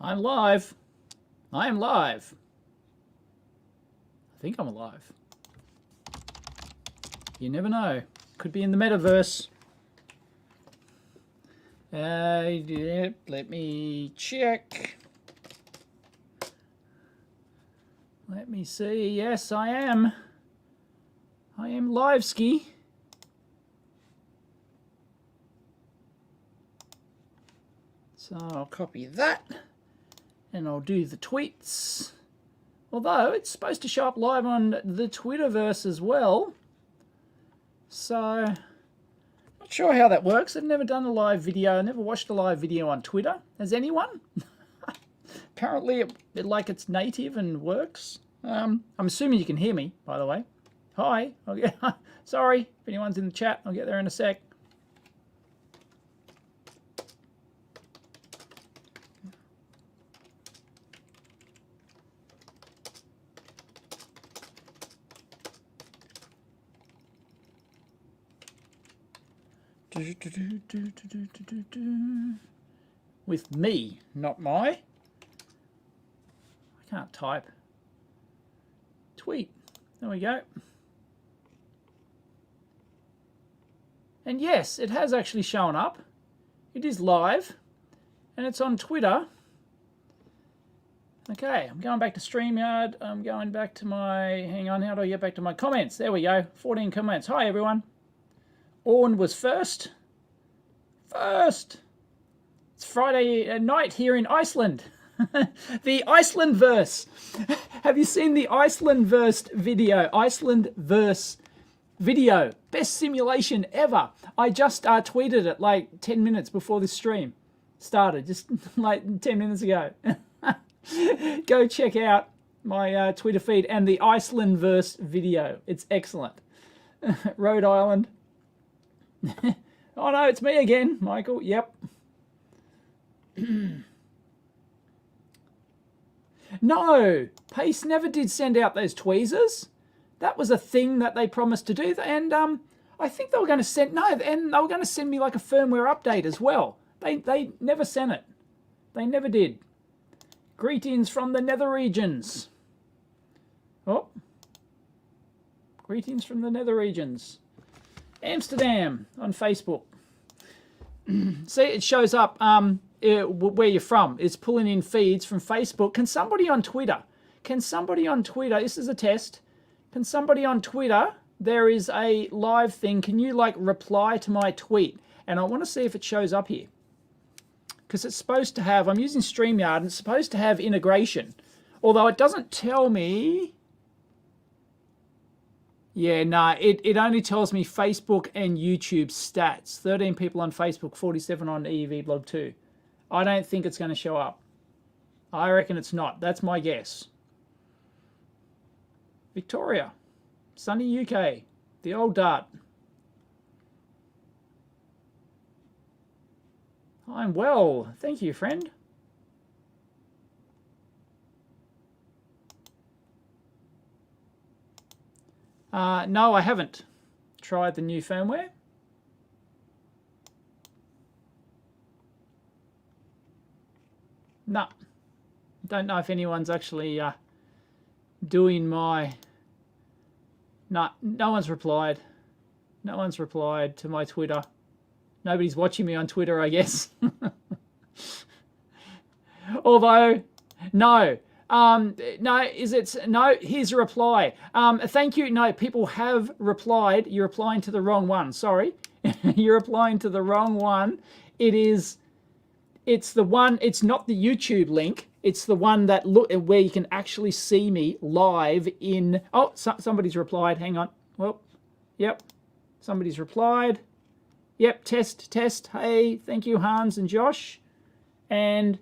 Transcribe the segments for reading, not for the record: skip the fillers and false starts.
I'm live. I am live. I think I'm alive. You never know. Could be in the metaverse. Yep, let me check. Let me see. Yes, I am. I am live ski. So I'll copy that and I'll do the tweets. Although it's supposed to show up live on the Twitterverse as well. So not sure how that works. I've never done a live video. I never watched a live video on Twitter. Has anyone? Apparently it like it's native and works. I'm assuming you can hear me, by the way. Hi. Okay. Sorry if anyone's in the chat. I'll get there in a sec. With me, not my. I can't type. Tweet. There we go. And yes, it has actually shown up. It is live. And it's on Twitter. Okay, I'm going back to StreamYard. I'm going back to my... Hang on, how do I get back to my comments? There we go. 14 comments. Hi, everyone. Orn was first. It's Friday night here in Iceland. The Iceland verse. Have you seen the Iceland verse video? Iceland verse video. Best simulation ever. I just tweeted it like 10 minutes before this stream started. Just like 10 minutes ago. Go check out my Twitter feed and the Iceland verse video. It's excellent. Rhode Island. Oh no, it's me again, Michael. Yep. No, Pace never did send out those tweezers. That was a thing that they promised to do, and I think they were going to send and they were going to send me like a firmware update as well. They never sent it. They never did. Greetings from the nether regions. Oh, greetings from the nether regions. Amsterdam on Facebook. See, it shows up where you're from. It's pulling in feeds from Facebook. Can somebody on Twitter, this is a test, can somebody on Twitter, there is a live thing, can you like reply to my tweet? And I want to see if it shows up here. Because it's supposed to have, I'm using StreamYard, and it's supposed to have integration. Although it doesn't tell me. Yeah, no, it only tells me Facebook and YouTube stats. 13 people on Facebook, 47 on EEVblog 2. I don't think it's going to show up. I reckon it's not. That's my guess. Victoria, sunny UK, the old dart. I'm well. Thank you, friend. No, I haven't tried the new firmware. No, don't know if anyone's actually doing my... No one's replied. No one's replied to my Twitter. Nobody's watching me on Twitter, I guess. Although, no. No, here's a reply. Thank you. No, people have replied. You're replying to the wrong one. Sorry. You're replying to the wrong one. It's the one, it's not the YouTube link. It's the one that where you can actually see me live in, oh, somebody's replied. Hang on. Well, yep. Somebody's replied. Yep, test. Hey, thank you, Hans and Josh. And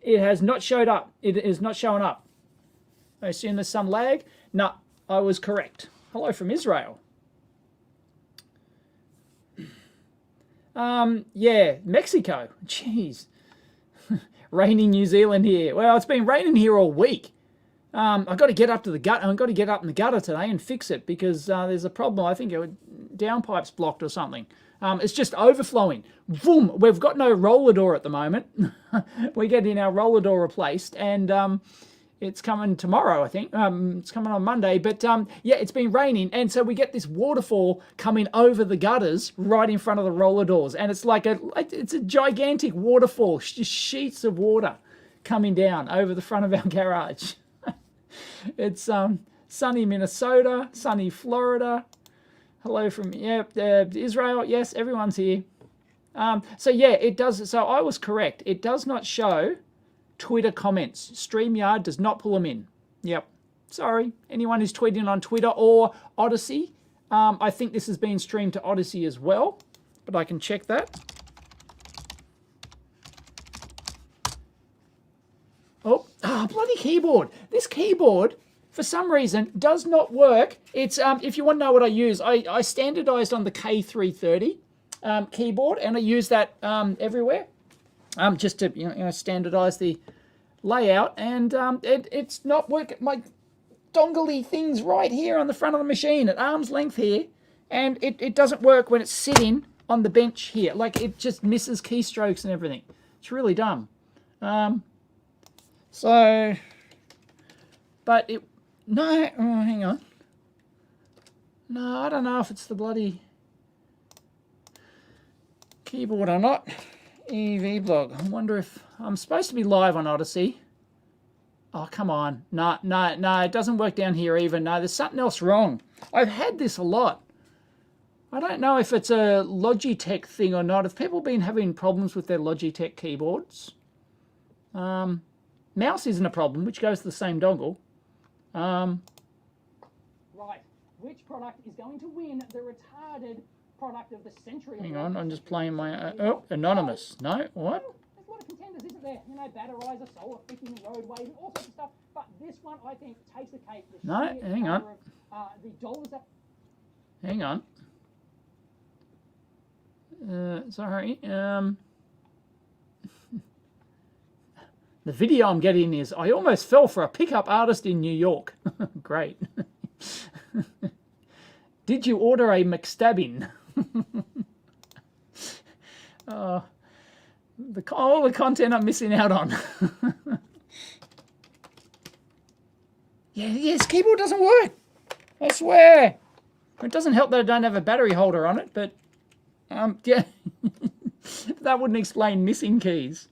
it has not showed up. It is not showing up. I assume there's some lag. No, I was correct. Hello from Israel. Yeah, Mexico. Jeez. Raining New Zealand here. Well, it's been raining here all week. I've got to get up to the gutter. I've got to get up in the gutter today and fix it because there's a problem. I think downpipe's blocked or something. It's just overflowing. Boom! We've got no roller door at the moment. We're getting our roller door replaced, and it's coming tomorrow, I think. It's coming on Monday, but yeah, it's been raining, and so we get this waterfall coming over the gutters right in front of the roller doors, and it's like it's a gigantic waterfall, just sheets of water coming down over the front of our garage. It's sunny Minnesota, sunny Florida. Hello from Israel. Yes, everyone's here. So yeah, it does. So I was correct. It does not show Twitter comments. StreamYard does not pull them in. Yep. Sorry. Anyone who's tweeting on Twitter or Odysee. I think this has been streamed to Odysee as well, but I can check that. Oh, bloody keyboard. This keyboard, for some reason, does not work. It's if you want to know what I use, I standardized on the K330 keyboard, and I use that everywhere. Just to standardize the layout, and it's not working. My dongly thing's right here on the front of the machine at arm's length here, and it doesn't work when it's sitting on the bench here. Like, it just misses keystrokes and everything. It's really dumb. So, but it, no, oh, hang on. No, I don't know if it's the bloody keyboard or not. EEVblog. I wonder if I'm supposed to be live on Odysee. Oh, come on. No, it doesn't work down here either. No, there's something else wrong. I've had this a lot. I don't know if it's a Logitech thing or not. Have people been having problems with their Logitech keyboards? Mouse isn't a problem, which goes to the same dongle. Right. Which product is going to win the retarded product of the century? Hang on, I'm just playing my... oh, anonymous. No, what? Well, there's a lot of contenders, isn't there? You know, Batterizer, Solar, Flicking, Roadway, and all sorts of stuff. But this one, I think, takes the cake. No, hang on. The dollars that... Hang on. Sorry. The video I'm getting is, I almost fell for a pickup artist in New York. Great. Did you order a McStabbing? All the content I'm missing out on. Yes, keyboard doesn't work. I swear. It doesn't help that I don't have a battery holder on it, but yeah, that wouldn't explain missing keys.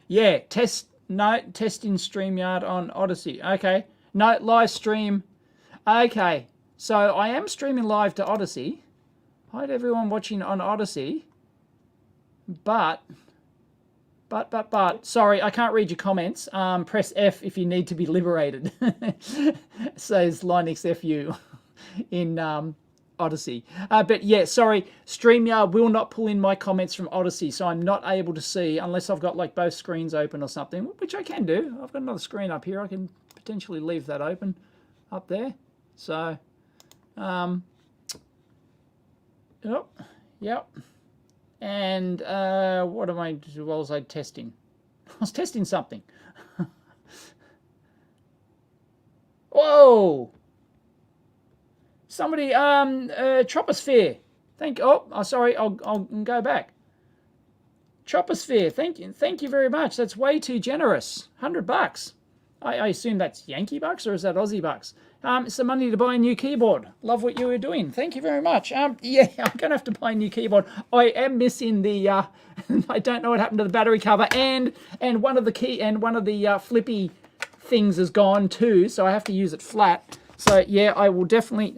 Yeah, test in StreamYard on Odysee. Okay, no, live stream. Okay, so I am streaming live to Odysee. Hi to everyone watching on Odysee. But, sorry, I can't read your comments. Press F if you need to be liberated. Says Linux FU in Odysee. But yeah, sorry, StreamYard will not pull in my comments from Odysee, so I'm not able to see unless I've got like both screens open or something, which I can do. I've got another screen up here. I can potentially leave that open up there. So, yep. And what was I testing? I was testing something. Whoa! Somebody, Troposphere. Sorry, I'll go back. Troposphere, thank you very much. That's way too generous. $100. I assume that's Yankee bucks, or is that Aussie bucks? It's the money to buy a new keyboard. Love what you were doing. Thank you very much. Yeah, I'm gonna have to buy a new keyboard. I am missing the. I don't know what happened to the battery cover, and one of the flippy things is gone too. So I have to use it flat. So yeah, I will definitely.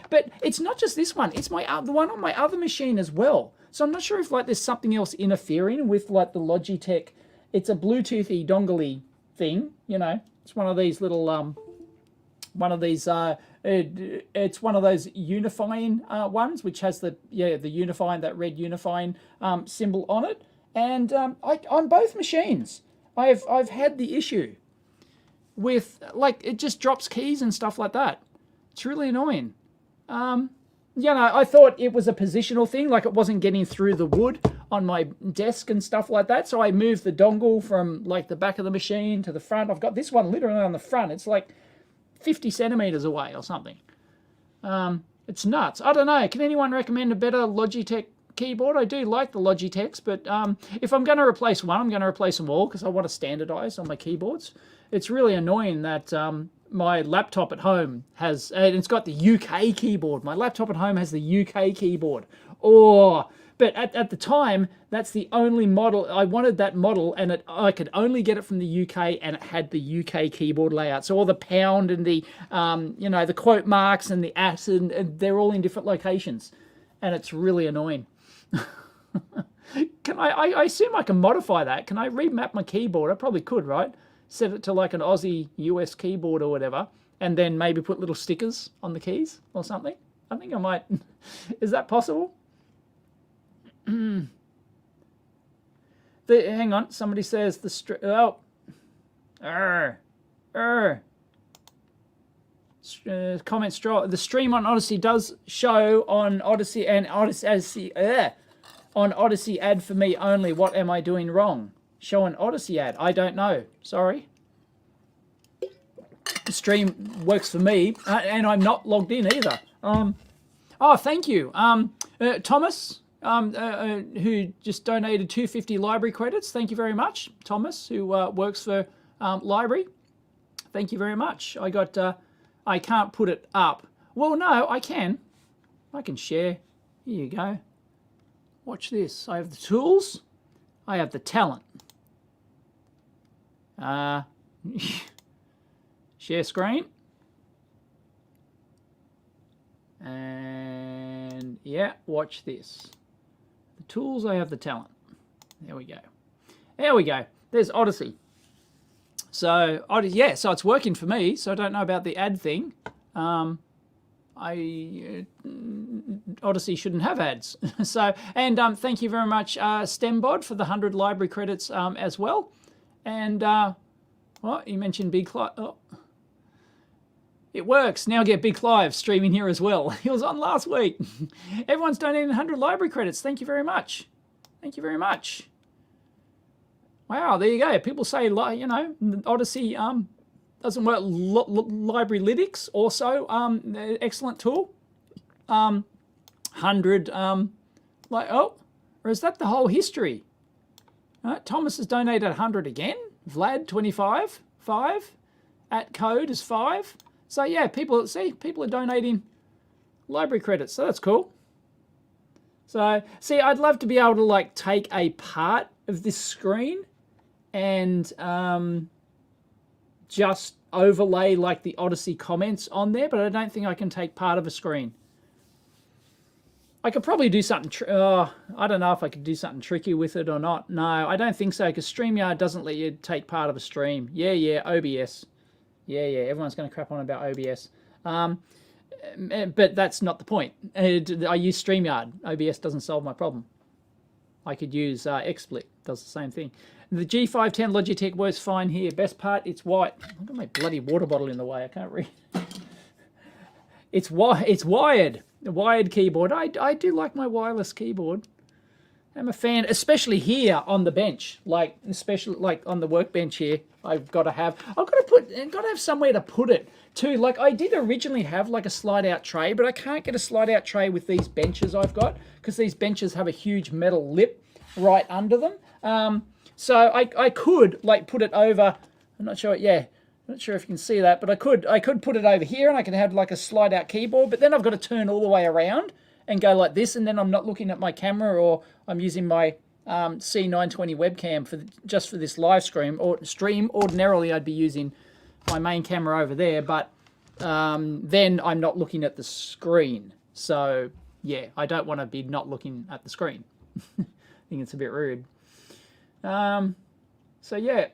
But it's not just this one. It's the one on my other machine as well. So I'm not sure if like there's something else interfering with like the Logitech. It's a Bluetoothy dongle thing. You know, it's one of these little it's one of those unifying ones, which has the unifying, that red unifying symbol on it. And on both machines, I've had the issue with like it just drops keys and stuff like that. It's really annoying. I thought it was a positional thing, like it wasn't getting through the wood on my desk and stuff like that. So I moved the dongle from like the back of the machine to the front. I've got this one literally on the front. It's like 50 centimeters away or something. It's nuts. I don't know. Can anyone recommend a better Logitech keyboard? I do like the Logitechs, but if I'm going to replace one, I'm going to replace them all because I want to standardize on my keyboards. It's really annoying that my laptop at home has, and it's got the UK keyboard. My laptop at home has the UK keyboard. But at the time, that's the only model. I wanted that model, and I could only get it from the UK, and it had the UK keyboard layout. So all the pound and the, the quote marks and the at, and they're all in different locations. And it's really annoying. I assume I can modify that. Can I remap my keyboard? I probably could, right? Set it to like an Aussie US keyboard or whatever, and then maybe put little stickers on the keys or something. I think I might. Is that possible? Hang on, somebody says the comment straw. The stream on Odysee does show on Odysee and Odysee on Odysee ad for me only. What am I doing wrong? Show an Odysee ad. I don't know. Sorry. The stream works for me, and I'm not logged in either. Oh, thank you, Thomas. Who just donated 250 library credits. Thank you very much, Thomas, who works for library. Thank you very much. I got. I can't put it up. Well, no, I can. I can share. Here you go. Watch this. I have the tools. I have the talent. Share screen. And yeah, watch this. The tools, I have the talent. There we go. There we go. There's Odysee. So, yeah, so it's working for me. So I don't know about the ad thing. Odysee shouldn't have ads. So, and thank you very much, STEMBOD, for the 100 library credits as well. And, well, you mentioned Big Clive. Oh. It works. Now get Big Clive streaming here as well. He was on last week. Everyone's donating 100 library credits. Thank you very much. Thank you very much. Wow, there you go. People say, Odysee doesn't work. Library Lytics also excellent tool. 100 or is that the whole history? Thomas has donated 100 again. Vlad 25 5 at code is 5. So yeah, people are donating library credits. So that's cool. So see, I'd love to be able to like take a part of this screen and just overlay like the Odysee comments on there, but I don't think I can take part of a screen. I could probably do something. I don't know if I could do something tricky with it or not. No, I don't think so, because StreamYard doesn't let you take part of a stream. Yeah, OBS. Yeah, everyone's going to crap on about OBS. But that's not the point. I use StreamYard. OBS doesn't solve my problem. I could use XSplit. Does the same thing. The G510 Logitech works fine here. Best part, it's white. I've got my bloody water bottle in the way. I can't read. It's wired. A wired keyboard. I do like my wireless keyboard. I'm a fan, especially here on the bench, especially on the workbench here. I've got to have somewhere to put it too. Like I did originally have like a slide-out tray, but I can't get a slide-out tray with these benches I've got, because these benches have a huge metal lip right under them. So I could like put it over. I'm not sure. Yeah, I'm not sure if you can see that, but I could put it over here, and I can have like a slide-out keyboard. But then I've got to turn all the way around and go like this, and then I'm not looking at my camera, or I'm using my C920 webcam just for this live stream. Ordinarily, I'd be using my main camera over there, but then I'm not looking at the screen. So yeah, I don't want to be not looking at the screen. I think it's a bit rude. So yeah,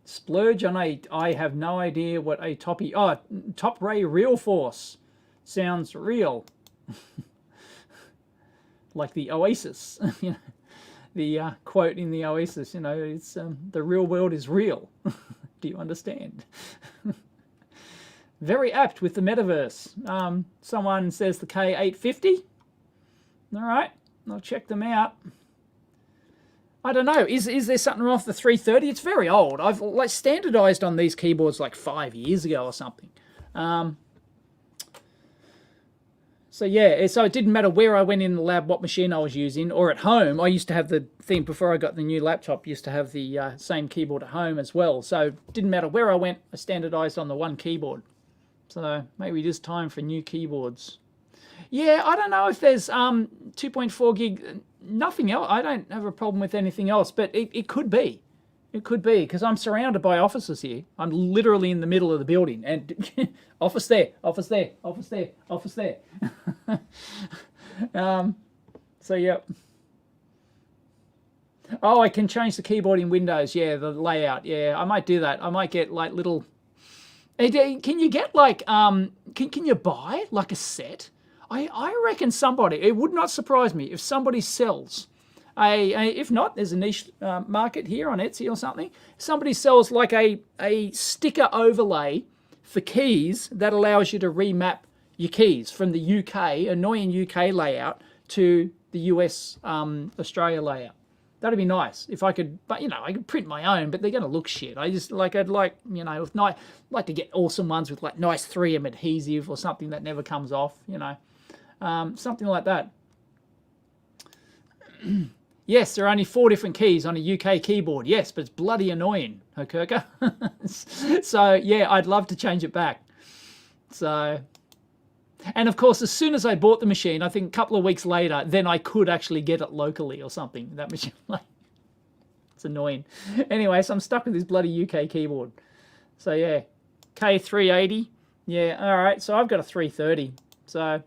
splurge on I have no idea what a Top Ray Real Force sounds real. Like the Oasis, the quote in the Oasis, it's the real world is real. Do you understand? Very apt with the metaverse. Someone says the K850. All right, I'll check them out. I don't know. Is there something wrong with the 330? It's very old. I've like standardized on these keyboards like 5 years ago or something. So yeah, so it didn't matter where I went in the lab, what machine I was using, or at home. I used to have the thing before I got the new laptop. Used to have the same keyboard at home as well. So it didn't matter where I went. I standardized on the one keyboard. So maybe it is time for new keyboards. Yeah, I don't know if there's 2.4 gig. Nothing else. I don't have a problem with anything else, but it could be. It could be, because I'm surrounded by offices here. I'm literally in the middle of the building. And office there, office there, office there, office there. So, yep. Oh, I can change the keyboard in Windows. Yeah, the layout. Yeah, I might do that. I might get like little... Can you get like... Can you buy like a set? I reckon somebody... It would not surprise me if somebody sells... if not, there's a niche market here on Etsy or something. Somebody sells like a sticker overlay for keys that allows you to remap your keys from the UK, annoying UK layout, to the US Australia layout. That'd be nice if I could, but you know, I could print my own, but they're going to look shit. I'd like, you know, with like to get awesome ones with like nice 3M adhesive or something that never comes off, you know, something like that. Yes, there are only 4 different keys on a UK keyboard. Yes, but it's bloody annoying, Hokurka. So, yeah, I'd love to change it back. So, and of course, as soon as I bought the machine, I think a couple of weeks later, then I could actually get it locally or something, that machine. It's annoying. Anyway, so I'm stuck with this bloody UK keyboard. So, yeah, K380. Yeah, all right, so I've got a 330. So,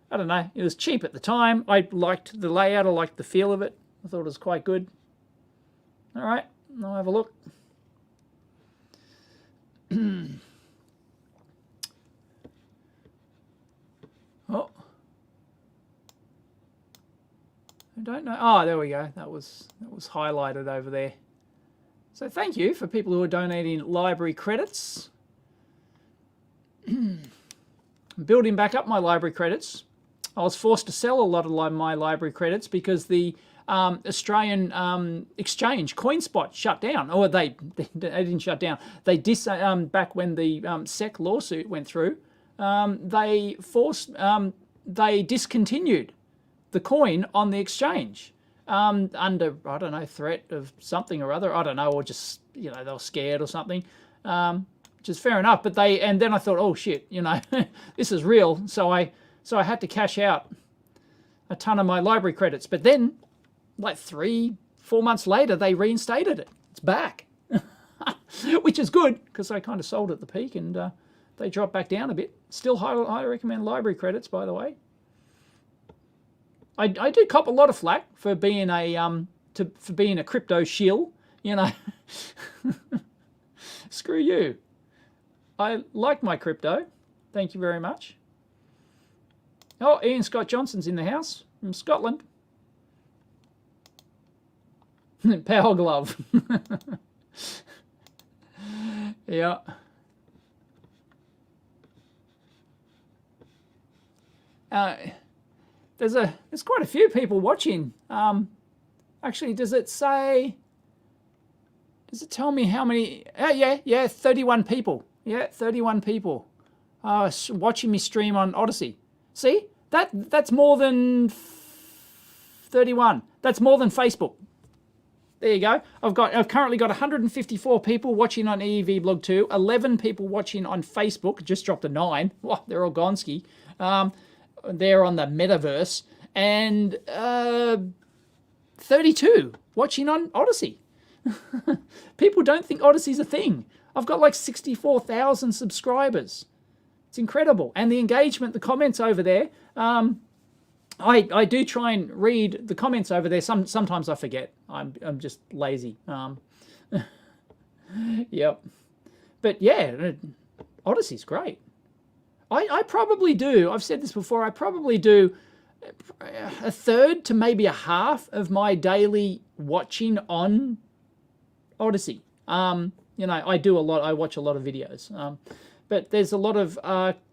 I don't know, it was cheap at the time. I liked the layout, I liked the feel of it. I thought it was quite good. All right, I'll have a look. Oh. I don't know. Oh, there we go. That was highlighted over there. So thank you for people who are donating library credits. I'm building back up my library credits. I was forced to sell a lot of my library credits because the Australian exchange, CoinSpot, shut down. Or they didn't shut down. They back when the SEC lawsuit went through, they discontinued the coin on the exchange under, I don't know, threat of something or other. I don't know, or just, you know, they were scared or something. Which is fair enough. But and then I thought, oh shit, you know, this is real. So I had to cash out a ton of my library credits. But then, like 3-4 months later, they reinstated it. It's back, which is good because I kind of sold at the peak and they dropped back down a bit. Still highly recommend library credits, by the way. I do cop a lot of flack for being a crypto shill, you know. Screw you. I like my crypto. Thank you very much. Oh, Ian Scott Johnson's in the house from Scotland. Power glove. Yeah. There's quite a few people watching. Actually, does it tell me how many? Yeah, 31 people. Yeah, 31 people watching me stream on Odysee. See, that's more than 31. That's more than Facebook. There you go. I've currently got 154 people watching on EEVblog 2, 11 people watching on Facebook. Just dropped a 9. Wow, they're all gonski. They're on the metaverse, and 32 watching on Odysee. People don't think Odyssee's a thing. I've got like 64,000 subscribers. It's incredible. And the engagement, the comments over there, I do try and read the comments over there. Sometimes I forget. I'm just lazy. Yep. But yeah, Odyssee's great. I probably do, I've said this before, I probably do a third to maybe a half of my daily watching on Odysee. You know, I watch a lot of videos. But there's a lot of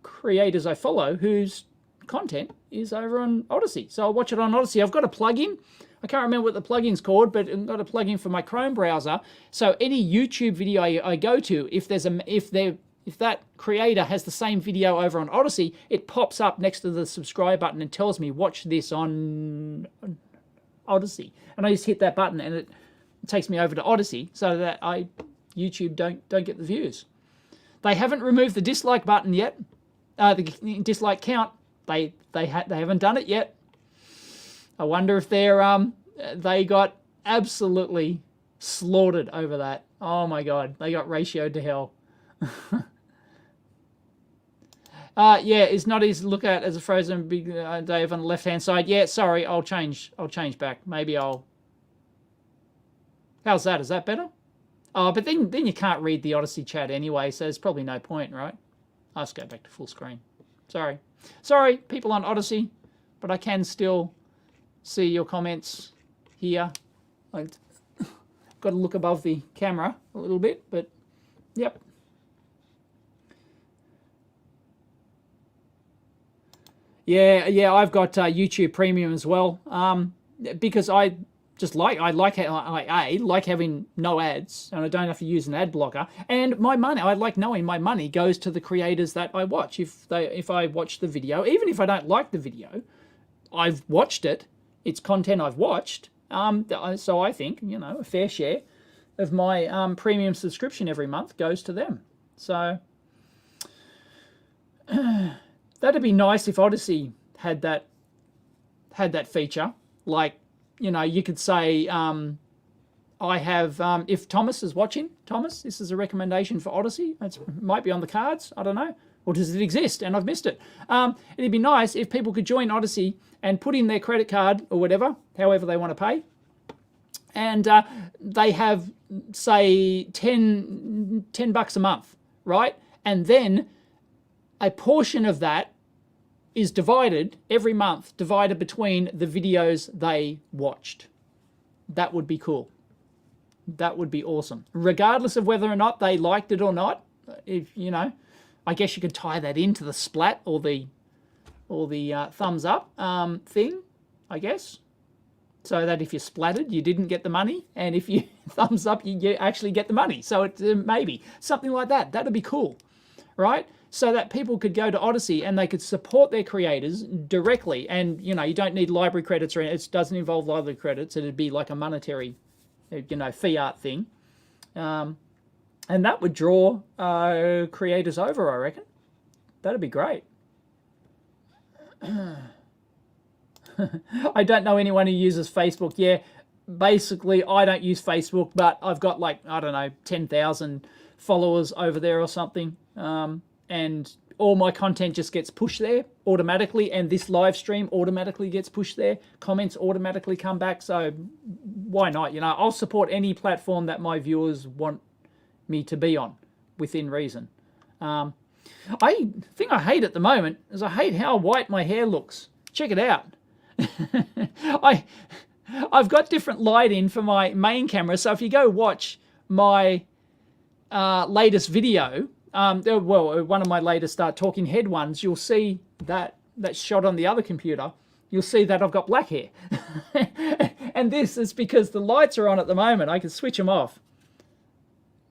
creators I follow whose content is over on Odysee. So I'll watch it on Odysee. I've got a plugin. I can't remember what the plugin's called, but I've got a plugin for my Chrome browser. So any YouTube video I go to, if if that creator has the same video over on Odysee, it pops up next to the subscribe button and tells me watch this on Odysee, and I just hit that button and it takes me over to Odysee so that YouTube don't get the views. They haven't removed the dislike button yet, the dislike count. They haven't done it yet. I wonder if they got absolutely slaughtered over that. Oh my God, they got ratioed to hell. Yeah, it's not easy to look at as a frozen big Dave on the left-hand side. Yeah, sorry, I'll change back. Maybe I'll... How's that? Is that better? Oh, but then you can't read the Odysee chat anyway, so there's probably no point, right? I'll just go back to full screen. Sorry, people on Odysee, but I can still see your comments here. I've got to look above the camera a little bit, but yep. Yeah, I've got YouTube Premium as well, because I like having no ads, and I don't have to use an ad blocker. And my money, I like knowing my money goes to the creators that I watch. If I watch the video, even if I don't like the video, I've watched it. It's content I've watched. So I think, a fair share of my premium subscription every month goes to them. So that'd be nice if Odysee had that feature. Like, you could say, I have, if Thomas is watching, Thomas, this is a recommendation for Odysee. It might be on the cards, I don't know. Or does it exist and I've missed it? It'd be nice if people could join Odysee and put in their credit card or whatever, however they want to pay. And they have, say, 10 bucks a month, right? And then a portion of that is divided every month, divided between the videos they watched. That would be cool. That would be awesome. Regardless of whether or not they liked it or not, if I guess you could tie that into the splat or the thumbs up thing, I guess. So that if you splattered, you didn't get the money, and if you thumbs up, you actually get the money. So it maybe something like that. That'd be cool, right? So that people could go to Odysee and they could support their creators directly. And, you don't need library credits or anything. It doesn't involve library credits. It'd be like a monetary, fiat thing. And that would draw creators over, I reckon. That'd be great. I don't know anyone who uses Facebook. Yeah, basically, I don't use Facebook, but I've got 10,000 followers over there or something. And all my content just gets pushed there automatically, and this live stream automatically gets pushed there. Comments automatically come back, so why not? I'll support any platform that my viewers want me to be on, within reason. I think I hate at the moment is I hate how white my hair looks. Check it out. I've got different lighting for my main camera, so if you go watch my latest video, one of my latest talking head ones, you'll see that shot on the other computer. You'll see that I've got black hair. And this is because the lights are on at the moment. I can switch them off.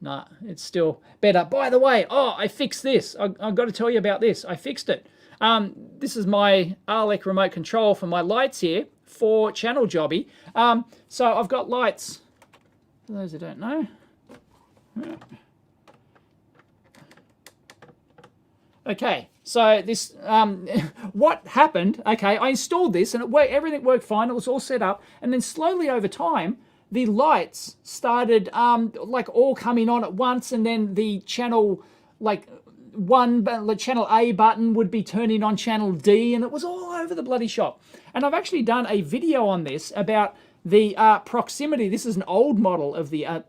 Nah, it's still better. By the way, I fixed this. I've got to tell you about this. I fixed it. This is my Arlec remote control for my lights here for Channel Jobby. So I've got lights, for those who don't know. Okay, so this, what happened, okay, I installed this and everything worked fine, it was all set up, and then slowly over time, the lights started all coming on at once, and then the channel, channel A button would be turning on channel D, and it was all over the bloody shop. And I've actually done a video on this about the proximity. This is an old model of the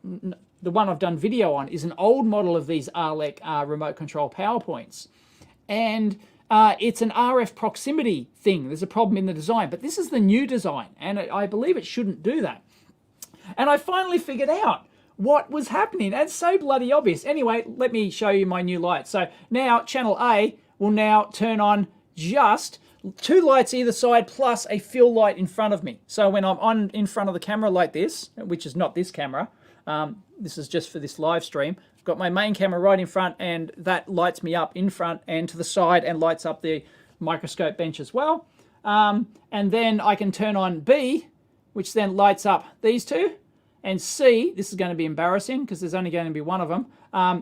one I've done video on is an old model of these Arlec remote control PowerPoints. And it's an RF proximity thing. There's a problem in the design, but this is the new design, and I believe it shouldn't do that. And I finally figured out what was happening, and it's so bloody obvious. Anyway, let me show you my new light. So now channel A will now turn on just 2 lights either side plus a fill light in front of me. So when I'm in front of the camera like this, which is not this camera, this is just for this live stream, I've got my main camera right in front, and that lights me up in front and to the side and lights up the microscope bench as well. And then I can turn on B, which then lights up these two. And C, this is going to be embarrassing because there's only going to be one of them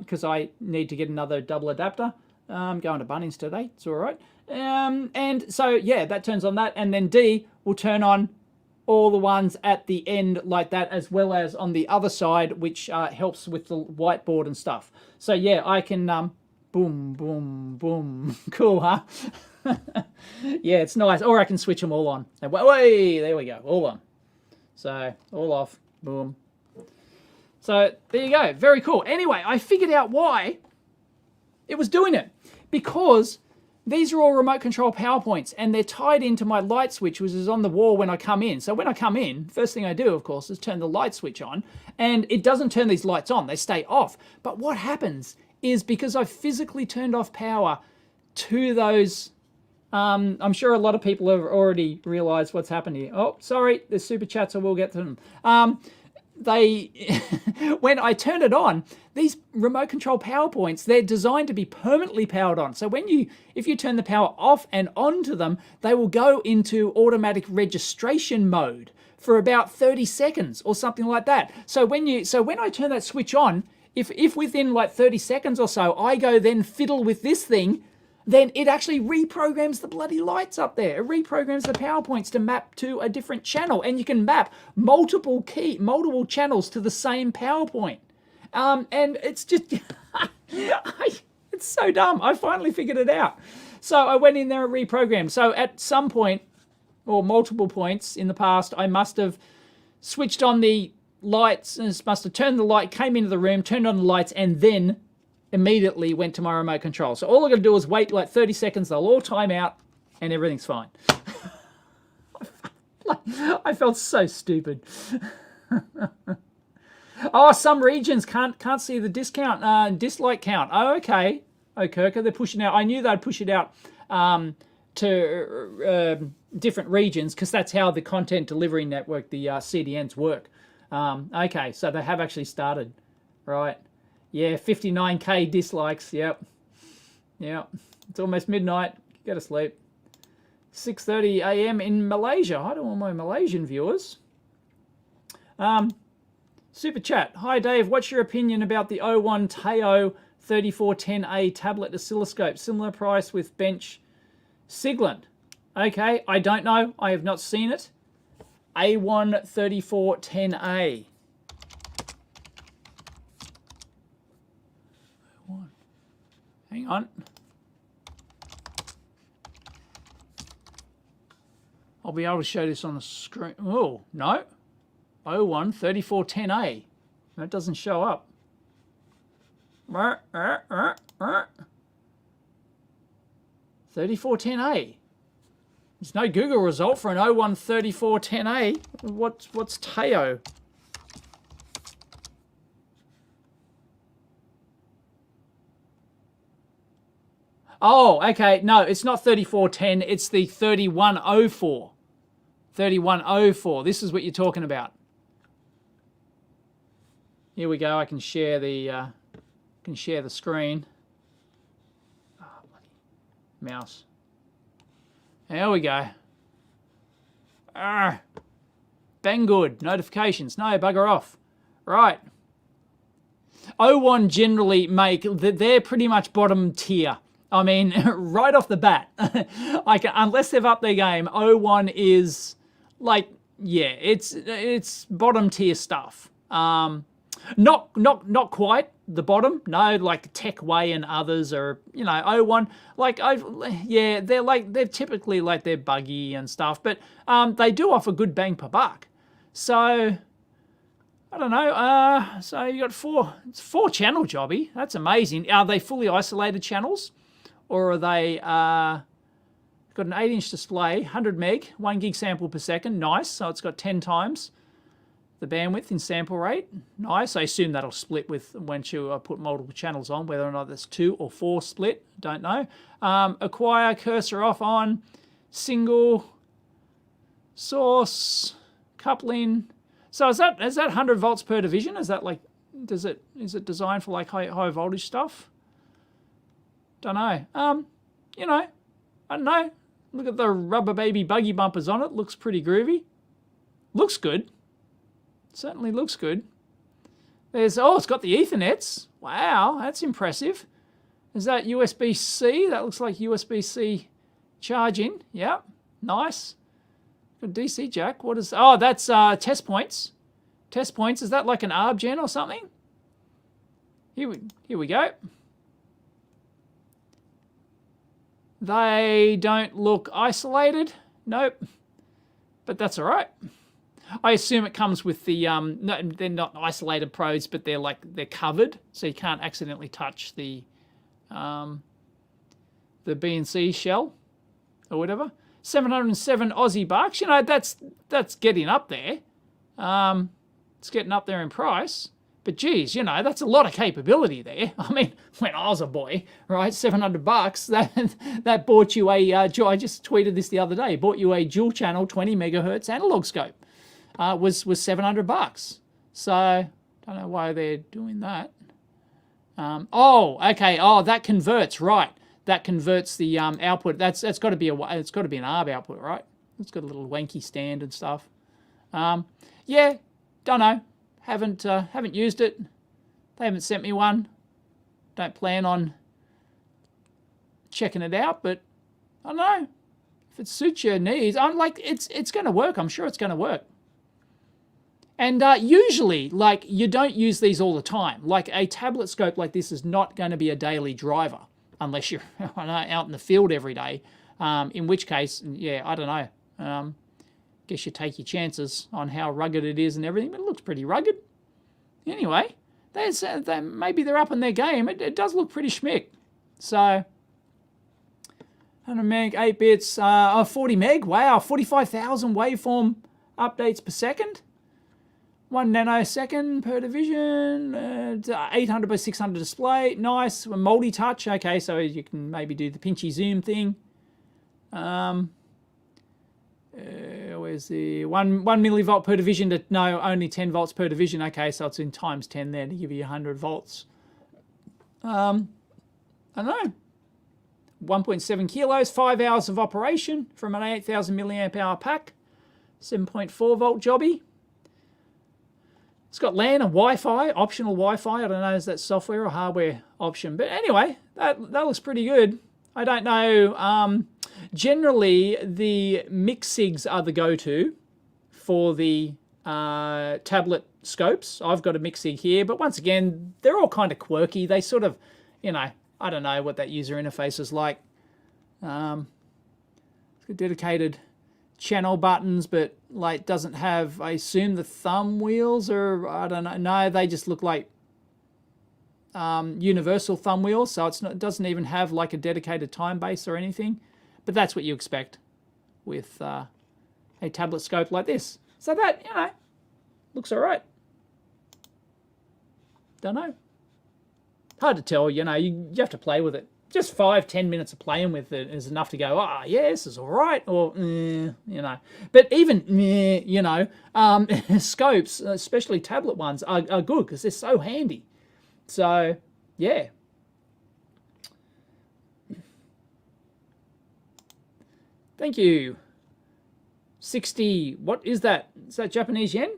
because I need to get another double adapter. I'm going to Bunnings today. It's all right. And so, yeah, that turns on that. And then D will turn on all the ones at the end like that, as well as on the other side, which helps with the whiteboard and stuff. So, yeah, I can boom, boom, boom. Cool, huh? Yeah, it's nice. Or I can switch them all on. And way, there we go, all on. So, all off, boom. So, there you go. Very cool. Anyway, I figured out why it was doing it. Because these are all remote control PowerPoints, and they're tied into my light switch, which is on the wall when I come in. So when I come in, first thing I do, of course, is turn the light switch on, and it doesn't turn these lights on. They stay off. But what happens is, because I've physically turned off power to those, I'm sure a lot of people have already realized what's happened here. Oh, sorry, there's super chats, so we'll get to them. When I turn it on, these remote control PowerPoints, they're designed to be permanently powered on. So if you turn the power off and on to them, they will go into automatic registration mode for about 30 seconds or something like that. So when I turn that switch on, if within like 30 seconds or so, I go then fiddle with this thing, then it actually reprograms the bloody lights up there. It reprograms the PowerPoints to map to a different channel, and you can map multiple channels to the same PowerPoint. And it's just, it's so dumb. I finally figured it out. So I went in there and reprogrammed. So at some point, or multiple points in the past, I must have switched on the lights, and must have turned the light, came into the room, turned on the lights, and then immediately went to my remote control. So all I got to do is wait like 30 seconds, they'll all time out, and everything's fine. I felt so stupid. Oh, some regions can't see the dislike count. Oh, okay. Oh, Kirker, they're pushing out. I knew they'd push it out to different regions, because that's how the content delivery network, the CDNs, work. Okay, so they have actually started, right? Yeah, 59K dislikes. Yep. It's almost midnight. Go to sleep. 6:30 a.m. in Malaysia. I don't want my Malaysian viewers. Super chat. Hi Dave, what's your opinion about the O1 Teo 3410A tablet oscilloscope? Similar price with bench Sigland. Okay, I don't know. I have not seen it. A1 3410A. Hang on. I'll be able to show this on the screen. Oh, no. O1 3410A. That doesn't show up. 3410A. There's no Google result for an O1 3410A. What's Teo? Oh, okay. No, it's not 3410. It's the 3104. 3104. This is what you're talking about. Here we go. I can share the screen. Oh, bloody mouse. There we go. Bang good. Notifications. No, bugger off. Right. O1 generally they're pretty much bottom tier. I mean, right off the bat, unless they've upped their game, O1 is like, yeah, it's bottom tier stuff. Not quite the bottom. No, like Techway and others are, O1. Like they're typically like they're buggy and stuff, but they do offer good bang per buck. So I don't know. So you got it's 4 channel jobby. That's amazing. Are they fully isolated channels? Or are they got an 8-inch display, 100 meg, 1 gig sample per second. Nice. So it's got 10 times the bandwidth in sample rate. Nice. I assume that'll split with once you put multiple channels on, whether or not there's 2 or 4 split. Don't know. Acquire, cursor off on, single, source, coupling. So is that 100 volts per division? Is that like is it designed for like high voltage stuff? Don't know. You know, I don't know. Look at the rubber baby buggy bumpers on it. Looks pretty groovy. Looks good. Certainly looks good. There's, oh, it's got the Ethernets. Wow, that's impressive. Is that USB-C? That looks like USB-C charging. Yep, nice. Got DC jack. What is, oh, that's test points. Test points, is that like an ARB gen or something? Here we go. They don't look isolated. Nope. But that's all right. I assume it comes with the, no, they're not isolated probes, but they're covered, so you can't accidentally touch the B&C shell or whatever. 707 Aussie bucks. You know, that's getting up there. It's getting up there in price. But geez, you know, that's a lot of capability there. I mean, when I was a boy, right, 700 bucks, that bought you a, I just tweeted this the other day, bought you a dual channel 20 megahertz analog scope. Was 700 bucks. So, don't know why they're doing that. Oh, okay. Oh, that converts, right. That converts the output. That's got to be an ARB output, right? It's got a little wanky stand and stuff. Yeah, don't know. Haven't used it. They haven't sent me one. Don't plan on checking it out, but I don't know. If it suits your needs, I'm like, it's going to work. I'm sure it's going to work. And usually, like, you don't use these all the time. Like, a tablet scope like this is not going to be a daily driver unless you're out in the field every day. In which case, yeah, I don't know. Guess you take your chances on how rugged it is and everything, but it looks pretty rugged. Anyway, maybe they're up in their game. It does look pretty schmick. So, 100 meg, 8 bits, 40 meg. Wow, 45,000 waveform updates per second. 1 nanosecond per division, 800 by 600 display, nice, multi-touch, okay, so you can maybe do the pinchy zoom thing. Where's the 1 millivolt per division no, only 10 volts per division, okay, so it's in times 10 there to give you 100 volts. I don't know, 1.7 kilos, 5 hours of operation from an 8,000 milliamp hour pack, 7.4 volt jobby. It's got LAN and Wi-Fi, optional Wi-Fi. I don't know, is that software or hardware option? But anyway, that looks pretty good. I don't know. Generally, the MixSigs are the go-to for the tablet scopes. I've got a MixSig here, but once again, they're all kind of quirky. They sort of, you know, I don't know what that user interface is like. It's got dedicated channel buttons, but like doesn't have, I assume, the thumb wheels, or I don't know. No, they just look like universal thumb wheels, so it doesn't even have like a dedicated time base or anything. But that's what you expect with a tablet scope like this. So that, you know, looks all right. Don't know. Hard to tell, you know, you have to play with it. Just 5-10 minutes of playing with it is enough to go, ah, yeah, this is all right, or, you know. But even, you know, scopes, especially tablet ones, are good because they're so handy. So, yeah. Thank you. 60, what is that? Is that Japanese yen?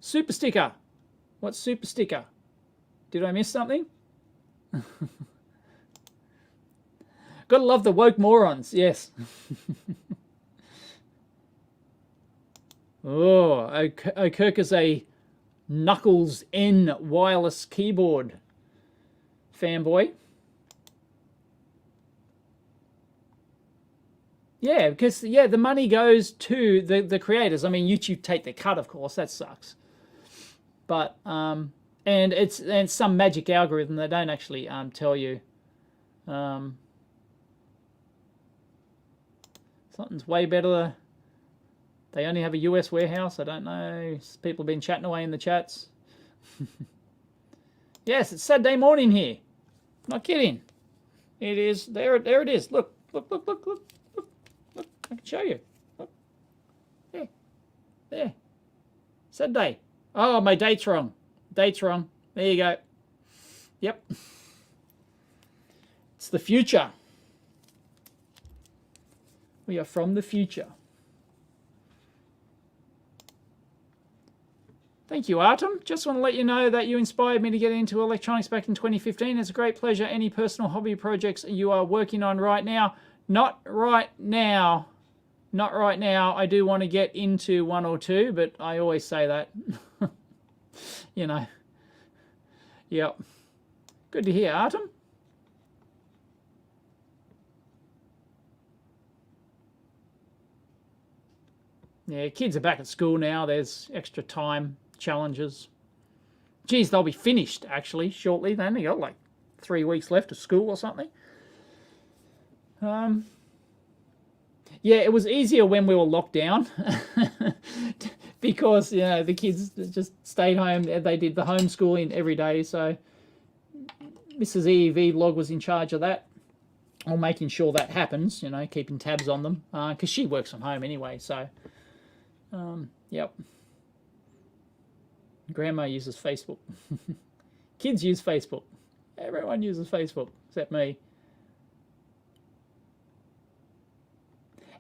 Super sticker. What's super sticker? Did I miss something? Gotta love the woke morons, yes. Oh, Kirk is a Knuckles N wireless keyboard fanboy. Yeah, because, yeah, the money goes to the creators. I mean, YouTube take their cut, of course. That sucks. But, and it's some magic algorithm. They don't actually tell you. Something's way better. They only have a US warehouse. I don't know. People have been chatting away in the chats. Yes, it's Saturday morning here. Not kidding. It is. There it is. Look. Look. I can show you. Look. There. Saturday. Oh, my date's wrong. Date's wrong. There you go. Yep. It's the future. We are from the future. Thank you, Artem. Just want to let you know that you inspired me to get into electronics back in 2015. It's a great pleasure. Any personal hobby projects you are working on right now? Not right now. Not right now. I do want to get into one or two, but I always say that. You know. Yep. Good to hear, Artem. Yeah, kids are back at school now. There's extra time. Challenges. Geez, they'll be finished actually shortly. They only got like 3 weeks left of school or something. Yeah, it was easier when we were locked down because you know the kids just stayed home. They did the homeschooling every day. So Mrs. EEVblog was in charge of that, or making sure that happens. You know, keeping tabs on them because she works from home anyway. So, yep. Grandma uses Facebook. Kids use Facebook. Everyone uses Facebook, except me.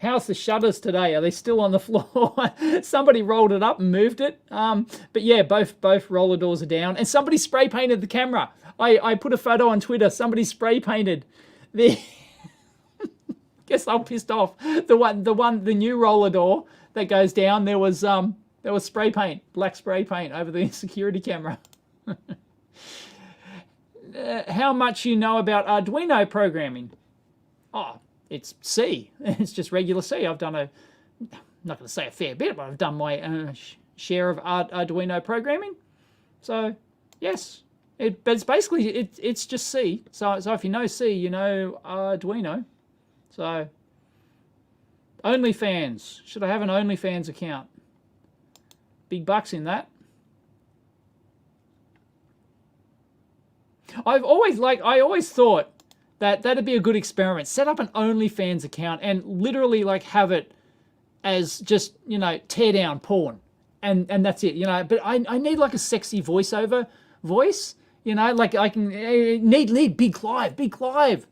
How's the shutters today? Are they still on the floor? Somebody rolled it up and moved it. But yeah, both roller doors are down. And somebody spray painted the camera. I put a photo on Twitter. Somebody spray painted the... Guess I'm pissed off. The new roller door that goes down, there was spray paint, black spray paint over the security camera. How much you know about Arduino programming? Oh, it's C. It's just regular C. I've done I'm not going to say a fair bit, but I've done my share of Arduino programming. So, yes. But it's basically, it's just C. So if you know C, you know Arduino. So, OnlyFans. Should I have an OnlyFans account? Big bucks in that. I always thought that that'd be a good experiment. Set up an OnlyFans account and literally like have it as just, you know, tear down porn. And that's it, you know. But I need like a sexy voiceover voice, you know, like I can need Big Clive.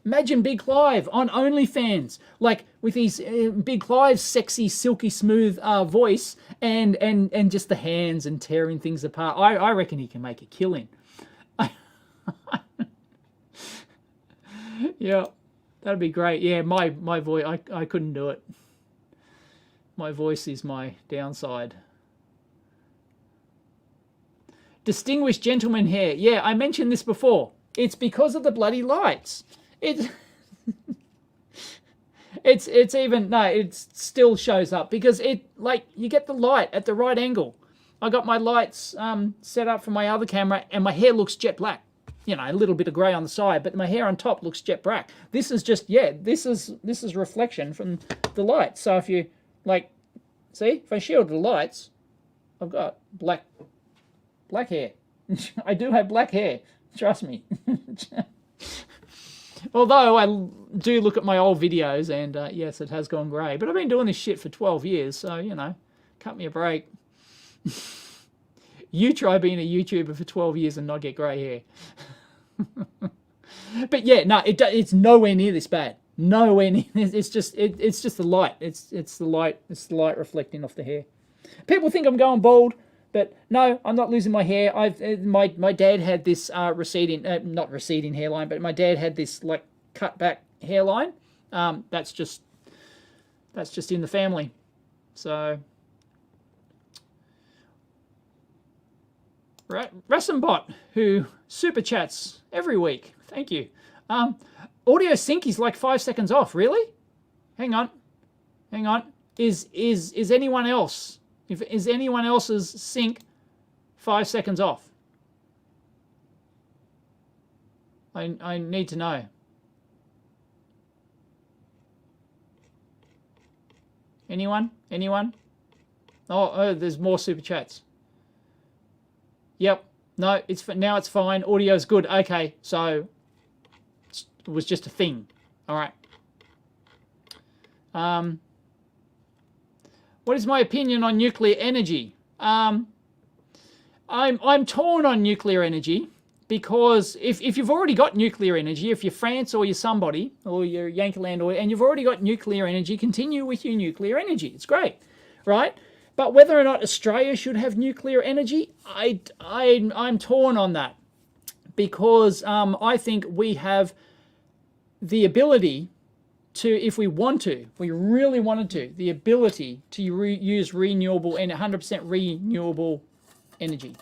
Imagine Big Clive on OnlyFans, like with his Big Clive's sexy, silky smooth voice and just the hands and tearing things apart. I reckon he can make a killing. Yeah, that'd be great. Yeah, my voice, I couldn't do it. My voice is my downside. Distinguished gentleman hair. Yeah, I mentioned this before. It's because of the bloody lights. It still shows up because you get the light at the right angle. I got my lights set up for my other camera and my hair looks jet black. You know, a little bit of grey on the side, but my hair on top looks jet black. This is just, yeah, this is reflection from the light. So if you, like, see, if I shield the lights, I've got black hair. I do have black hair, trust me. Although I do look at my old videos and, yes, it has gone grey. But I've been doing this shit for 12 years, so, you know, cut me a break. You try being a YouTuber for 12 years and not get grey hair. But yeah, no, it's nowhere near this bad. Nowhere near. It's just the light. It's the light. It's the light reflecting off the hair. People think I'm going bald, but no, I'm not losing my hair. My dad had this not receding hairline, but my dad had this like cut back hairline. That's just in the family. So. Rassenbot, who super chats every week. Thank you. Audio sync is like 5 seconds off. Really? Hang on. Is anyone else? Is anyone else's sync 5 seconds off? I need to know. Anyone? Oh, there's more super chats. Yep. No, now it's fine. Audio's good. Okay, so it was just a thing. All right. What is my opinion on nuclear energy? I'm torn on nuclear energy because if you've already got nuclear energy, if you're France or you're somebody or you're Yankeeland and you've already got nuclear energy, continue with your nuclear energy. It's great, right? But whether or not Australia should have nuclear energy, I'm torn on that because I think we have the ability to, if we want to, we really wanted to, the ability to use renewable and 100% renewable energy,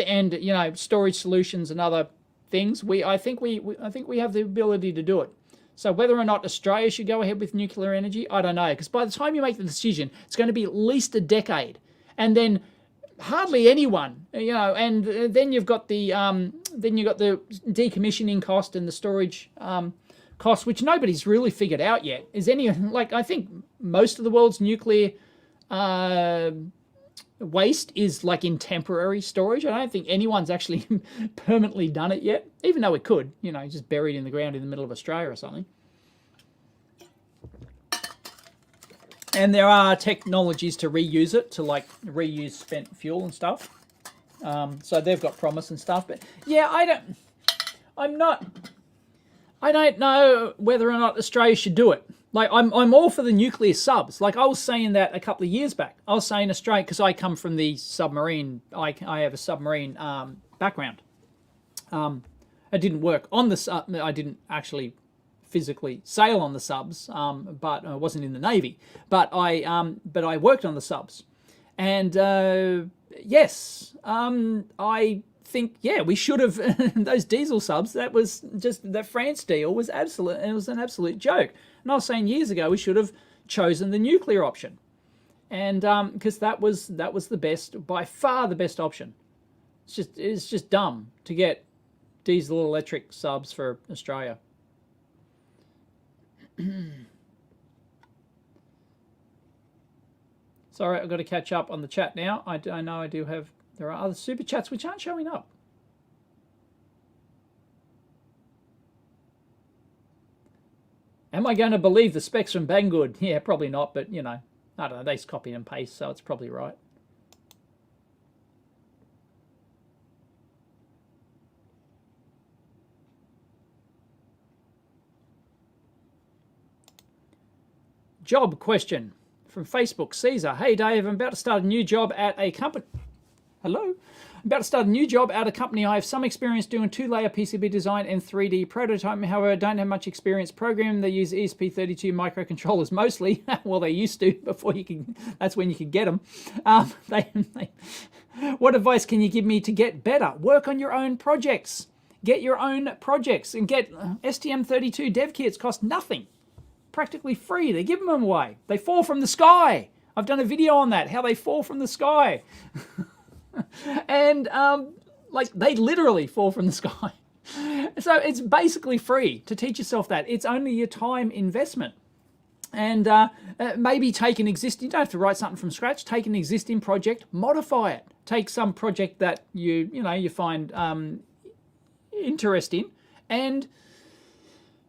and storage solutions and other things. I think we have the ability to do it. So whether or not Australia should go ahead with nuclear energy, I don't know, because by the time you make the decision, it's going to be at least a decade, and then hardly anyone, and then you've got the decommissioning cost and the storage cost, which nobody's really figured out yet. I think most of the world's nuclear waste is like in temporary storage. I don't think anyone's actually permanently done it yet, even though it could, just buried in the ground in the middle of Australia or something. And there are technologies to reuse it, to like reuse spent fuel and stuff. So they've got promise and stuff. But yeah, I don't know whether or not Australia should do it. Like, I'm all for the nuclear subs. Like, I was saying that a couple of years back. I was saying Australia, because I come from the submarine, I have a submarine background. It didn't work on the I didn't actually physically sail on the subs, but I wasn't in the Navy. But I worked on the subs. And yes, I think, yeah, we should have, those diesel subs, that was just, the France deal was it was an absolute joke. And I was saying years ago we should have chosen the nuclear option, and because that was the best, by far the best option. It's just dumb to get diesel electric subs for Australia. Sorry, I've got to catch up on the chat now. I know I do have, there are other super chats which aren't showing up. Am I going to believe the specs from Banggood? Yeah, probably not, but, I don't know, they just copy and paste, so it's probably right. Job question from Facebook. Caesar, hey Dave, I'm about to start a new job at a company. Hello? I'm about to start a new job at a company. I have some experience doing 2-layer PCB design and 3D prototyping. However, I don't have much experience programming. They use ESP32 microcontrollers mostly. Well, they used to before you could. That's when you could get them. What advice can you give me to get better? Work on your own projects. Get your own projects and get STM32 dev kits. Cost nothing. Practically free. They give them away. They fall from the sky. I've done a video on that, how they fall from the sky. And like, they literally fall from the sky. So it's basically free to teach yourself that. It's only your time investment. And maybe take an existing, you don't have to write something from scratch, take an existing project, modify it. Take some project that you find interesting, and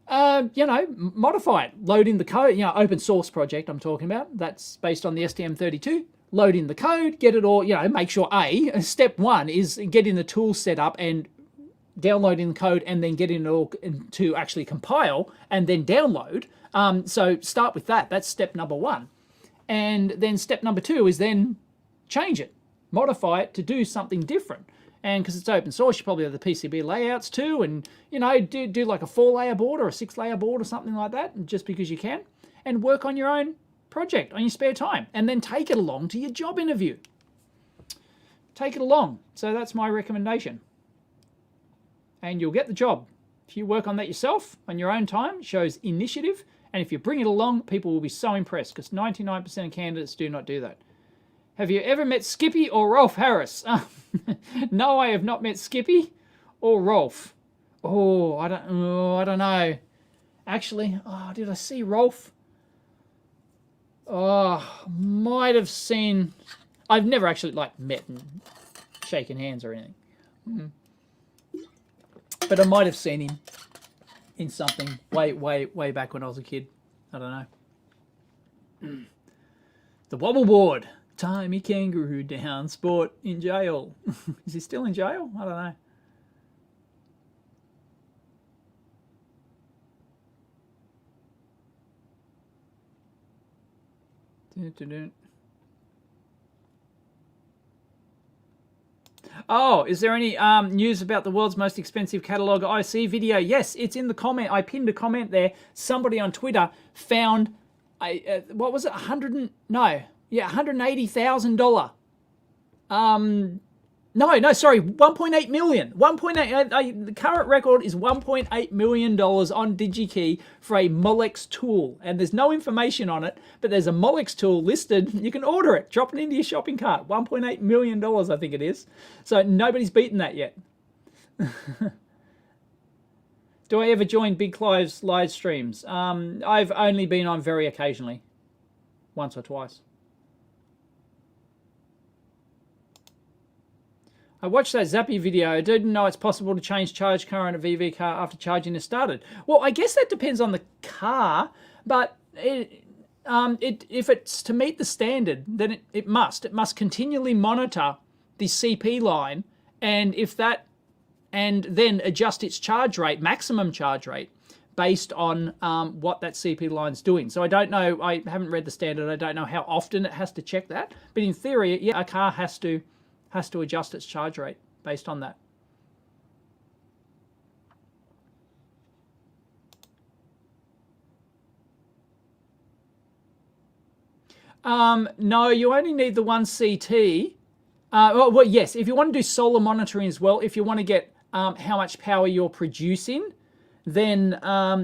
modify it. Load in the code, open source project I'm talking about, that's based on the STM32. Load in the code, get it all, make sure step one is getting the tools set up and downloading the code, and then getting it all to actually compile and then download. So start with that. That's step number one. And then step number two is then change it, modify it to do something different. And because it's open source, you probably have the PCB layouts too, and do like a 4-layer board or a 6-layer board or something like that, just because you can, and work on your own project on your spare time, and then take it along to your job interview. Take it along. So that's my recommendation. And you'll get the job. If you work on that yourself on your own time, it shows initiative, and if you bring it along, people will be so impressed, because 99% of candidates do not do that. Have you ever met Skippy or Rolf Harris? No, I have not met Skippy or Rolf. I don't know. Actually, did I see Rolf? Might have seen. I've never actually met and shaken hands or anything. But I might have seen him in something way back when I was a kid. I don't know. The wobble board. Timey kangaroo down, sport in jail. Is he still in jail? I don't know. Oh, is there any news about the world's most expensive catalog IC video? Yes, it's in the comment. I pinned a comment there. Somebody on Twitter found a what was it? $180,000. Sorry, 1.8 million. 1.8. The current record is $1.8 million on DigiKey for a Molex tool, and there's no information on it, but there's a Molex tool listed. You can order it, drop it into your shopping cart. $1.8 million, I think it is. So nobody's beaten that yet. Do I ever join Big Clive's live streams? I've only been on very occasionally, once or twice. I watched that Zappy video. I didn't know it's possible to change charge current of EV car after charging is started. Well, I guess that depends on the car, but if it's to meet the standard, then it must. It must continually monitor the CP line, and then adjust its charge rate, maximum charge rate, based on what that CP line's doing. So I don't know. I haven't read the standard. I don't know how often it has to check that. But in theory, yeah, a car has to adjust its charge rate based on that. No, you only need the one CT. Well, yes, if you want to do solar monitoring as well, if you want to get how much power you're producing, then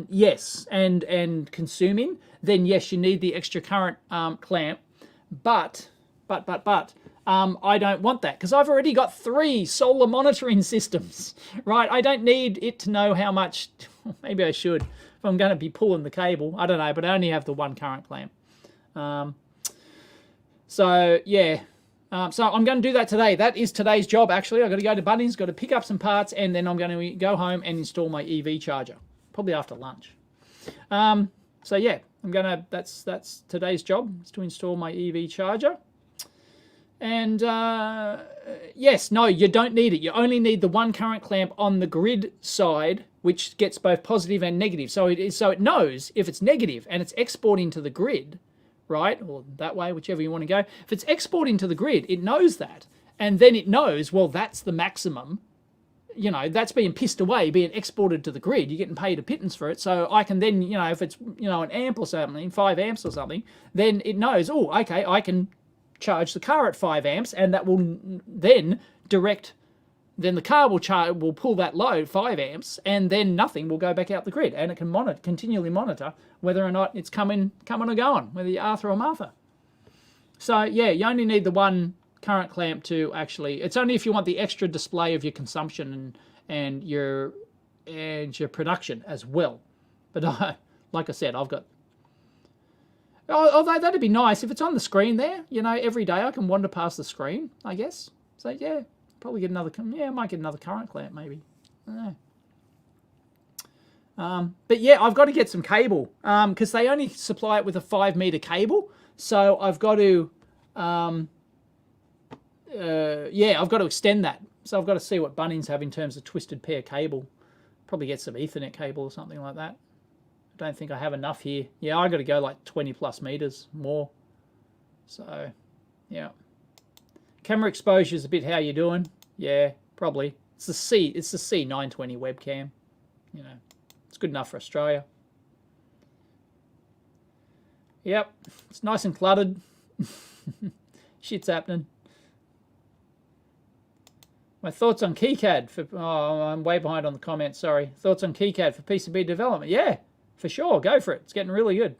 yes, and consuming, then yes, you need the extra current clamp. But I don't want that because I've already got 3 solar monitoring systems, right? I don't need it to know how much. Maybe I should if I'm going to be pulling the cable. I don't know, but I only have the one current clamp. So yeah, so I'm going to do that today. That is today's job. Actually, I've got to go to Bunnings, got to pick up some parts, and then I'm going to go home and install my EV charger, probably after lunch. So yeah, I'm gonna. That's today's job, is to install my EV charger. And yes, no, you don't need it. You only need the one current clamp on the grid side, which gets both positive and negative. So it knows if it's negative and it's exporting to the grid, right, or that way, whichever you want to go. If it's exporting to the grid, it knows that, and then it knows, well, that's the maximum. You know, that's being pissed away, being exported to the grid. You're getting paid a pittance for it. So I can then, you know, if it's, you know, an amp or something, 5 amps or something, then it knows, oh, okay, I can charge the car at 5 amps, and that will then then the car will pull that load 5 amps, and then nothing will go back out the grid, and it can continually monitor whether or not it's coming or going, whether you're Arthur or Martha. So yeah, you only need the one current clamp to actually. It's only if you want the extra display of your consumption and your production as well. But like I said, I've got. Although that'd be nice if it's on the screen there, you know, every day I can wander past the screen, I guess. So yeah, probably get another. Yeah, I might get another current clamp maybe. I don't know. But yeah, I've got to get some cable because they only supply it with a 5-meter cable. So I've got to. Yeah, I've got to extend that. So I've got to see what Bunnings have in terms of twisted pair cable. Probably get some Ethernet cable or something like that. I don't think I have enough here. Yeah, I got to go like 20+ meters more. So, yeah. Camera exposure is a bit how you doing. Yeah, probably. It's the C920 webcam. You know, it's good enough for Australia. Yep, it's nice and cluttered. Shit's happening. My thoughts on KiCad for. Oh, I'm way behind on the comments. Sorry. Thoughts on KiCad for PCB development. Yeah. For sure, go for it. It's getting really good.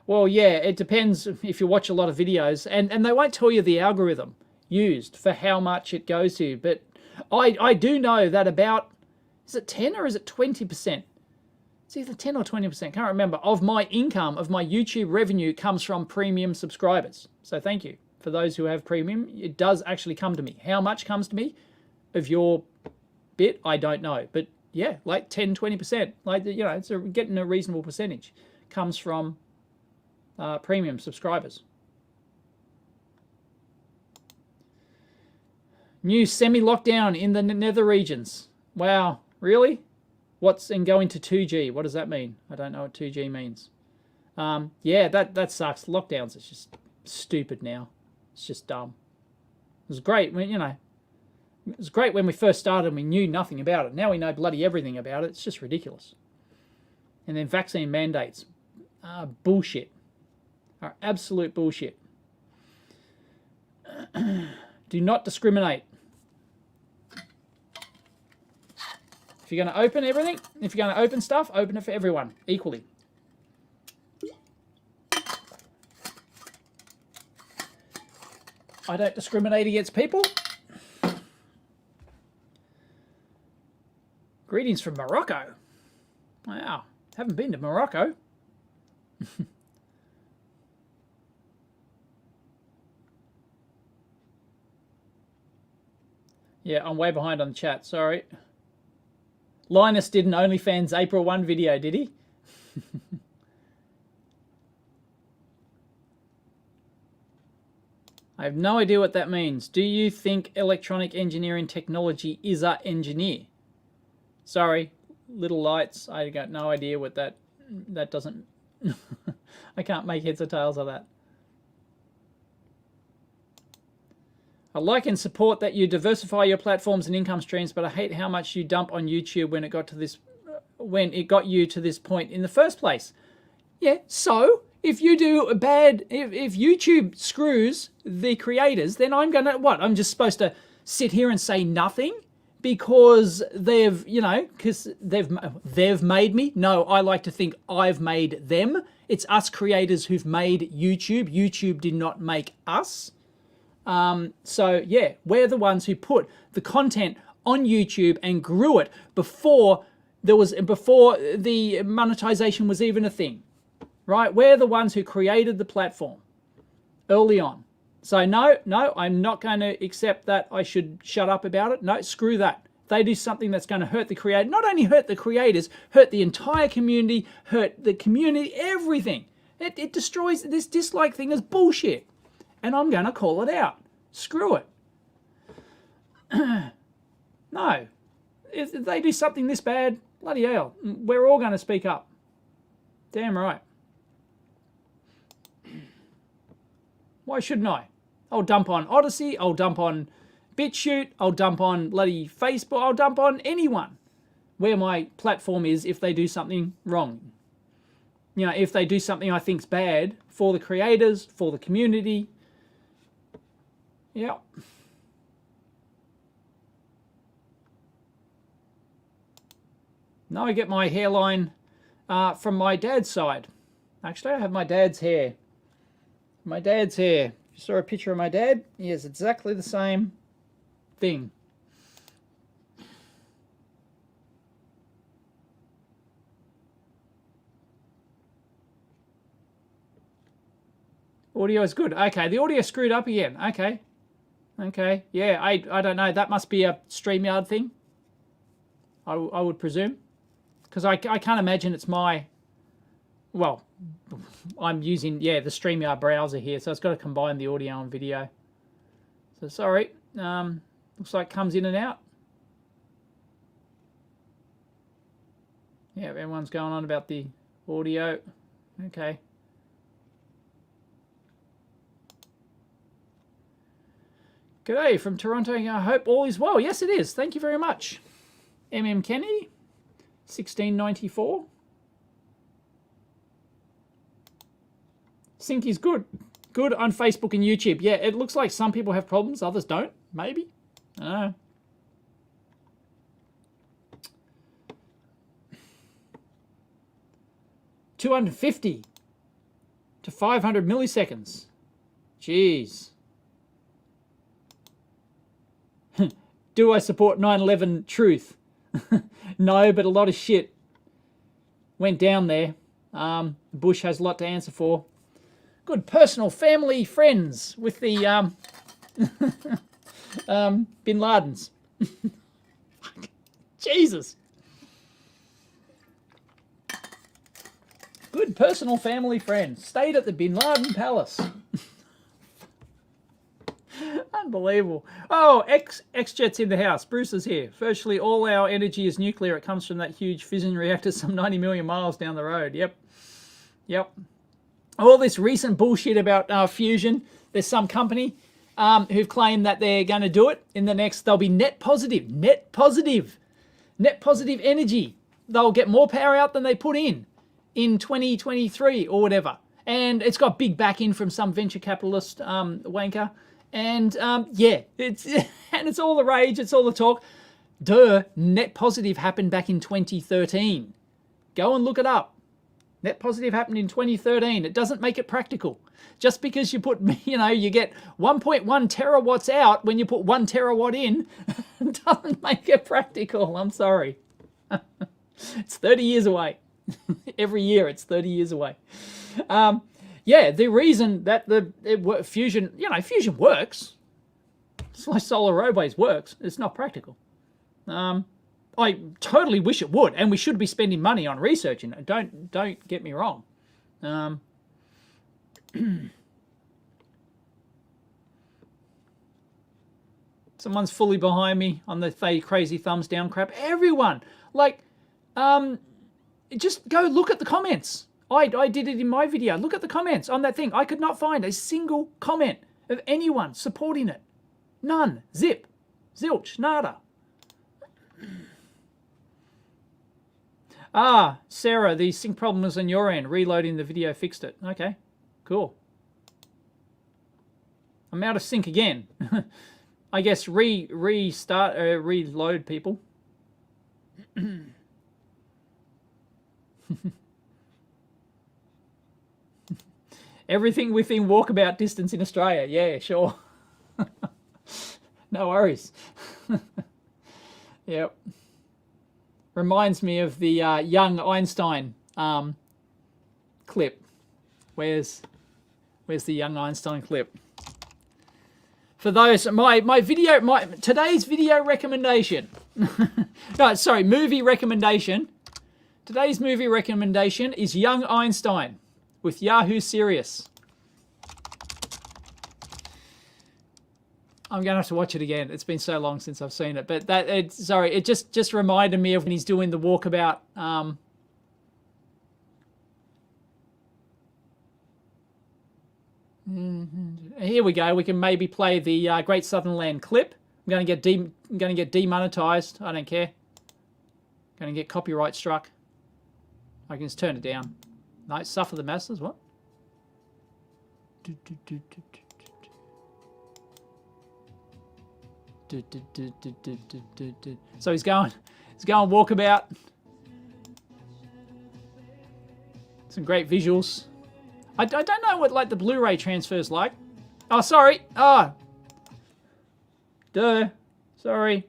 Well, yeah, it depends if you watch a lot of videos, and they won't tell you the algorithm used for how much it goes to. But I do know that about, is it 10 or is it 20%? It's either 10 or 20%, can't remember, of my income, of my YouTube revenue comes from premium subscribers. So thank you. For those who have premium, it does actually come to me. How much comes to me? of your bit, I don't know. But yeah, like 10, 20%, like, you know, it's getting a reasonable percentage comes from premium subscribers. New semi-lockdown in the nether regions. Wow, really? What's in going to 2G? What does that mean? I don't know what 2G means. Yeah, that sucks. Lockdowns is just stupid now. It's just dumb. It was great when, you know, it was great when we first started and we knew nothing about it. Now we know bloody everything about it. It's just ridiculous. And then vaccine mandates. Bullshit. Are absolute bullshit. Do not discriminate. If you're going to open everything, if you're going to open stuff, open it for everyone equally. I don't discriminate against people. Greetings from Morocco. Wow, haven't been to Morocco. Yeah, I'm way behind on the chat, sorry. Linus did an OnlyFans April 1 video, did he? I have no idea what that means. Do you think electronic engineering technology is an engineer? Sorry, little lights. I got no idea what that doesn't... I can't make heads or tails of that. I like and support that you diversify your platforms and income streams, but I hate how much you dump on YouTube when it got you to this point in the first place. Yeah, so if you do bad, if YouTube screws the creators, then I'm gonna what? I'm just supposed to sit here and say nothing because they've, you know, because they've made me? No, I like to think I've made them. It's us creators who've made YouTube. YouTube did not make us. So yeah, we're the ones who put the content on YouTube and grew it before the monetization was even a thing, right? We're the ones who created the platform early on. So no, I'm not going to accept that I should shut up about it. No, screw that. They do something that's going to hurt the creator, not only hurt the creators, hurt the entire community, hurt the community, everything. It destroys. This dislike thing is bullshit. And I'm going to call it out. Screw it. No. If they do something this bad, bloody hell, we're all going to speak up. Damn right. Why shouldn't I? I'll dump on Odysee, I'll dump on BitChute, I'll dump on bloody Facebook, I'll dump on anyone where my platform is if they do something wrong. You know, if they do something I think's bad for the creators, for the community. Yeah. Now I get my hairline from my dad's side. Actually, I have my dad's hair. My dad's hair. If you saw a picture of my dad, he has exactly the same thing. Audio is good. Okay, the audio screwed up again. Okay. Okay. Yeah, I don't know. That must be a StreamYard thing. I would presume. Because I can't imagine it's my... Well, I'm using, yeah, the StreamYard browser here, so it's got to combine the audio and video. So sorry. Looks like it comes in and out. Yeah, everyone's going on about the audio. Okay. G'day from Toronto. I hope all is well. Yes, it is. Thank you very much. MM Kennedy, 1694. Sync is good. Good on Facebook and YouTube. Yeah, it looks like some people have problems, others don't. Maybe. I don't know. $250 to 500 milliseconds. Jeez. Do I support 9/11 truth? No, but a lot of shit went down there. Bush has a lot to answer for. Good personal family friends with the Bin Ladens. Jesus. Good personal family friend. Stayed at the Bin Laden Palace. Unbelievable. Oh, X-Jet's in the house. Bruce is here. Virtually all our energy is nuclear. It comes from that huge fission reactor some 90 million miles down the road. Yep. Yep. All this recent bullshit about fusion. There's some company who've claimed that they're going to do it in the next, they'll be net positive energy. They'll get more power out than they put in 2023 or whatever. And it's got big backing from some venture capitalist wanker. And yeah, it's all the rage, it's all the talk. Net positive happened back in 2013. Go and look it up. Net positive happened in 2013. It doesn't make it practical. Just because you put, you get 1.1 terawatts out when you put 1 terawatt in, doesn't make it practical. I'm sorry. It's 30 years away. Every year it's 30 years away. Yeah, the reason that fusion, fusion works. It's like solar roadways works. It's not practical. I totally wish it would, and we should be spending money on researching it. Don't get me wrong. Someone's fully behind me on the crazy thumbs down crap. Everyone, just go look at the comments. I did it in my video. Look at the comments on that thing. I could not find a single comment of anyone supporting it. None. Zip. Zilch. Nada. Ah, Sarah, the sync problem was on your end. Reloading the video fixed it. Okay, cool. I'm out of sync again. I guess reload people. Everything within walkabout distance in Australia. Yeah, sure. No worries. Yep. Reminds me of the young Einstein clip. Where's the young Einstein clip? For those, today's video recommendation. No, sorry, movie recommendation. Today's movie recommendation is Young Einstein with Yahoo Serious. I'm gonna have to watch it again. It's been so long since I've seen it, but it just reminded me of when he's doing the walkabout. Here we go. We can maybe play the Great Southern Land clip. I'm gonna get demonetized. I don't care. Gonna get copyright struck. I can just turn it down. No, suffer the masses. What? So he's going walkabout. Some great visuals. I don't know what the Blu-ray transfer's like. Oh, sorry. Oh. Duh. Sorry.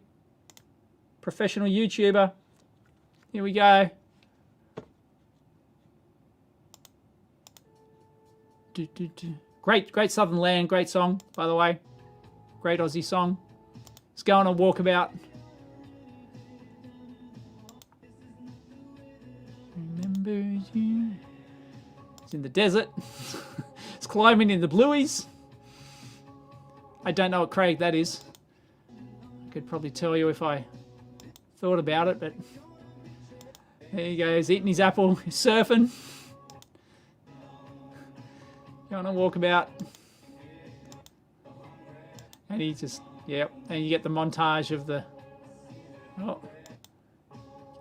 Professional YouTuber. Here we go. Great Southern Land. Great song, by the way. Great Aussie song. It's going on walkabout. Remember you. It's in the desert. It's climbing in the blueies. I don't know what Craig that is. I could probably tell you if I thought about it, but there he goes, eating his apple, surfing. Going on walkabout. And he just, yep. And you get the montage of the, oh,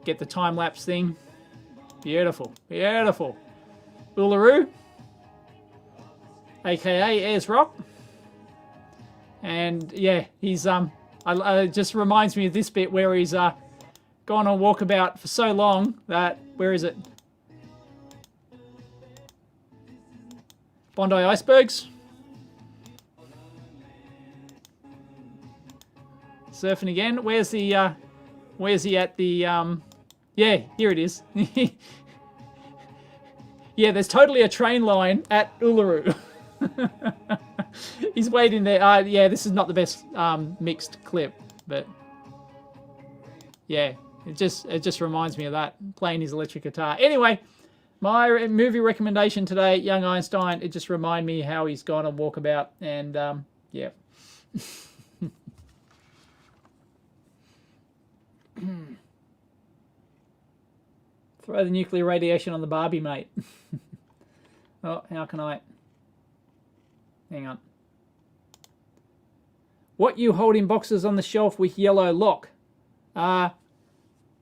get the time-lapse thing. Beautiful, beautiful. Uluru, aka Ayers Rock. And yeah, he's it just reminds me of this bit where he's gone on walkabout for so long that, where is it? Bondi Icebergs. Surfing again. Where's he at the yeah, here it is. Yeah, there's totally a train line at Uluru. He's waiting there. Yeah, this is not the best mixed clip, but Yeah, it just reminds me of that, playing his electric guitar. Anyway, my movie recommendation today, Young Einstein, it just reminded me how he's gone on Walkabout, and yeah. Throw the nuclear radiation on the Barbie, mate. Oh, how can I? Hang on. What you hold in boxes on the shelf with yellow lock?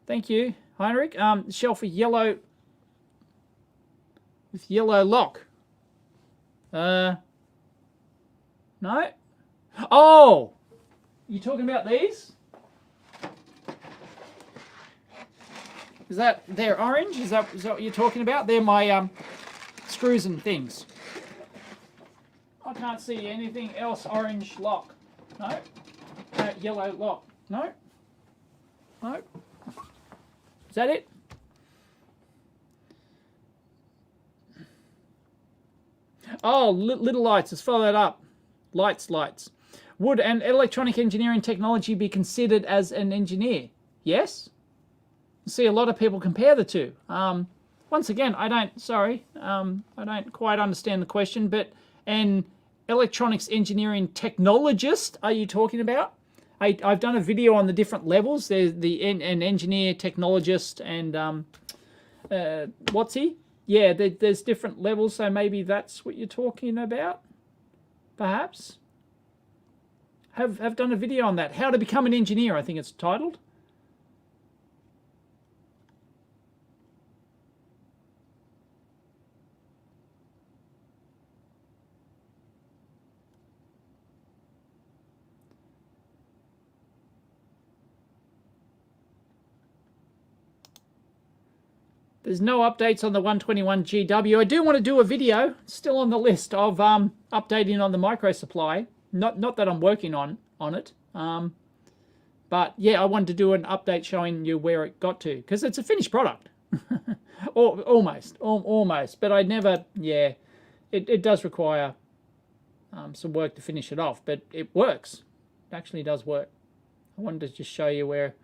Thank you, Heinrich. Shelf with yellow lock. No. Oh, you talking about these? Is that they're orange? Is that what you're talking about? They're my screws and things. I can't see anything else. Orange lock. No. Yellow lock. No. No. Is that it? Oh, little lights. Let's follow that up. Lights. Would an electronic engineering technology be considered as an engineer? Yes. See, a lot of people compare the two. Once again, I don't quite understand the question, but an electronics engineering technologist, are you talking about? I've done a video on the different levels. There's an engineer, technologist, and what's he? Yeah, there's different levels, so maybe that's what you're talking about, perhaps. Have done a video on that. How to become an engineer, I think it's titled. There's no updates on the 121GW. I do want to do a video, still on the list, of updating on the micro supply. Not that I'm working on it. But yeah, I wanted to do an update showing you where it got to, because it's a finished product. Or almost. But I never, yeah, it does require some work to finish it off, but it works. It actually does work. I wanted to just show you where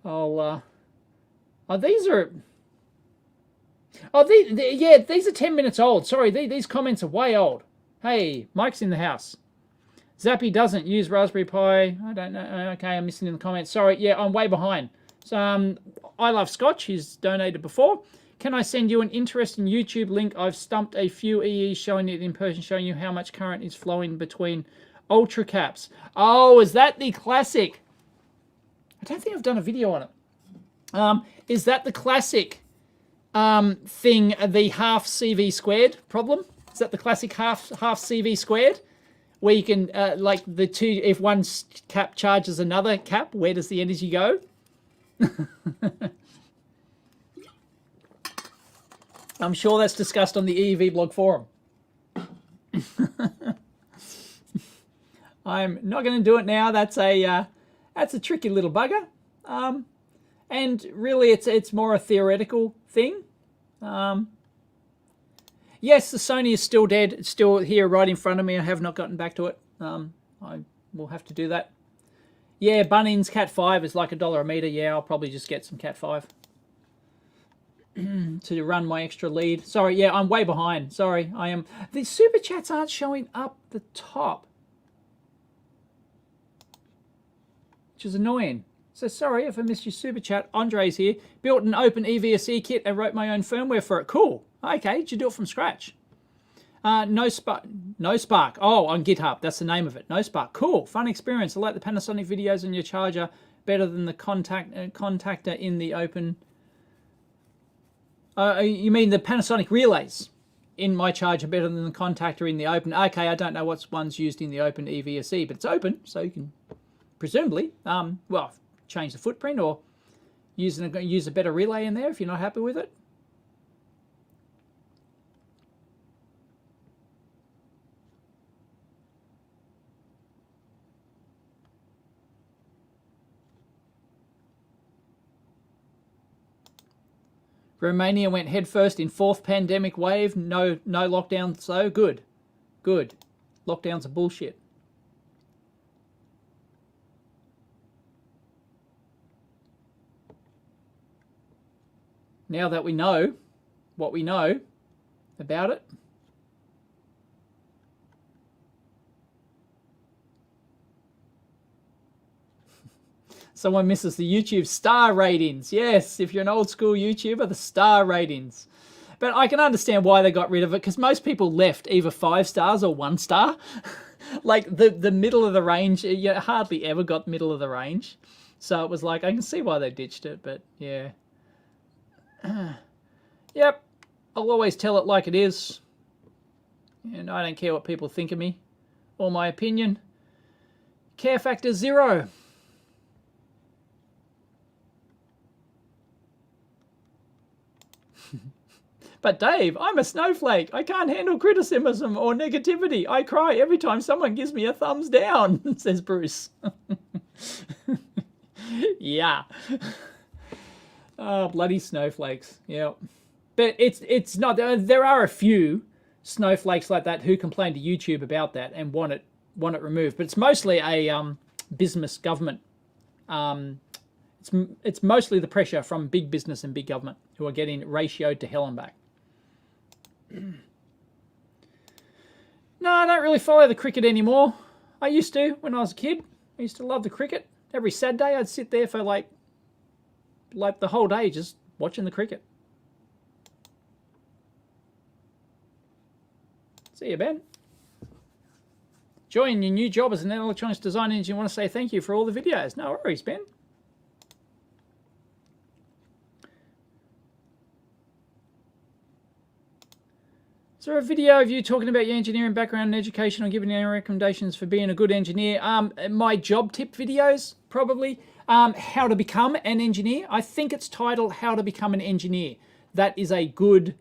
I'll, oh, these are... Oh, these are 10 minutes old. Sorry, these comments are way old. Hey, Mike's in the house. Zappy doesn't use Raspberry Pi. I don't know. Okay, I'm missing in the comments. Sorry, yeah, I'm way behind. So, I Love Scotch, he's donated before. Can I send you an interesting YouTube link? I've stumped a few EEs showing it in person, showing you how much current is flowing between ultra caps. Oh, is that the classic? I don't think I've done a video on it. Is that the classic thing, the half CV squared problem? Is that the classic half CV squared? Where you can, like the two, if one cap charges another cap, where does the energy go? I'm sure that's discussed on the EEVblog forum. I'm not going to do it now. That's a tricky little bugger. And really, it's more a theoretical thing. Yes, the Sony is still dead. It's still here right in front of me. I have not gotten back to it. I will have to do that. Yeah, Bunnings Cat 5 is like $1 a meter. Yeah, I'll probably just get some Cat 5 to run my extra lead. Sorry, yeah, I'm way behind. Sorry, I am. The super chats aren't showing up the top, which is annoying. So sorry if I missed your super chat. Andre's here. Built an open EVSE kit and wrote my own firmware for it. Cool. Okay, did you do it from scratch? No Spark. Oh, on GitHub. That's the name of it. No Spark. Cool. Fun experience. I like the Panasonic videos on your charger better than the contactor in the open. You mean the Panasonic relays in my charger better than the contactor in the open? Okay, I don't know what one's used in the open EVSE, but it's open, so you can presumably, well, change the footprint or use a better relay in there if you're not happy with it. Romania went headfirst in 4th pandemic wave. No lockdown, so good. Good. Lockdowns are bullshit. now that we know what we know about it. Someone misses the YouTube star ratings. Yes, if you're an old school YouTuber, the star ratings. But I can understand why they got rid of it, because most people left either 5 stars or 1 star. Like the middle of the range, you hardly ever got middle of the range. So it was like, I can see why they ditched it, but yeah. Yep, I'll always tell it like it is. And I don't care what people think of me or my opinion. Care factor 0. But Dave, I'm a snowflake. I can't handle criticism or negativity. I cry every time someone gives me a thumbs down, says Bruce. Yeah. Oh, bloody snowflakes. Yeah. But it's not, there are a few snowflakes like that who complain to YouTube about that and want it removed. But it's mostly a business government. It's mostly the pressure from big business and big government who are getting ratioed to hell and back. No, I don't really follow the cricket anymore. I used to when I was a kid. I used to love the cricket. Every Saturday I'd sit there for like the whole day just watching the cricket. See you, Ben. Join your new job as an electronics design engineer. I want to say thank you for all the videos. No worries, Ben. Is there a video of you talking about your engineering background and education or giving any recommendations for being a good engineer? My job tip videos, probably. How to become an engineer. I think it's titled How to Become an Engineer. That is a good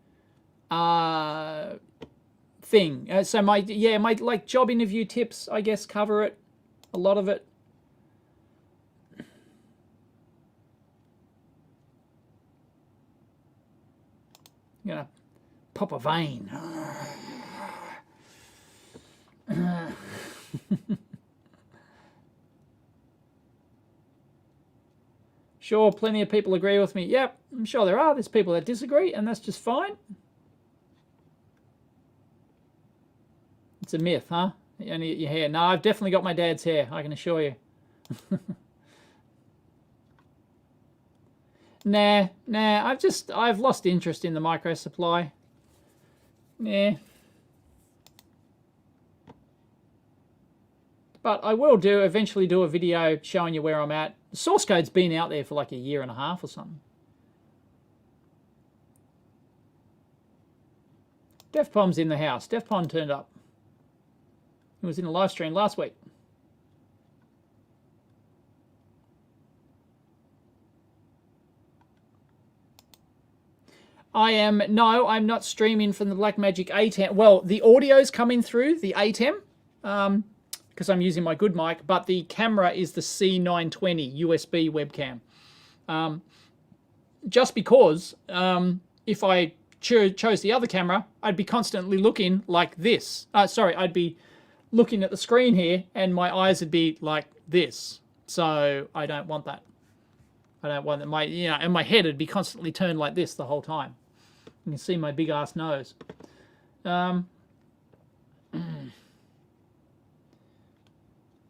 thing. So my like job interview tips, I guess, cover it. A lot of it. I'm gonna pop a vein. Sure, plenty of people agree with me. Yep, I'm sure there are. There's people that disagree, and that's just fine. It's a myth, huh? You only get your hair. No, I've definitely got my dad's hair, I can assure you. Nah, I've lost interest in the micro supply. Yeah. But I will eventually do a video showing you where I'm at. The source code's been out there for like a year and a half or something. DefPom's in the house. DefPom turned up. He was in a live stream last week. I'm not streaming from the Blackmagic ATEM. Well, the audio's coming through the ATEM because I'm using my good mic, but the camera is the C920 USB webcam. Just because if I chose the other camera, I'd be constantly looking like this. I'd be looking at the screen here and my eyes would be like this. So I don't want that. I don't want that. And my head would be constantly turned like this the whole time. You can see my big ass nose.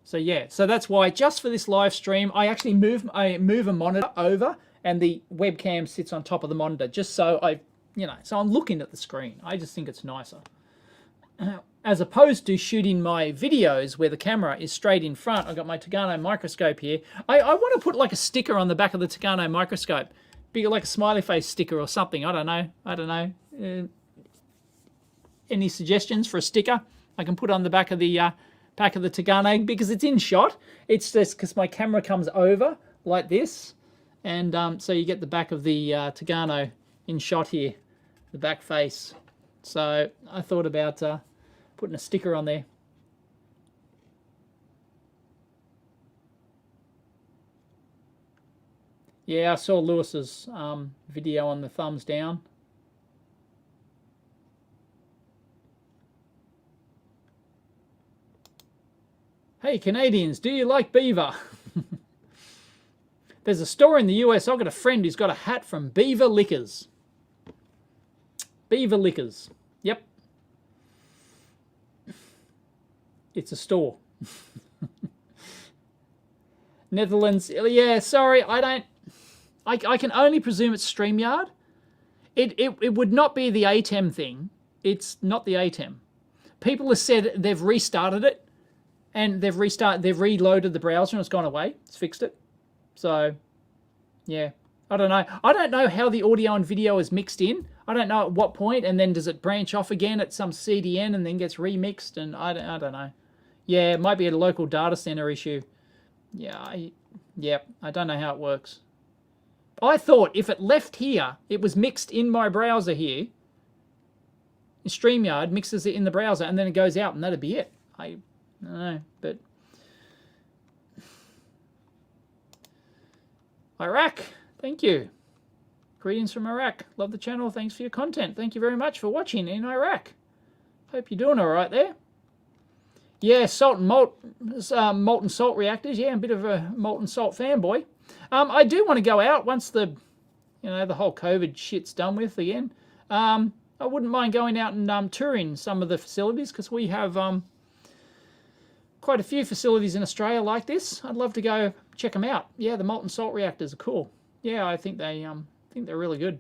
So yeah, so that's why just for this live stream, I actually move a monitor over, and the webcam sits on top of the monitor, just so so I'm looking at the screen. I just think it's nicer, as opposed to shooting my videos where the camera is straight in front. I've got my Tagano microscope here. I want to put like a sticker on the back of the Tagano microscope. Be like a smiley face sticker or something. I don't know. Any suggestions for a sticker I can put on the back of the Tagano, because it's in shot. It's just because my camera comes over like this, and so you get the back of the Tagano in shot here, the back face. So I thought about putting a sticker on there. Yeah, I saw Lewis's video on the thumbs down. Hey Canadians, do you like beaver? There's a store in the US. I've got a friend who's got a hat from Beaver Liquors. Beaver Liquors. Yep. It's a store. Netherlands. Yeah, sorry, I can only presume it's StreamYard. It would not be the ATEM thing. It's not the ATEM. People have said they've restarted it, and they've reloaded the browser and it's gone away. It's fixed it. So, yeah, I don't know. I don't know how the audio and video is mixed in. I don't know at what point, and then does it branch off again at some CDN and then gets remixed? And I don't know. Yeah, it might be a local data center issue. Yeah, I don't know how it works. I thought if it left here, it was mixed in my browser here. StreamYard mixes it in the browser and then it goes out and that'd be it. I don't know, but Iraq, thank you. Greetings from Iraq. Love the channel. Thanks for your content. Thank you very much for watching in Iraq. Hope you're doing all right there. Yeah, salt and molten salt reactors. Yeah, I'm a bit of a molten salt fanboy. I do want to go out once the whole COVID shit's done with again. I wouldn't mind going out and touring some of the facilities because we have quite a few facilities in Australia like this. I'd love to go check them out. Yeah, the molten salt reactors are cool. Yeah, I think they're really good.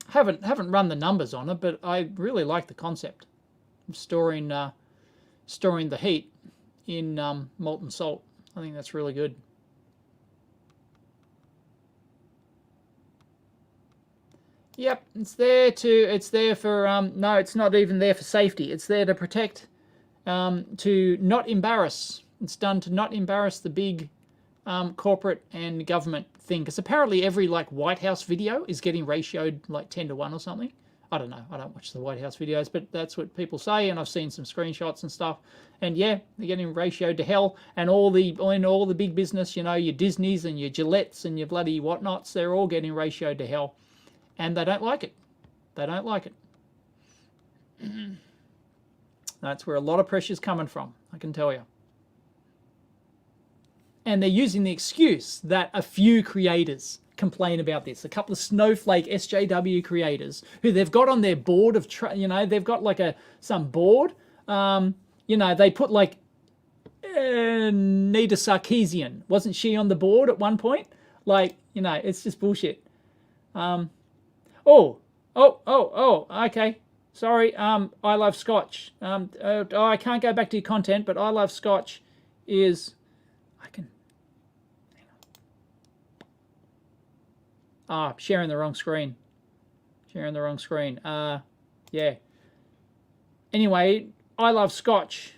Haven't run the numbers on it, but I really like the concept of storing the heat in molten salt. I think that's really good. Yep, it's there for, no, it's not even there for safety. It's there to protect, to not embarrass. It's done to not embarrass the big corporate and government thing. Because apparently every White House video is getting ratioed 10-1 or something. I don't know. I don't watch the White House videos, but that's what people say, and I've seen some screenshots and stuff. And yeah, they're getting ratioed to hell. And all the big business, your Disneys and your Gillettes and your bloody whatnots, they're all getting ratioed to hell. And they don't like it. They don't like it. That's where a lot of pressure's coming from, I can tell you. And they're using the excuse that a few creators complain about this. A couple of snowflake SJW creators who they've got on their board of, they've got some board. They put Nita Sarkeesian. Wasn't she on the board at one point? It's just bullshit. Okay. Sorry. I Love Scotch. I can't go back to your content, but I Love Scotch is. Sharing the wrong screen. Sharing the wrong screen. Yeah. Anyway, I Love Scotch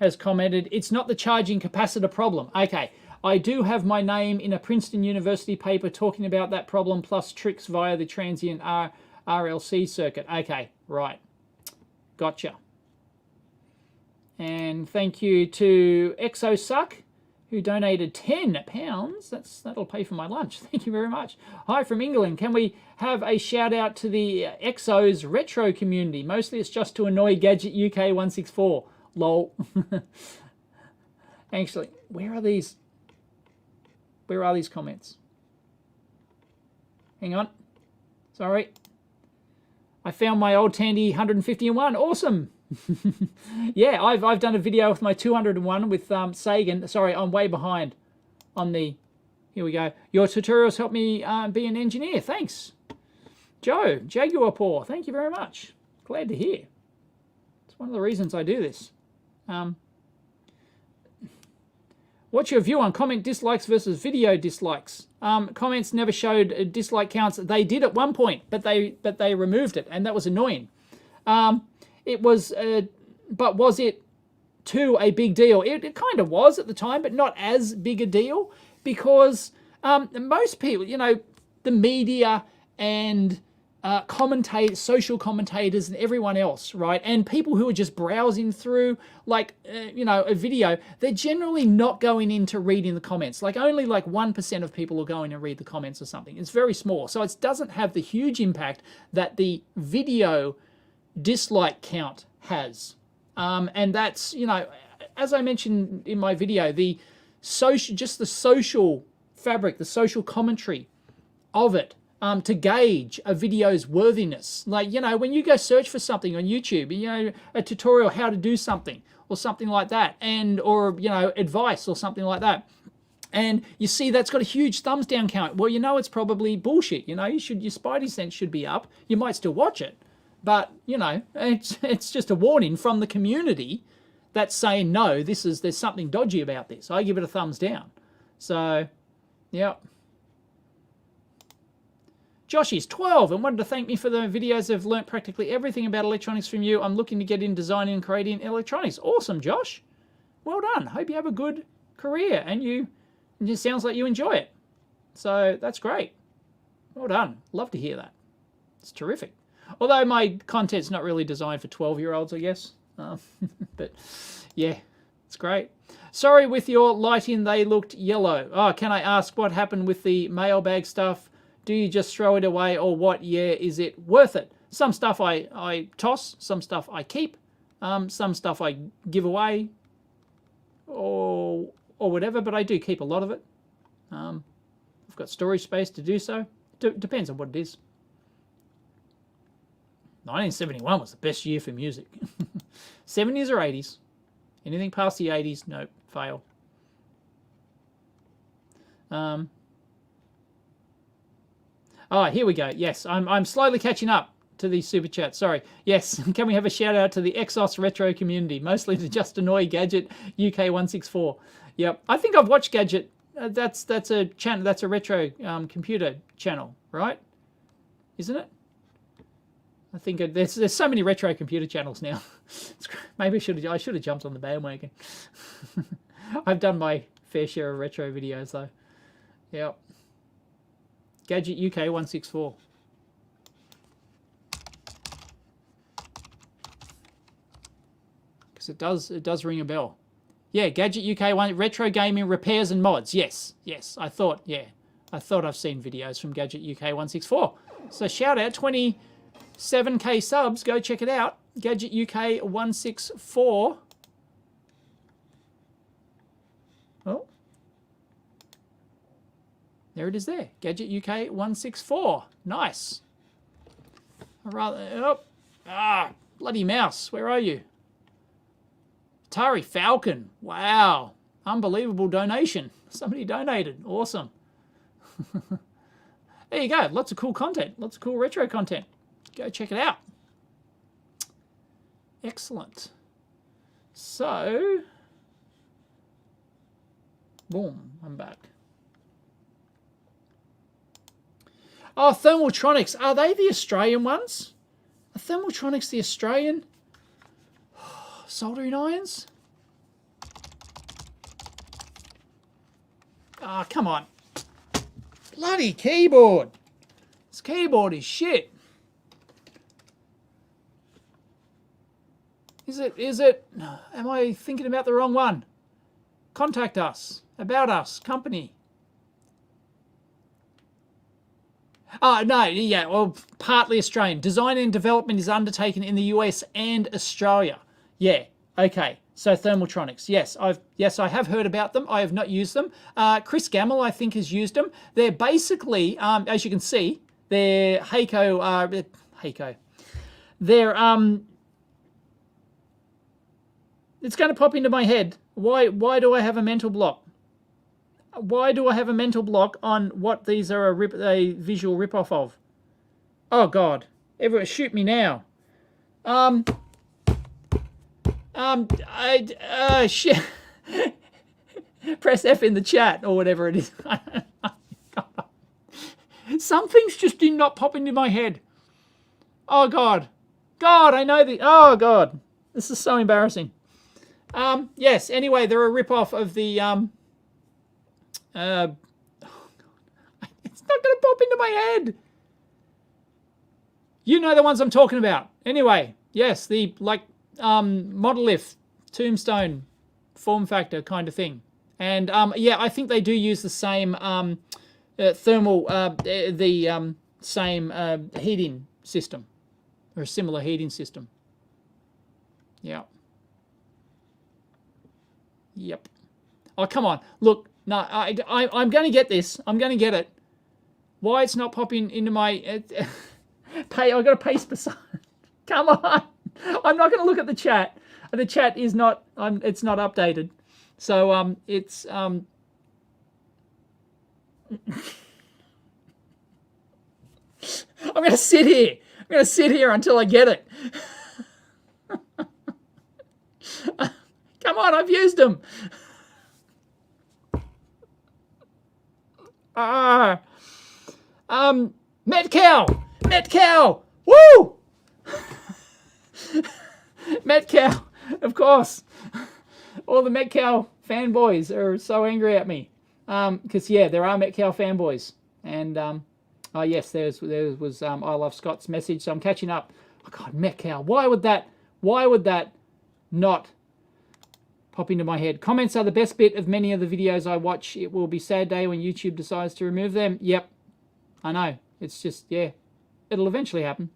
has commented, it's not the charging capacitor problem. Okay. I do have my name in a Princeton University paper talking about that problem plus tricks via the transient RLC circuit. Okay, right. Gotcha. And thank you to ExoSuck, who donated £10. That'll pay for my lunch. Thank you very much. Hi from England. Can we have a shout out to the Exos retro community? Mostly it's just to annoy Gadget UK 164. Lol. Actually, where are these? Where are these comments? Hang on. Sorry. I found my old Tandy 151. Awesome. Yeah, I've done a video with my 201 with Sagan. Sorry, I'm way behind on the... Here we go. Your tutorials help me be an engineer. Thanks. Joe, Jaguar Paw, thank you very much. Glad to hear. It's one of the reasons I do this. What's your view on comment dislikes versus video dislikes? Comments never showed dislike counts. They did at one point, but they removed it, and that was annoying. It was, but was it too a big deal? It kind of was at the time, but not as big a deal because most people, the media and commentators, social commentators and everyone else, right? And people who are just browsing through a video, they're generally not going into reading the comments. Only 1% of people are going to read the comments or something. It's very small. So it doesn't have the huge impact that the video dislike count has. And that's, as I mentioned in my video, the social fabric, the social commentary of it, to gauge a video's worthiness. Like, you know, when you go search for something on YouTube, you know, a tutorial how to do something or something like that, and or, you know, advice or something like that, and you see that's got a huge thumbs down count, well, you know it's probably bullshit. You know, your spidey sense should be up. You might still watch it, but, you know, it's just a warning from the community that's saying, no, there's something dodgy about this. I give it a thumbs down. So, yeah. Josh is 12 and wanted to thank me for the videos. I've learnt practically everything about electronics from you. I'm looking to get in designing and creating electronics. Awesome, Josh. Well done. Hope you have a good career and it sounds like you enjoy it. So that's great. Well done. Love to hear that. It's terrific. Although my content's not really designed for 12-year-olds, I guess. But yeah, it's great. Sorry, with your lighting, they looked yellow. Oh, can I ask what happened with the mailbag stuff? Do you just throw it away or what? Yeah, is it worth it? Some stuff I toss, some stuff I keep, some stuff I give away or whatever, but I do keep a lot of it. I've got storage space to do so. Depends on what it is. 1971 was the best year for music. 70s or 80s? Anything past the 80s? Nope, fail. Oh, here we go. Yes, I'm slowly catching up to the super chat. Sorry. Yes, can we have a shout out to the Exos retro community, mostly to Just Annoy Gadget UK 164. Yep, I think I've watched Gadget. That's a channel. That's a retro computer channel, right? Isn't it? I think there's so many retro computer channels now. Maybe I should have jumped on the bandwagon. I've done my fair share of retro videos though. Yep. Gadget UK 164. Because it does ring a bell. Yeah, Gadget UK 1 retro gaming repairs and mods. Yes. I thought I've seen videos from Gadget UK 164. So shout out 27k subs. Go check it out. Gadget UK 164. Oh. There it is there. Gadget UK 164. Nice. Bloody mouse. Where are you? Atari Falcon. Wow. Unbelievable donation. Somebody donated. Awesome. There you go. Lots of cool content. Lots of cool retro content. Go check it out. Excellent. So, boom. I'm back. Oh, Thermaltronics. Are they the Australian ones? Are Thermaltronics the Australian soldering irons? Ah, come on. Bloody keyboard. This keyboard is shit. Is it? Am I thinking about the wrong one? Contact us. About us. Company. Oh, no, yeah, well, partly Australian. Design and development is undertaken in the US and Australia. Yeah, okay. So Thermaltronics, yes, I have heard about them. I have not used them. Chris Gamble, I think, has used them. They're basically, as you can see, they're Heiko. They're it's going to pop into my head. Why do I have a mental block? Why do I have a mental block on what these are a visual rip-off of? Oh, God. Everyone, shoot me now. Shit. Press F in the chat, or whatever it is. Some things just did not pop into my head. Oh, God. God, I know the... Oh, God. This is so embarrassing. Yes, anyway, they're a rip-off of the... it's not going to pop into my head. You know the ones I'm talking about. Anyway, yes, the monolith, tombstone form factor kind of thing. And yeah, I think they do use the same thermal, same heating system, or a similar heating system. Yeah. Yep. Oh, come on. Look. No, I'm going to get this. I'm going to get it. Why it's not popping into my pay? I got to paste beside. Come on, I'm not going to look at the chat. The chat is not. It's not updated, so it's I'm going to sit here. I'm going to sit here until I get it. Come on, I've used them. Metcow, woo! Metcow, of course. All the Metcow fanboys are so angry at me. Because yeah, there are Metcow fanboys, and oh yes, there was I Love Scott's message. So I'm catching up. Oh God, Metcow. Why would that not pop into my head? Comments are the best bit of many of the videos I watch. It will be sad day when YouTube decides to remove them. Yep, I know. It's just, yeah, it'll eventually happen.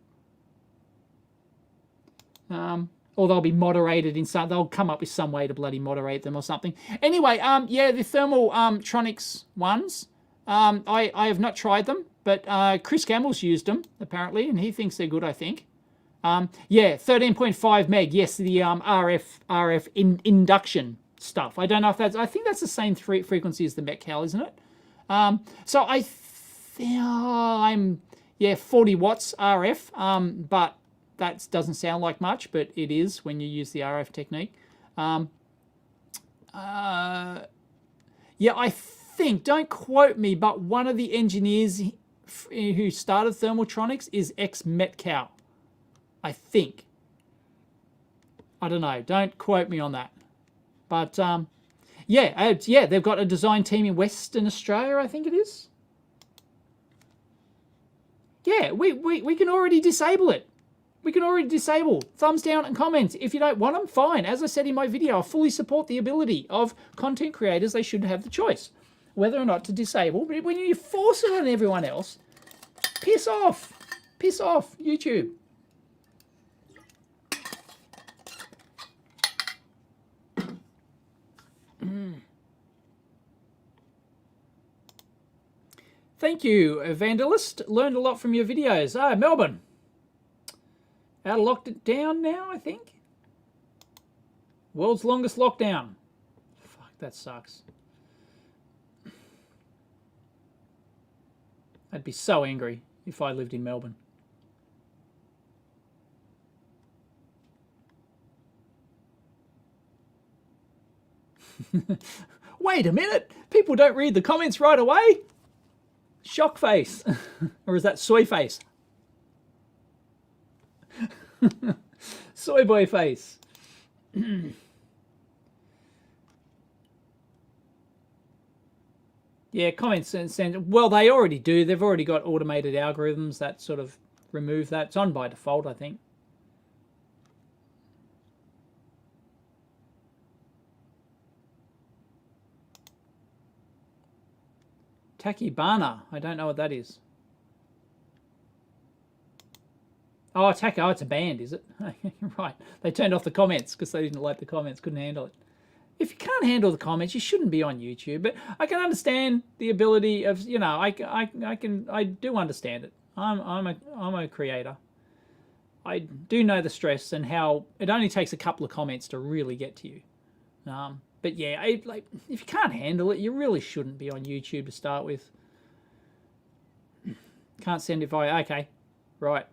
Or they'll be moderated in some. They'll come up with some way to bloody moderate them or something. Anyway, yeah, the thermal tronics ones. I have not tried them, but Chris Campbell's used them apparently, and he thinks they're good. I think. Yeah, 13.5 meg. Yes, the RF induction stuff. I don't know if that's. I think that's the same frequency as the Metcal, isn't it? So I'm 40 watts RF. But that doesn't sound like much, but it is when you use the RF technique. Yeah, I think. Don't quote me, but one of the engineers who started Thermaltronics is ex-Metcal. I think. I don't know. Don't quote me on that. But yeah, they've got a design team in Western Australia, I think it is. Yeah, we can already disable it. We can already disable thumbs down and comments. If you don't want them, fine. As I said in my video, I fully support the ability of content creators. They should have the choice whether or not to disable. But when you force it on everyone else, piss off. Piss off, YouTube. Thank you, Evangelist. Learned a lot from your videos. Ah, Melbourne. Out of lockdown now, I think. World's longest lockdown. Fuck, that sucks. I'd be so angry if I lived in Melbourne. Wait a minute. People don't read the comments right away. Shock face. Or is that soy face? Soy boy face. Yeah, comments and well, they already do. They've already got automated algorithms that sort of remove that. It's on by default, I think. Takibana. I don't know what that is. Oh, Taka. Oh, it's a band, is it? Right. They turned off the comments because they didn't like the comments. Couldn't handle it. If you can't handle the comments, you shouldn't be on YouTube. But I can understand the ability of, you know, I do understand it. I'm a creator. I do know the stress and how it only takes a couple of comments to really get to you. But yeah, like if you can't handle it, you really shouldn't be on YouTube to start with. Can't send it via. Okay, right.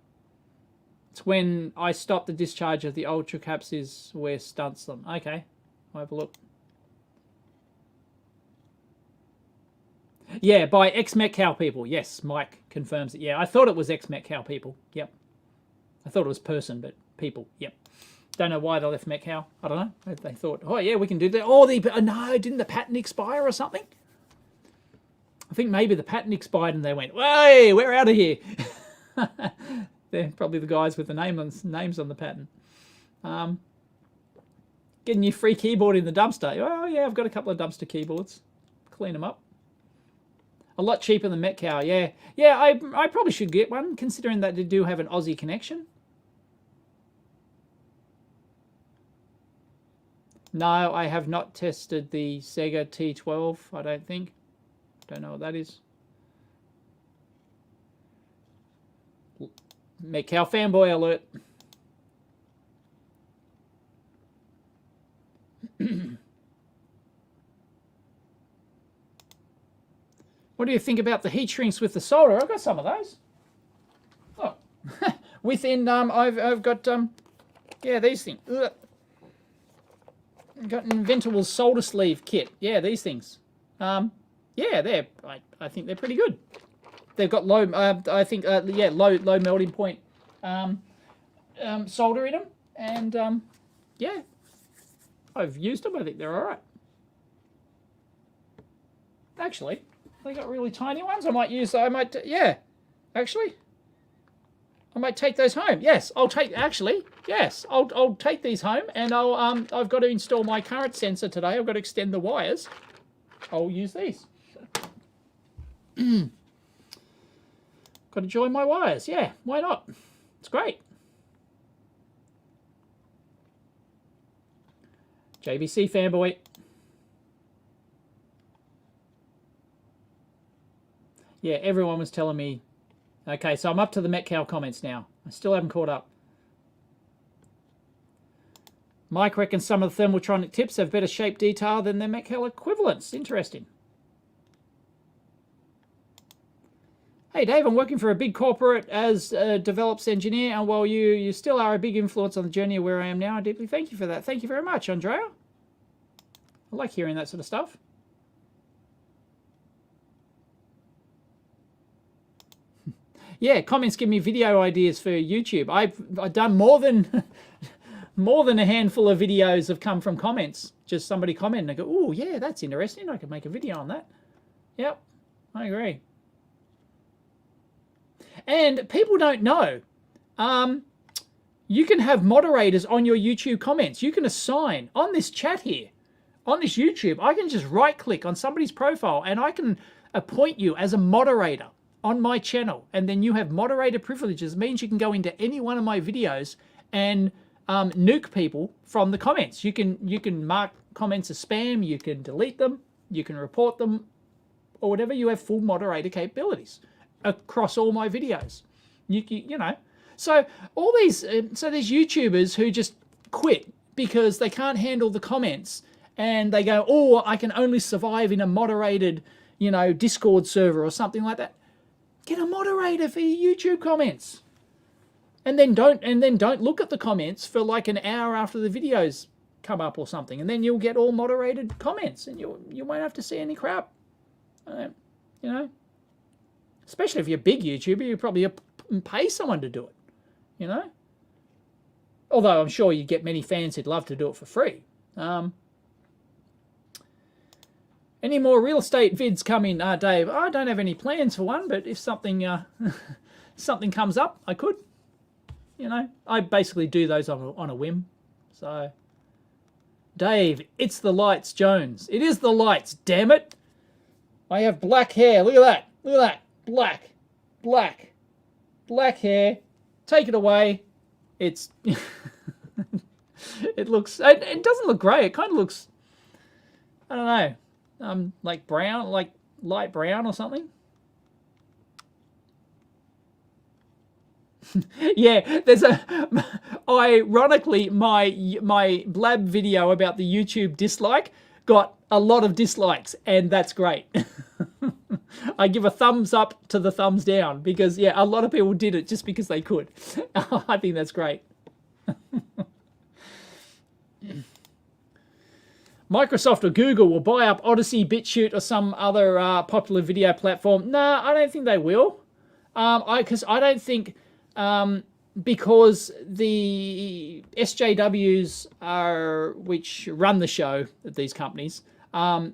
It's when I stop the discharge of the ultra caps is where stunts them. Okay, I'll have a look. Yeah, by ex-Metcal people. Yes, Mike confirms it. Yeah, I thought it was ex-Metcal people. Yep. I thought it was person, but people. Yep. Don't know why they left Metcal. I don't know. They thought, oh yeah, we can do that. Oh, no, didn't the patent expire or something? I think maybe the patent expired and they went, hey, we're out of here. They're probably the guys with the names on the patent. Getting your free keyboard in the dumpster. Oh yeah, I've got a couple of dumpster keyboards. Clean them up. A lot cheaper than Metcal. Yeah, yeah. I probably should get one, considering that they do have an Aussie connection. No, I have not tested the Sega T12, I don't think. Don't know what that is. Metcow fanboy alert. What do you think about the heat shrinks with the solder? I've got some of those. Oh, within I've got yeah, these things. Ugh. I've got an Inventable solder sleeve kit. Yeah, these things. Yeah, I think they're pretty good. They've got low I think yeah, low melting point solder in them, and yeah, I've used them. I think they're all right. Actually, they got really tiny ones. I might use. Yeah, actually, I might take those home. Yes, I'll take. Actually, yes, I'll take these home, and I've got to install my current sensor today. I've got to extend the wires. I'll use these. Got to join my wires. Yeah, why not? It's great. JBC fanboy. Yeah, everyone was telling me. Okay, so I'm up to the Metcow comments now. I still haven't caught up. Mike reckons some of the thermotronic tips have better shape detail than their Metcow equivalents. Interesting. Hey Dave, I'm working for a big corporate as a develops engineer, and while you still are a big influence on the journey of where I am now, I deeply thank you for that. Thank you very much, Andrea. I like hearing that sort of stuff. Yeah, comments give me video ideas for YouTube. I've done more than a handful of videos have come from comments. Just somebody comment and I go, oh yeah, that's interesting. I could make a video on that. Yep, I agree. And people don't know. You can have moderators on your YouTube comments. You can assign on this chat here, on this YouTube, I can just right click on somebody's profile and I can appoint you as a moderator on my channel. And then you have moderator privileges. It means you can go into any one of my videos and nuke people from the comments. You can mark comments as spam, you can delete them, you can report them, or whatever. You have full moderator capabilities across all my videos. You know, so all these so there's YouTubers who just quit because they can't handle the comments and they go, oh, I can only survive in a moderated, you know, Discord server or something like that. Get a moderator for your YouTube comments, and then don't look at the comments for like an hour after the videos come up or something, and then you'll get all moderated comments, and you won't have to see any crap. You know. Especially if you're a big YouTuber, you probably pay someone to do it, you know? Although I'm sure you get many fans who'd love to do it for free. Any more real estate vids coming, Dave? I don't have any plans for one, but if something something comes up, I could. You know, I basically do those on a whim. So, Dave, it's the lights, Jones. It is the lights, damn it. I have black hair. Look at that. Look at that. Black hair. Take it away. It's it looks. It doesn't look grey. It kind of looks. I don't know. Like brown, like light brown or something. Yeah, there's ironically my blab video about the YouTube dislike got a lot of dislikes, and that's great. I give a thumbs up to the thumbs down because, yeah, a lot of people did it just because they could. I think that's great. Microsoft or Google will buy up Odysee, BitChute, or some other popular video platform. Nah, I don't think they will. Because I don't think, because the SJWs which run the show at these companies,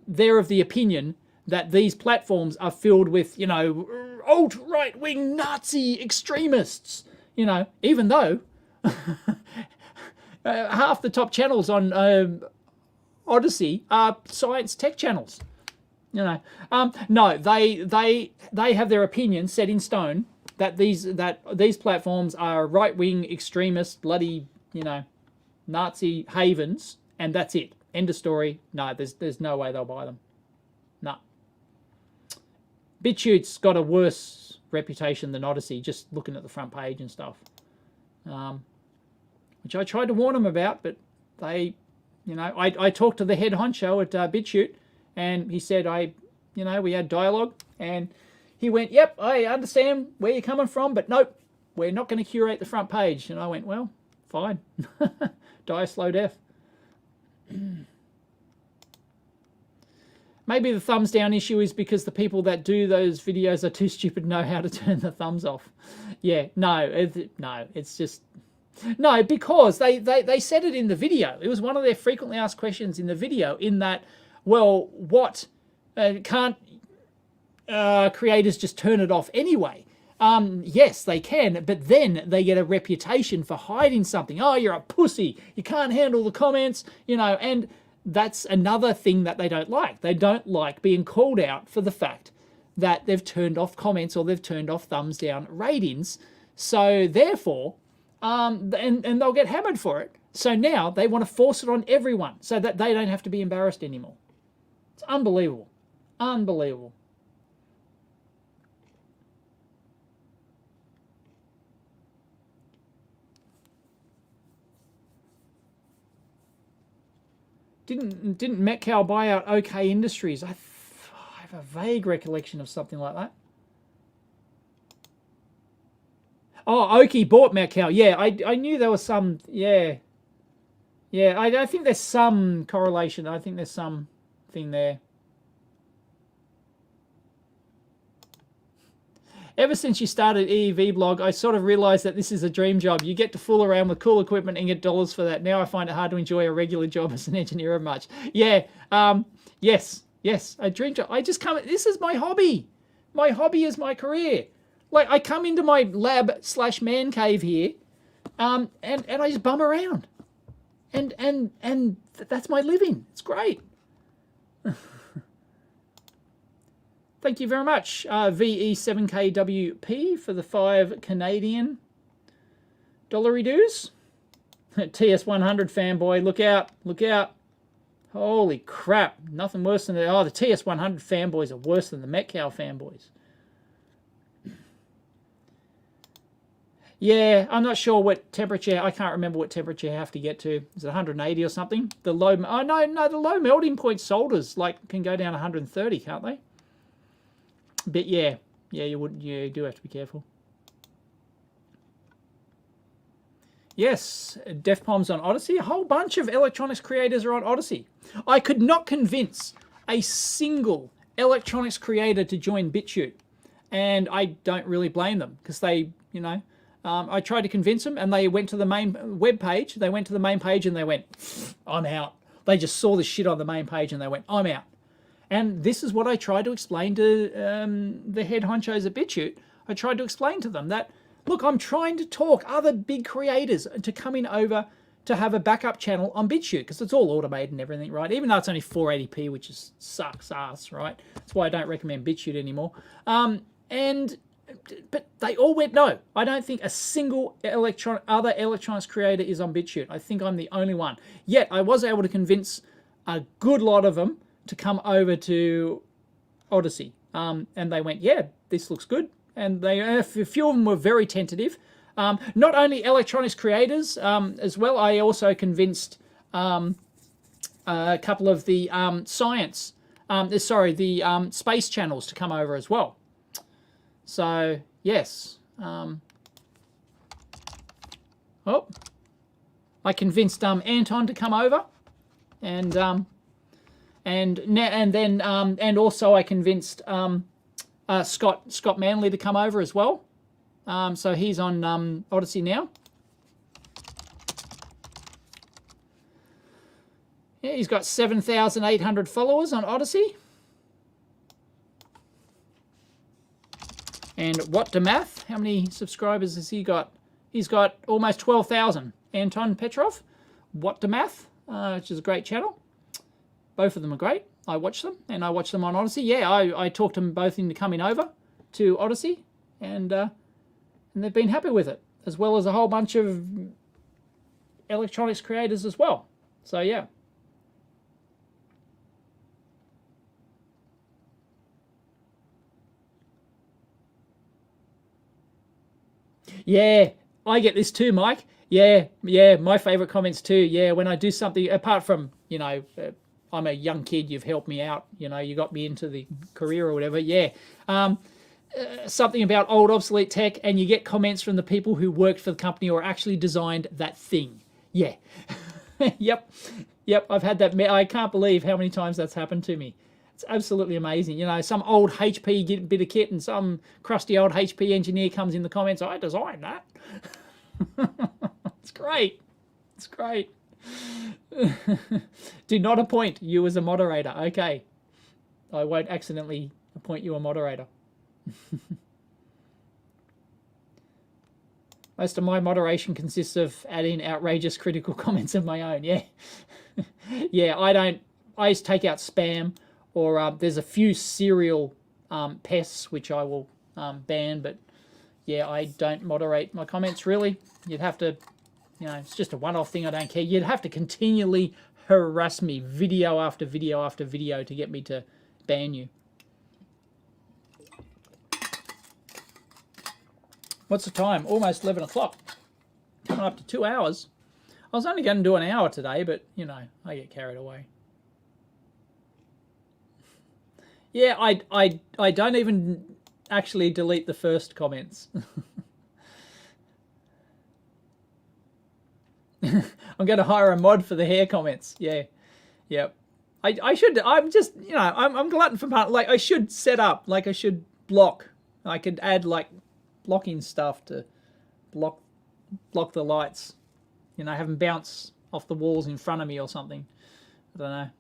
they're of the opinion that these platforms are filled with, you know, alt-right-wing Nazi extremists, you know, even though half the top channels on Odysee are science tech channels, you know. No, they have their opinion set in stone that these platforms are right-wing extremist, bloody, you know, Nazi havens, and that's it. End of story. No, there's no way they'll buy them. No. BitChute's got a worse reputation than Odysee, just looking at the front page and stuff. Which I tried to warn them about, but they, you know, I talked to the head honcho at BitChute, and he said we had dialogue, and he went, yep, I understand where you're coming from, but nope, we're not going to curate the front page. And I went, well, fine. Die a slow death. Maybe the thumbs down issue is because the people that do those videos are too stupid to know how to turn the thumbs off. Yeah, no, it's just... No, because they said it in the video. It was one of their frequently asked questions in the video, in that, well, what... can't creators just turn it off anyway? Yes, they can, but then they get a reputation for hiding something. Oh, you're a pussy. You can't handle the comments, you know, and that's another thing that they don't like. They don't like being called out for the fact that they've turned off comments or they've turned off thumbs down ratings. So therefore, and they'll get hammered for it. So now they want to force it on everyone so that they don't have to be embarrassed anymore. It's unbelievable. Unbelievable. Didn't Metcalf buy out OK Industries? I have a vague recollection of something like that. Oh, Oki bought Metcalf. Yeah, I knew there was some. Yeah, yeah. I think there's some correlation. I think there's some thing there. Ever since you started EEVblog, I sort of realized that this is a dream job. You get to fool around with cool equipment and get dollars for that. Now I find it hard to enjoy a regular job as an engineer much. Yeah, yes, a dream job. I just come, this is my hobby. My hobby is my career. Like, I come into my lab/man cave here, and I just bum around. And that's my living. It's great. Thank you very much, VE7KWP, for the 5 Canadian dollary dues. TS100 fanboy, look out, look out. Holy crap, nothing worse than the TS100 fanboys are worse than the Metcalf fanboys. Yeah, I'm not sure what temperature, I can't remember what temperature you have to get to. Is it 180 or something? The low, oh no, the low melting point solders can go down 130, can't they? But yeah, you do have to be careful. Yes, DefPom's on Odysee. A whole bunch of electronics creators are on Odysee. I could not convince a single electronics creator to join BitChute, and I don't really blame them, because they, you know, I tried to convince them, and they went to the main web page. They went to the main page and they went, I'm out. They just saw the shit on the main page and they went, I'm out. And this is what I tried to explain to the head honchos at BitChute. I tried to explain to them that, look, I'm trying to talk other big creators to come in over to have a backup channel on BitChute, because it's all automated and everything, right? Even though it's only 480p, which is sucks ass, right? That's why I don't recommend BitChute anymore. But they all went no. I don't think a single other electronics creator is on BitChute. I think I'm the only one. Yet I was able to convince a good lot of them to come over to Odysee, and they went, yeah, this looks good. And a few of them were very tentative. Not only electronics creators as well, I also convinced a couple of the space channels to come over as well. So yes, I convinced Anton to come over, and also I convinced Scott Manley to come over as well. So he's on Odysee now. Yeah, he's got 7,800 followers on Odysee. And what to math? How many subscribers has he got? He's got almost 12,000. Anton Petrov, What to Math, which is a great channel. Both of them are great. I watch them, and I watch them on Odysee. Yeah, I talked them both into coming over to Odysee, and they've been happy with it, as well as a whole bunch of electronics creators as well. So yeah. Yeah, I get this too, Mike. Yeah, yeah, my favorite comments too. Yeah, when I do something, apart from, I'm a young kid, you've helped me out, you got me into the career or whatever. Yeah. Something about old obsolete tech, and you get comments from the people who worked for the company or actually designed that thing. Yeah. Yep. Yep. I've had that. I can't believe how many times that's happened to me. It's absolutely amazing. Some old HP bit of kit and some crusty old HP engineer comes in the comments, I designed that. It's great. It's great. Do not appoint you as a moderator. Okay. I won't accidentally appoint you a moderator. Most of my moderation consists of adding outrageous critical comments of my own. Yeah. Yeah, I just take out spam, or there's a few serial pests which I will ban, but yeah, I don't moderate my comments really. You'd have to, it's just a one-off thing, I don't care. You'd have to continually harass me video after video after video to get me to ban you. What's the time? Almost 11 o'clock. Coming up to 2 hours. I was only going to do an hour today, but, I get carried away. Yeah, I don't even actually delete the first comments. I'm going to hire a mod for the hair comments. Yeah. Yep. I should, I'm just, I'm glutton for part. Like, I should set up, like, I should block. I could add, like, blocking stuff to block the lights. Have them bounce off the walls in front of me or something. I don't know.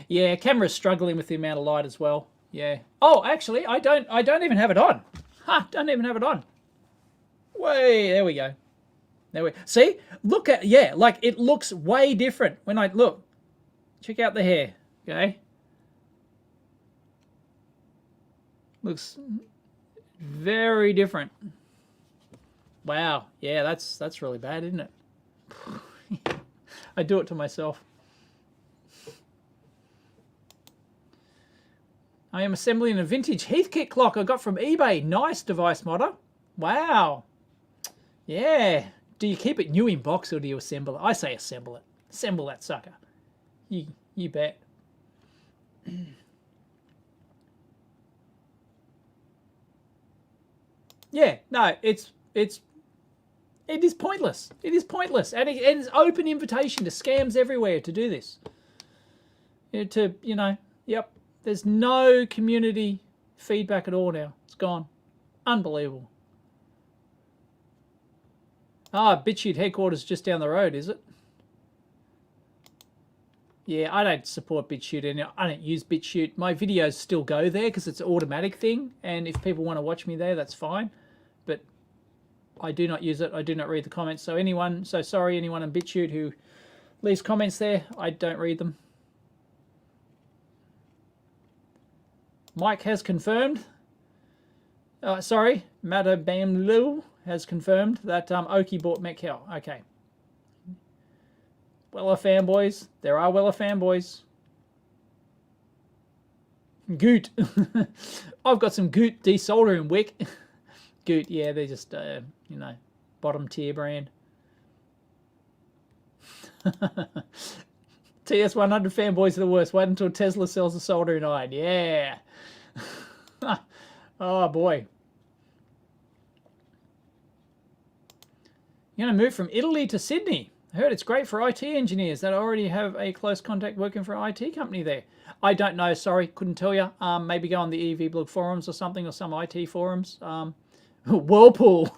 Yeah, camera's struggling with the amount of light as well. Yeah. Oh, actually, I don't even have it on. Don't even have it on. Way, there we go. There we see. Look at, yeah, like it looks way different when I look. Check out the hair. Okay. Looks very different. Wow. Yeah, that's really bad, isn't it? I do it to myself. I am assembling a vintage Heathkit clock I got from eBay. Nice, device modder. Wow. Yeah. Do you keep it new in box or do you assemble it? I say assemble it. Assemble that sucker. You bet. Yeah, no, it is pointless. It is pointless, and it's open invitation to scams everywhere to do this. Yep. There's no community feedback at all now. It's gone. Unbelievable. BitChute headquarters just down the road, is it? Yeah, I don't support BitChute anymore. I don't use BitChute. My videos still go there because it's an automatic thing, and if people want to watch me there, that's fine. But I do not use it. I do not read the comments. So sorry, anyone on BitChute who leaves comments there, I don't read them. Mike has confirmed. Sorry, Madabamlu has confirmed that Oki bought Metcal. Okay. Weller fanboys. There are Weller fanboys. Goot. I've got some Goot desoldering wick. Goot, yeah, they're just, bottom tier brand. TS100 fanboys are the worst. Wait until Tesla sells the soldering iron. Yeah. Oh, boy. You're going to move from Italy to Sydney. I heard it's great for IT engineers that already have a close contact working for an IT company there. I don't know. Sorry, couldn't tell you. Maybe go on the EEVblog forums or something, or some IT forums. Whirlpool.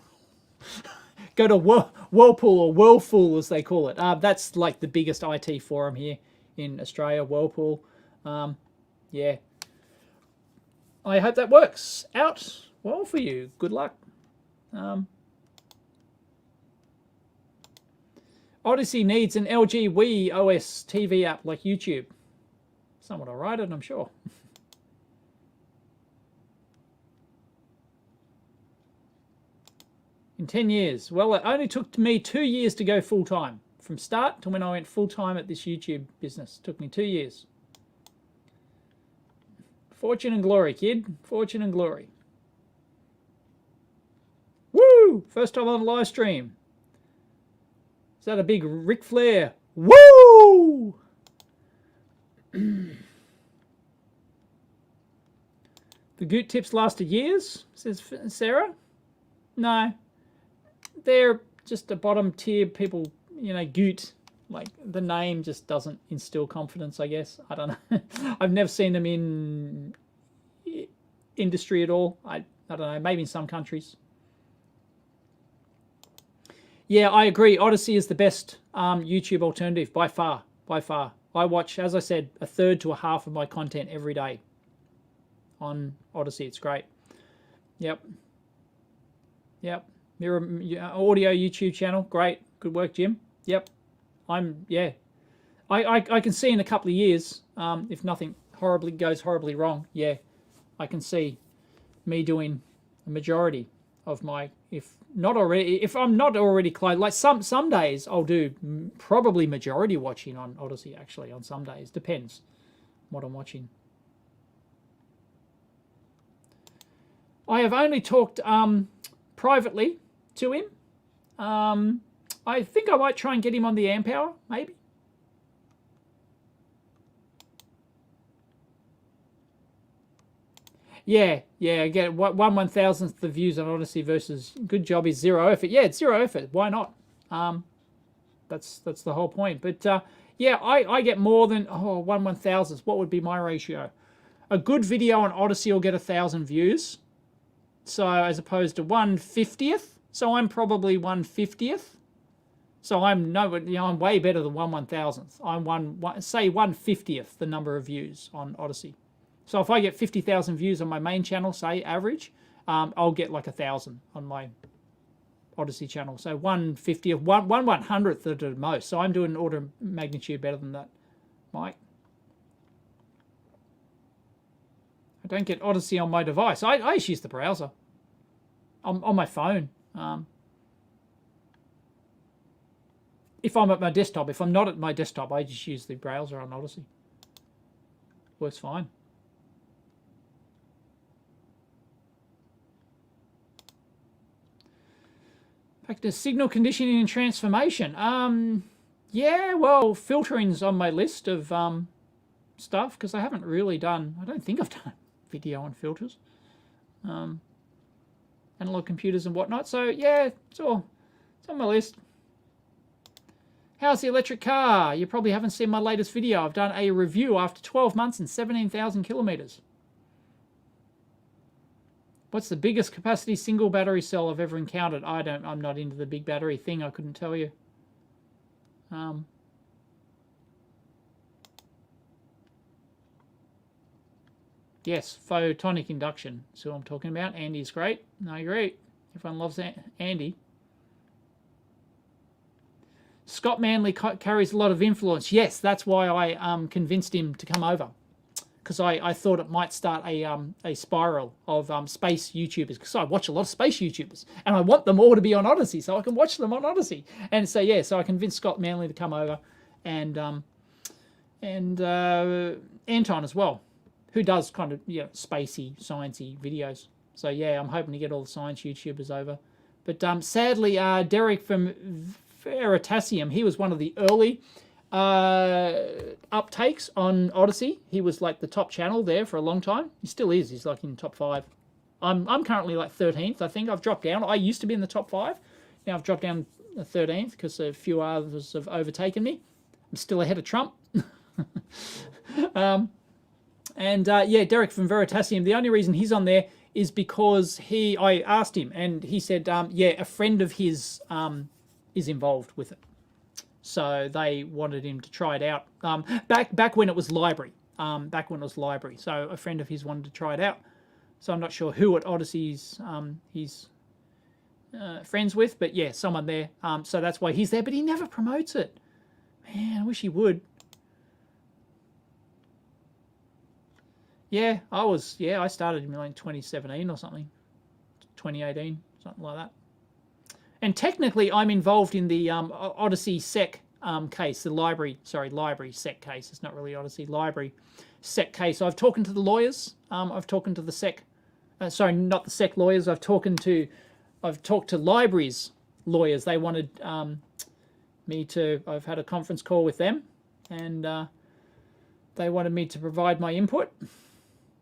Go to Whirlpool, or Whirlpool as they call it. That's like the biggest IT forum here in Australia, Whirlpool. Yeah. I hope that works out well for you. Good luck. Odysee needs an LG Wii OS TV app like YouTube. Someone will write it, I'm sure. In 10 years. Well, it only took me 2 years to go full-time. From start to when I went full-time at this YouTube business. It took me 2 years. Fortune and glory, kid. Fortune and glory. Woo! First time on live stream. Is that a big Ric Flair? Woo! The Goot tips lasted years, says Sarah. No. They're just a bottom tier people, you know, Goot. Like, the name just doesn't instill confidence, I guess. I don't know. I've never seen them in industry at all. I don't know. Maybe in some countries. Yeah, I agree. Odysee is the best YouTube alternative by far. By far. I watch, as I said, a third to a half of my content every day on Odysee. It's great. Yep. Yep. Mirror audio YouTube channel. Great. Good work, Jim. Yep. Yeah. I can see in a couple of years, if nothing goes horribly wrong, yeah, I can see me doing a majority of my, if I'm not already close, like some days I'll do probably majority watching on Odysee, actually, on some days. Depends what I'm watching. I have only talked privately to him. I think I might try and get him on the amp hour, maybe. Yeah, I get 1/1000th the views on Odysee versus good job is 0 effort. Yeah, it's 0 effort. Why not? That's the whole point. But yeah, I get more than 1/1000th. What would be my ratio? A good video on Odysee will get 1,000 views. So as opposed to 1/50th. So I'm probably 1/50th. So I'm way better than 1/1000th. I'm say 1/50th the number of views on Odysee. So if I get 50,000 views on my main channel, say average, I'll get like 1,000 on my Odysee channel. So 1/50th, 1/100th at the most. So I'm doing an order of magnitude better than that, Mike. I don't get Odysee on my device. I just use the browser on my phone. If I'm at my desktop. If I'm not at my desktop, I just use the browser on Odysee. Works fine. Back to signal conditioning and transformation. Yeah, well, filtering's on my list of stuff because I haven't really done. I don't think I've done video on filters, analog computers and whatnot. So yeah, it's on my list. How's the electric car? You probably haven't seen my latest video. I've done a review after 12 months and 17,000 kilometers. What's the biggest capacity single battery cell I've ever encountered? I'm not into the big battery thing. I couldn't tell you. Yes, photonic induction. That's who I'm talking about. Andy's great. I agree. Everyone loves Andy. Scott Manley carries a lot of influence. Yes, that's why I convinced him to come over. Because I thought it might start a spiral of space YouTubers. Because I watch a lot of space YouTubers. And I want them all to be on Odysee so I can watch them on Odysee. And so, yeah, so I convinced Scott Manley to come over. And Anton as well, who does kind of spacey, sciencey videos. So, yeah, I'm hoping to get all the science YouTubers over. But sadly, Derek from Veritasium, he was one of the early uptakes on Odysee. He was like the top channel there for a long time. He still is. He's like in top 5. I'm currently like 13th. I think I've dropped down. I used to be in the top 5. Now I've dropped down the 13th because a few others have overtaken me. I'm still ahead of Trump. Yeah, Derek from Veritasium. The only reason he's on there is because I asked him and he said, yeah, a friend of his is involved with it. So they wanted him to try it out. Back when it was library. So a friend of his wanted to try it out. So I'm not sure who at Odyssee's he's friends with, but yeah, someone there. So that's why he's there, but he never promotes it. Man, I wish he would. Yeah, I started in like 2017 or something. 2018, something like that. And technically, I'm involved in the Odysee Sec case, the library sec case. It's not really Odysee, library sec case. I've talked to the lawyers. I've talked to the sec, sorry, not the sec lawyers. I've talked to libraries lawyers. They wanted me to. I've had a conference call with them, and they wanted me to provide my input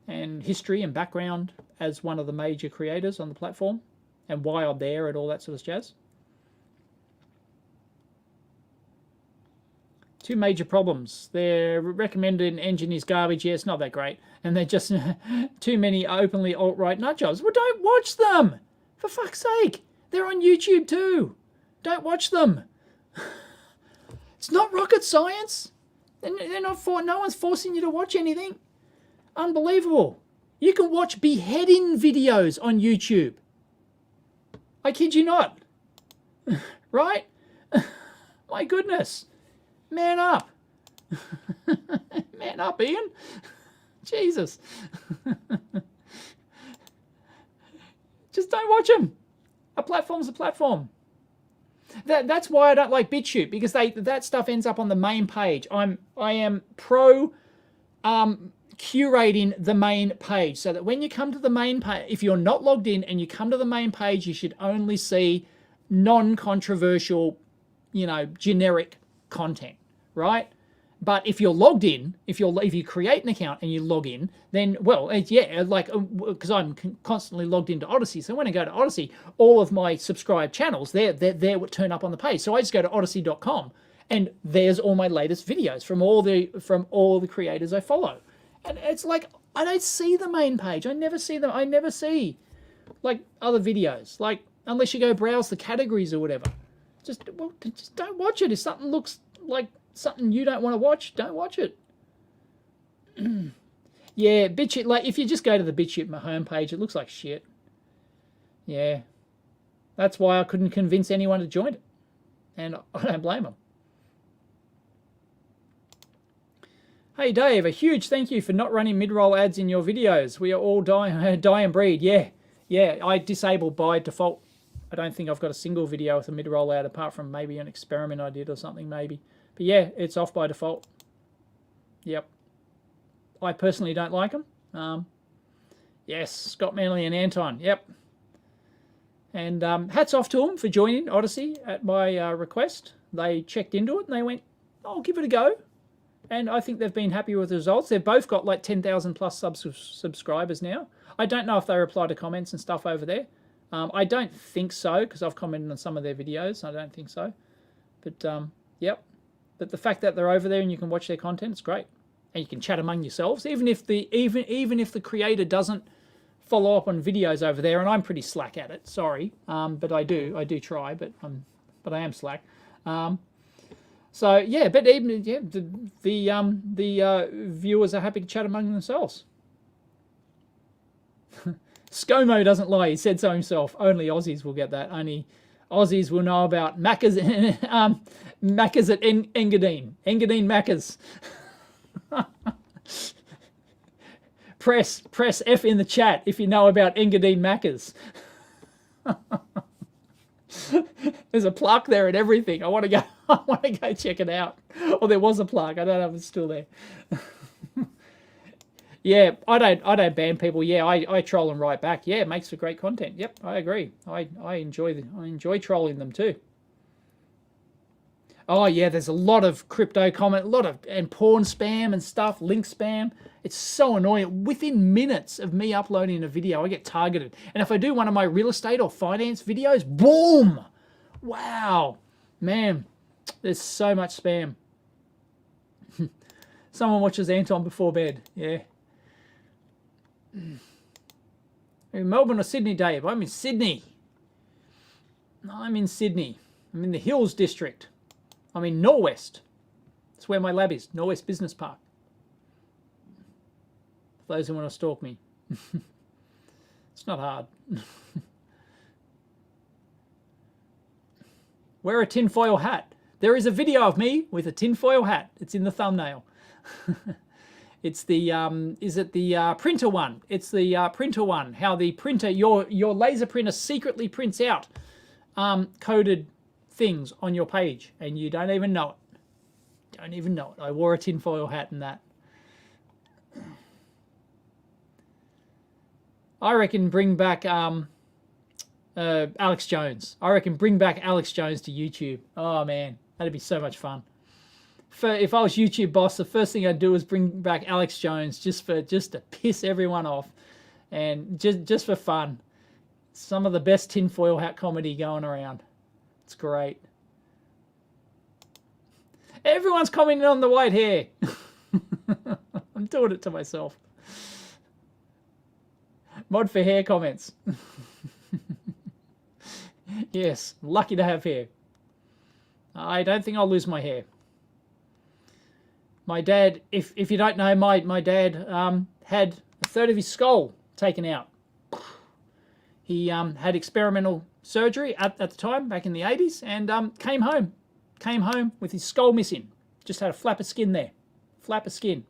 and history and background as one of the major creators on the platform, and why I'm there and all that sort of jazz. Two major problems. Their recommended engine is garbage. Yeah, it's not that great. And they're just too many openly alt-right nut jobs. Well, don't watch them. For fuck's sake. They're on YouTube too. Don't watch them. It's not rocket science. They're not no one's forcing you to watch anything. Unbelievable. You can watch beheading videos on YouTube. I kid you not. Right? My goodness. Man up. Man up, Ian. Jesus. Just don't watch them. A platform's a platform. That's why I don't like BitChute, because that stuff ends up on the main page. I am pro curating the main page, so that when you come to the main page, if you're not logged in and you come to the main page, you should only see non-controversial, generic content, right? But if you're logged in, if you create an account and you log in, then, well, yeah, like, because I'm constantly logged into Odysee, so when I go to Odysee, all of my subscribed channels, they're what turn up on the page. So I just go to odysee.com, and there's all my latest videos from all the creators I follow. And it's like, I don't see the main page. I never see them. I never see, like, other videos, like, unless you go browse the categories or whatever. Just don't watch it. If something looks like something you don't want to watch, don't watch it. Yeah, BitChute, like, if you just go to the BitChute homepage, it looks like shit. Yeah. That's why I couldn't convince anyone to join it. And I don't blame them. Hey Dave, a huge thank you for not running mid-roll ads in your videos. We are all die and breed. Yeah, I disable by default. I don't think I've got a single video with a mid-roll ad, apart from maybe an experiment I did or something maybe. But yeah, it's off by default. Yep. I personally don't like them. Yes, Scott Manley and Anton. Yep. And hats off to them for joining Odysee at my request. They checked into it and they went, I'll give it a go. And I think they've been happy with the results. They've both got like 10,000 plus subscribers now. I don't know if they reply to comments and stuff over there. I don't think so, because I've commented on some of their videos. I don't think so. But, yep. But the fact that they're over there and you can watch their content, it's great. And you can chat among yourselves, even if the creator doesn't follow up on videos over there. And I'm pretty slack at it. Sorry, but I do try. But I am slack. So yeah, but even the viewers are happy to chat among themselves. ScoMo doesn't lie. He said so himself. Only Aussies will get that. Only Aussies will know about Maccas, Maccas at Engadine. Engadine Maccas. Press F in the chat if you know about Engadine Maccas. There's a plaque there and everything. I want to go check it out. Or there was a plaque. I don't know if it's still there. Yeah, I don't ban people. Yeah, I troll and write back. Yeah, it makes for great content. Yep, I agree. I enjoy trolling them too. Oh yeah, there's a lot of crypto comment, and porn spam and stuff, link spam. It's so annoying. Within minutes of me uploading a video, I get targeted. And if I do one of my real estate or finance videos, boom! Wow, man, there's so much spam. Someone watches Anton before bed. Yeah. In Melbourne or Sydney, Dave? I'm in Sydney. I'm in Sydney. I'm in the Hills District. I'm in Norwest. That's where my lab is. Norwest Business Park. For those who want to stalk me. It's not hard. Wear a tinfoil hat. There is a video of me with a tinfoil hat. It's in the thumbnail. It's the, is it the printer one? It's the printer one. How the printer, your laser printer secretly prints out coded things on your page and you don't even know it. Don't even know it. I wore a tinfoil hat and that. I reckon bring back Alex Jones. I reckon bring back Alex Jones to YouTube. Oh man, that'd be so much fun. If I was YouTube boss, the first thing I'd do is bring back Alex Jones just to piss everyone off, and just for fun. Some of the best tinfoil hat comedy going around. It's great. Everyone's commenting on the white hair. I'm doing it to myself. Mod for hair comments. Yes, lucky to have hair. I don't think I'll lose my hair. My dad, if you don't know, my dad had a third of his skull taken out. He had experimental surgery at the time, back in the 80s, and came home with his skull missing. Just had a flap of skin there. Flap of skin.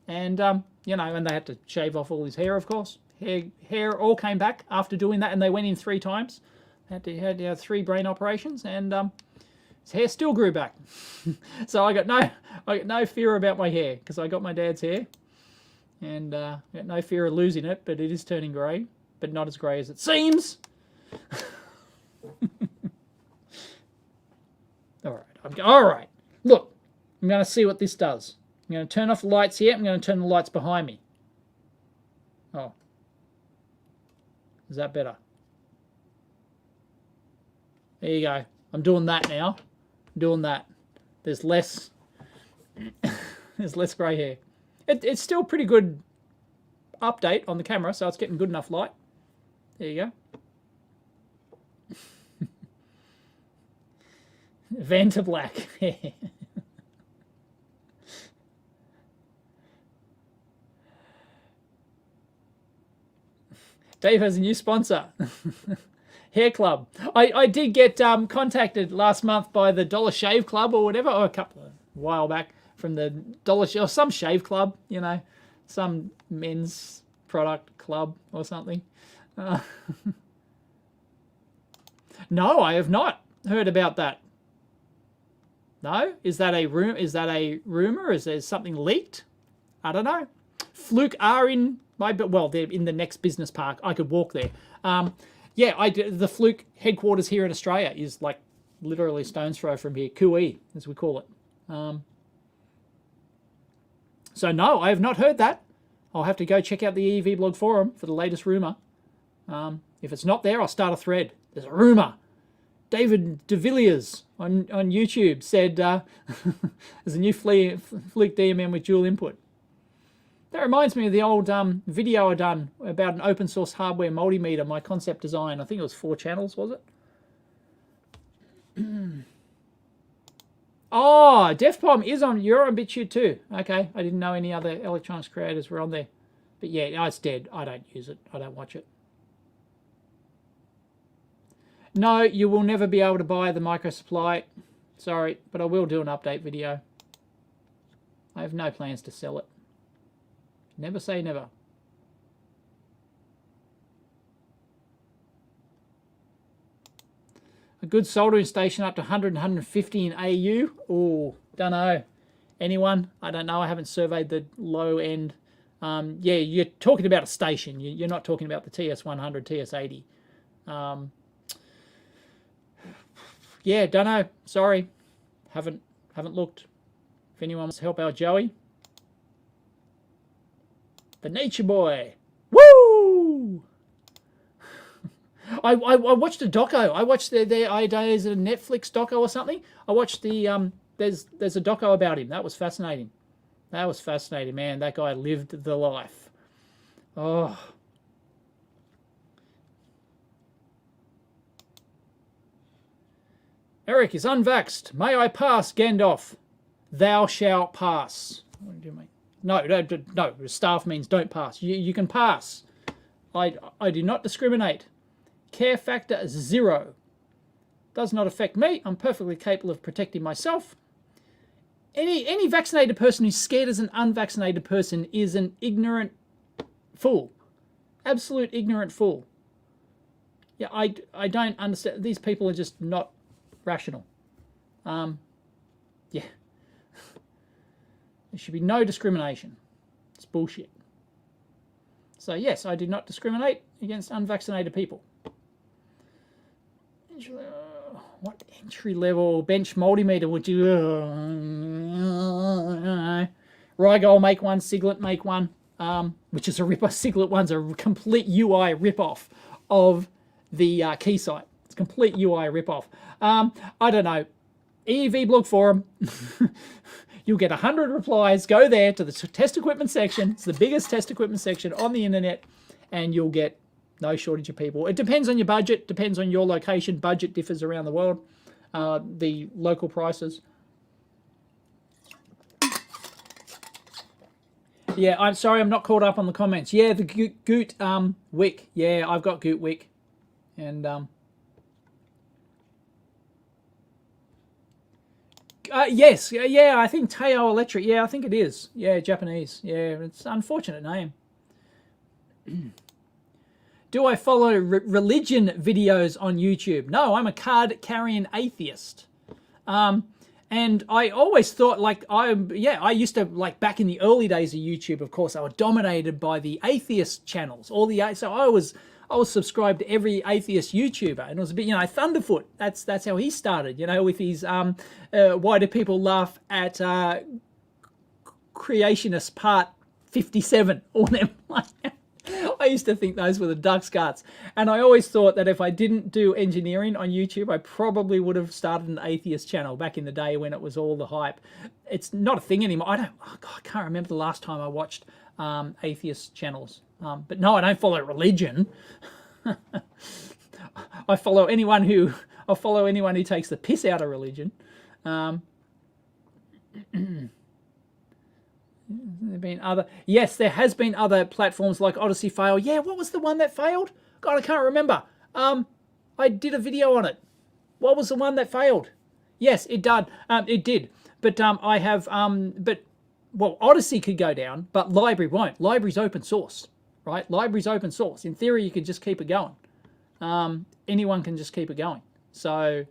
And, you know, and they had to shave off all his hair, of course. Hair all came back after doing that, and they went in 3 times. Had to have 3 brain operations, and his hair still grew back. So I got no fear about my hair, because I got my dad's hair. And got no fear of losing it, but it is turning grey. But not as grey as it seems. All right. Look, I'm going to see what this does. I'm going to turn off the lights here. I'm going to turn the lights behind me. Oh. Is that better? There you go. I'm doing that now. I'm doing that. There's less there's less grey hair. It's still pretty good update on the camera, so it's getting good enough light. There you go. Van to black. Dave has a new sponsor. Hair Club. I did get contacted last month by the Dollar Shave Club or whatever, or a while back, from the Dollar Shave, or some shave club, you know, some men's product club or something. No, I have not heard about that. No? Is that a rumor? Is there something leaked? I don't know. Fluke are in well, they're in the next business park. I could walk there. Yeah, the Fluke headquarters here in Australia is like literally stone's throw from here. Kui, as we call it. So no, I have not heard that. I'll have to go check out the EEVblog forum for the latest rumor. If it's not there, I'll start a thread. There's a rumor. David de Villiers on YouTube said there's a new Fluke DMM with dual input. That reminds me of the old video I done about an open source hardware multimeter, my concept design. I think it was 4 channels, was it? Oh, DefPom is on. You're on BitChute too. Okay, I didn't know any other electronics creators were on there. But yeah, no, it's dead. I don't use it. I don't watch it. No, you will never be able to buy the micro supply. Sorry, but I will do an update video. I have no plans to sell it. Never say never. A good soldering station up to 100 and 150 in AU. Oh, don't know. Anyone? I don't know. I haven't surveyed the low end. Yeah, you're talking about a station. You're not talking about the TS100, TS80. Yeah, don't know. Sorry. Haven't looked. If anyone wants to help out Joey. The Nature Boy. Woo! I watched a doco. I watched their is it a Netflix doco or something? I watched the there's a doco about him. That was fascinating. That was fascinating, man. That guy lived the life. Oh. Eric is unvaxxed. May I pass, Gandalf? Thou shalt pass. What do you mean? No. Staff means don't pass. You can pass. I do not discriminate. Care factor 0. Does not affect me. I'm perfectly capable of protecting myself. Any vaccinated person who's scared as an unvaccinated person is an ignorant fool. Absolute ignorant fool. Yeah, I don't understand. These people are just not rational. Yeah. There should be no discrimination. It's bullshit. So yes, I do not discriminate against unvaccinated people. What entry level bench multimeter would you? Rigol make one, Siglet make one, which is a rip-off. Siglet one's a complete UI rip-off of the Keysight. It's a complete UI rip-off. I don't know. EEVblog forum. You'll get 100 replies. Go there to the test equipment section. It's the biggest test equipment section on the internet, and you'll get no shortage of people. It depends on your budget, depends on your location. Budget differs around the world. The local prices. Yeah, I'm sorry, I'm not caught up on the comments. Yeah, the Goot Wick. Yeah, I've got Goot Wick, and yes, yeah, I think Teo Electric. Yeah, I think it is. Yeah, Japanese. Yeah, it's an unfortunate name. Do I follow religion videos on YouTube? No, I'm a card-carrying atheist. And I always thought, like, I used to, like, back in the early days of YouTube, of course, I was dominated by the atheist channels. So I was subscribed to every atheist YouTuber, and it was a bit, Thunderfoot. That's how he started, with his why do people laugh at Creationist Part 57 or them. I used to think those were the duck's guts, and I always thought that if I didn't do engineering on YouTube, I probably would have started an atheist channel back in the day when it was all the hype. It's not a thing anymore. I can't remember the last time I watched atheist channels. But no, I don't follow religion. I follow anyone who takes the piss out of religion. Yes, there has been other platforms like Odysee fail. Yeah, what was the one that failed? God, I can't remember. I did a video on it. What was the one that failed? Yes, it did. It did. But Odysee could go down, but Library won't. Library's open source, right? Library's open source. In theory, you could just keep it going. Anyone can just keep it going. So,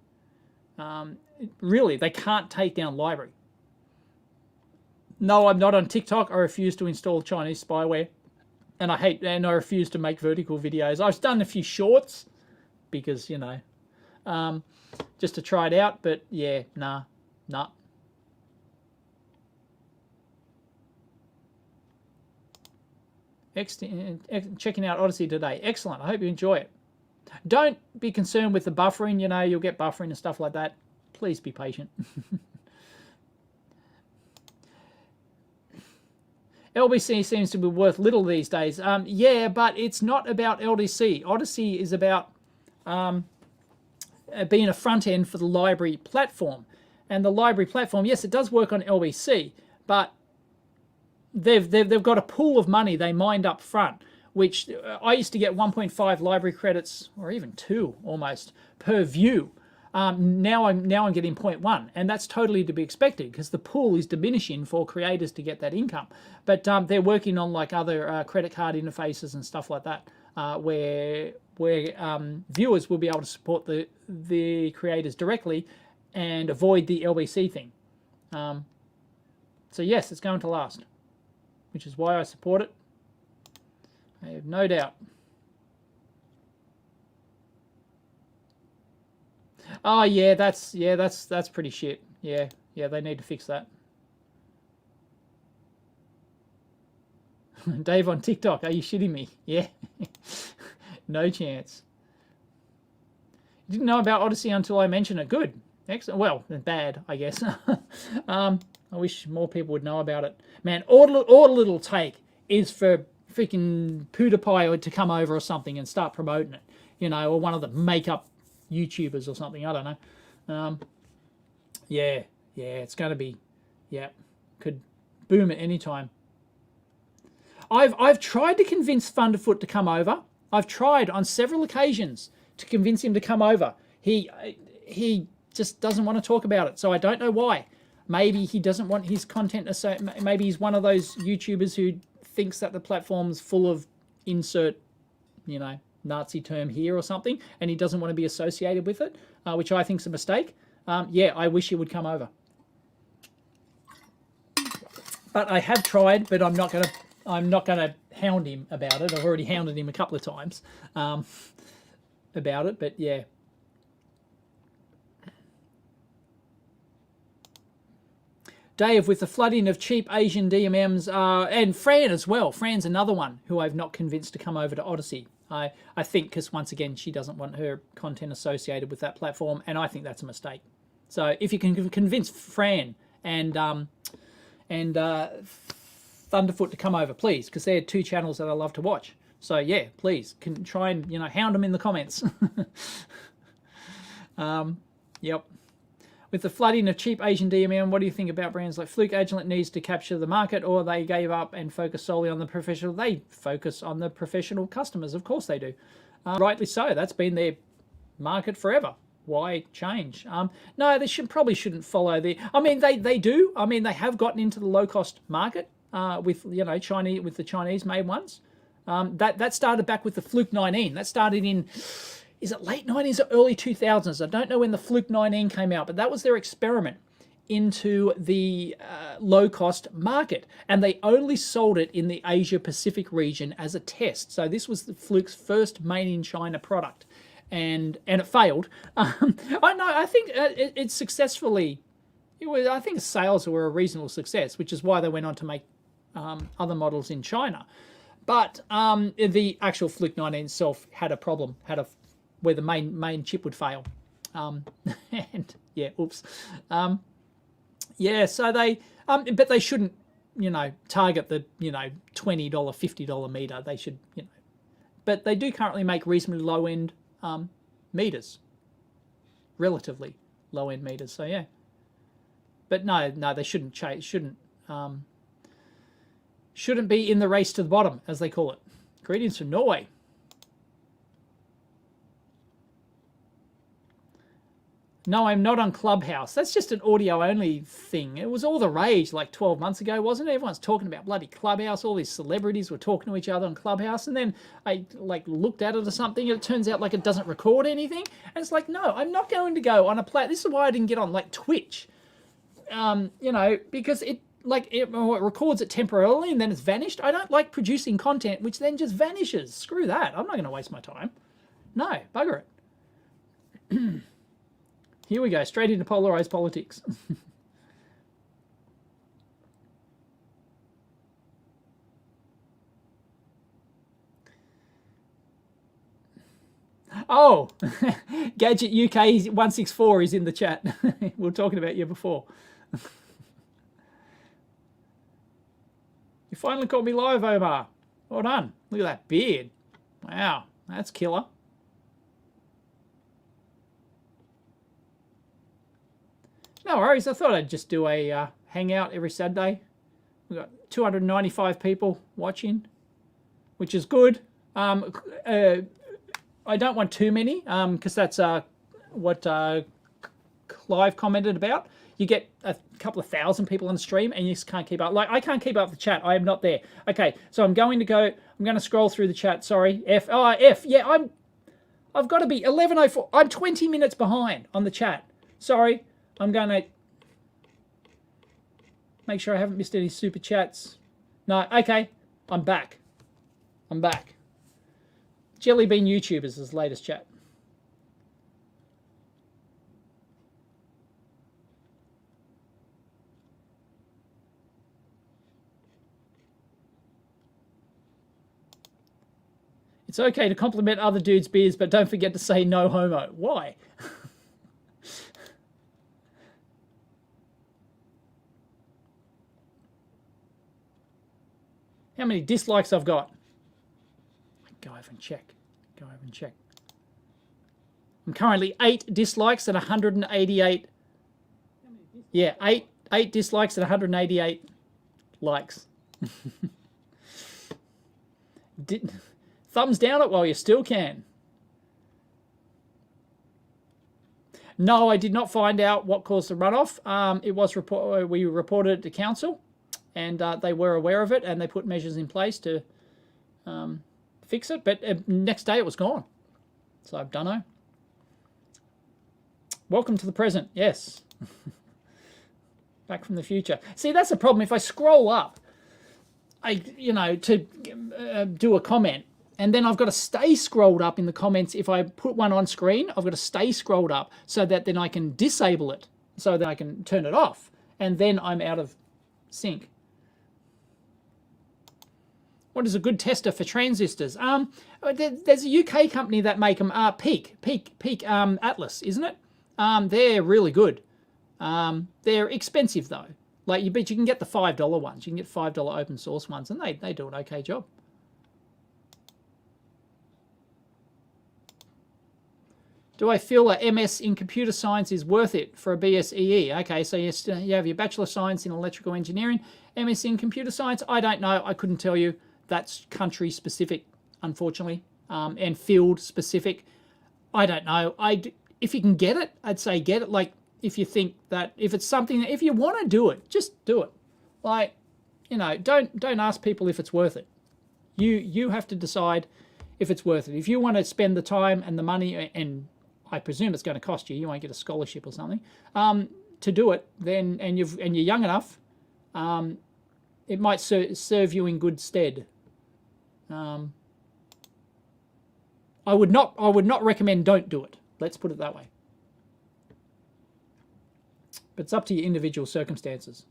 really, they can't take down Library. No, I'm not on TikTok. I refuse to install Chinese spyware, and I refuse to make vertical videos. I've done a few shorts because just to try it out. But yeah, nah. Checking out Odysee today. Excellent. I hope you enjoy it. Don't be concerned with the buffering. You'll get buffering and stuff like that. Please be patient. LBC seems to be worth little these days. Yeah, but it's not about LDC. Odysee is about being a front end for the library platform. And the library platform, yes, it does work on LBC, but they've got a pool of money they mined up front, which I used to get 1.5 library credits, or even 2 almost, per view. Now I'm getting 0.1, and that's totally to be expected because the pool is diminishing for creators to get that income. But they're working on like other credit card interfaces and stuff like that, where viewers will be able to support the creators directly and avoid the LBC thing. So yes, it's going to last, which is why I support it. I have no doubt. Oh yeah, that's pretty shit. Yeah, they need to fix that. Dave on TikTok, are you shitting me? Yeah. No chance. Didn't know about Odysee until I mentioned it. Good. Excellent. Well, bad, I guess. I wish more people would know about it. Man, all it'll take is for freaking PewDiePie to come over or something and start promoting it. Or one of the makeup YouTubers or something. I don't know. Yeah, it's going to be, could boom at any time. I've tried to convince Thunderfoot to come over. I've tried on several occasions to convince him to come over. He just doesn't want to talk about it, so I don't know why. Maybe he doesn't want his content. Maybe he's one of those YouTubers who thinks that the platform's full of insert, Nazi term here or something, and he doesn't want to be associated with it, which I think is a mistake. Yeah, I wish he would come over. But I have tried, but I'm not gonna hound him about it. I've already hounded him a couple of times about it, but yeah. Dave, with the flooding of cheap Asian DMMs, and Fran as well. Fran's another one who I've not convinced to come over to Odysee. I think because, once again, she doesn't want her content associated with that platform, and I think that's a mistake. So if you can convince Fran and Thunderfoot to come over, please, because they're two channels that I love to watch. So yeah, please can try and hound them in the comments. Yep. With the flooding of cheap Asian DMM, what do you think about brands like Fluke? Agilent needs to capture the market, or they gave up and focus solely on the professional? They focus on the professional customers. Of course they do. Rightly so. That's been their market forever. Why change? No, they probably shouldn't follow the. I mean, they do. I mean, they have gotten into the low cost market with Chinese, with the Chinese made ones. That started back with the Fluke 19. That started in. Is it late 90s or early 2000s? I don't know when the Fluke 19 came out, but that was their experiment into the low-cost market. And they only sold it in the Asia-Pacific region as a test. So this was the Fluke's first made-in-China product. And it failed. I think it successfully... I think sales were a reasonable success, which is why they went on to make other models in China. But the actual Fluke 19 itself had a problem, where the main chip would fail, and yeah, oops, yeah. So they, but they shouldn't, target the $20, $50 meter. They should, but they do currently make reasonably low end meters, relatively low end meters. So yeah, but no, they shouldn't change. Shouldn't be in the race to the bottom, as they call it. Greetings from Norway. No, I'm not on Clubhouse. That's just an audio-only thing. It was all the rage like 12 months ago, wasn't it? Everyone's talking about bloody Clubhouse. All these celebrities were talking to each other on Clubhouse, and then I looked at it or something, and it turns out it doesn't record anything. And it's like, no, I'm not going to go on a This is why I didn't get on Twitch, because it records it temporarily and then it's vanished. I don't like producing content which then just vanishes. Screw that. I'm not going to waste my time. No, bugger it. Here we go, straight into polarized politics. Oh, Gadget UK 164 is in the chat. We were talking about you before. You finally caught me live, Omar. Well done. Look at that beard. Wow, that's killer. No worries. I thought I'd just do a hangout every Saturday. We've got 295 people watching, which is good. I don't want too many because that's what Clive commented about. You get a couple of thousand people on the stream and you just can't keep up. I can't keep up with the chat. I am not there. Okay, so I'm going to scroll through the chat. Sorry. F. Yeah, I've got to be 11:04. I'm 20 minutes behind on the chat. Sorry. I'm going to make sure I haven't missed any super chats. No, okay. I'm back. Jelly Bean YouTubers is his latest chat. It's okay to compliment other dudes' beers, but don't forget to say no homo. Why? How many dislikes I've got? Go over and check. I'm currently 8 dislikes and 188. Yeah, 8 dislikes and 188 likes. Thumbs down it while you still can. No, I did not find out what caused the runoff. It was we reported it to council. And they were aware of it, and they put measures in place to fix it. But next day it was gone. So I don't know. Welcome to the present. Yes. Back from the Future. See, that's the problem. If I scroll up, to do a comment, and then I've got to stay scrolled up in the comments. If I put one on screen, I've got to stay scrolled up so that then I can disable it, so that I can turn it off, and then I'm out of sync. What is a good tester for transistors? There's a UK company that make them. Peak Atlas, isn't it? They're really good. They're expensive though. But you can get the $5 ones. You can get $5 open source ones, and they do an okay job. Do I feel a MS in computer science is worth it for a BSEE? Okay, so you have your Bachelor of Science in Electrical Engineering, MS in Computer Science. I don't know. I couldn't tell you. That's country specific, unfortunately, and field specific. I don't know. If you can get it, I'd say get it. Like, if you think that, if it's something that, if you want to do it, just do it. Like, don't ask people if it's worth it. You have to decide if it's worth it. If you want to spend the time and the money, and I presume it's going to cost you, you won't get a scholarship or something, to do it, then, and you're young enough, it might serve you in good stead. I would not recommend don't do it. Let's put it that way. But it's up to your individual circumstances.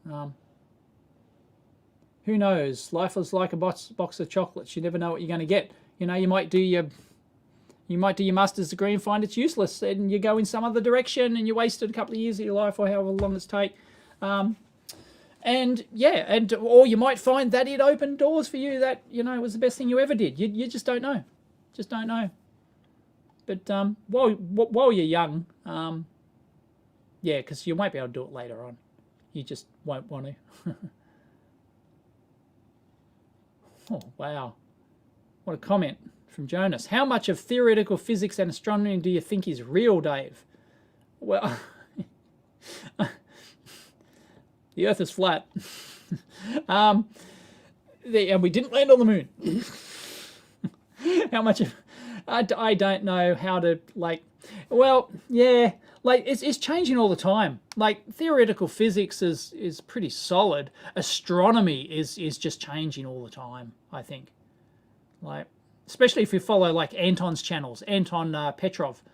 Who knows? Life is like a box of chocolates. You never know what you're going to get. You might do your master's degree and find it's useless, and you go in some other direction, and you wasted a couple of years of your life, or however long it's take. Or you might find that it opened doors for you that was the best thing you ever did. You just don't know. Just don't know. But while you're young, because you won't be able to do it later on. You just won't want to. Oh, wow. What a comment from Jonas. How much of theoretical physics and astronomy do you think is real, Dave? Well, the Earth is flat. And we didn't land on the moon. How much of... I don't know how to, it's changing all the time. Like, theoretical physics is pretty solid. Astronomy is just changing all the time, I think. Like, especially if you follow, like, Anton's channels. Anton Petrov,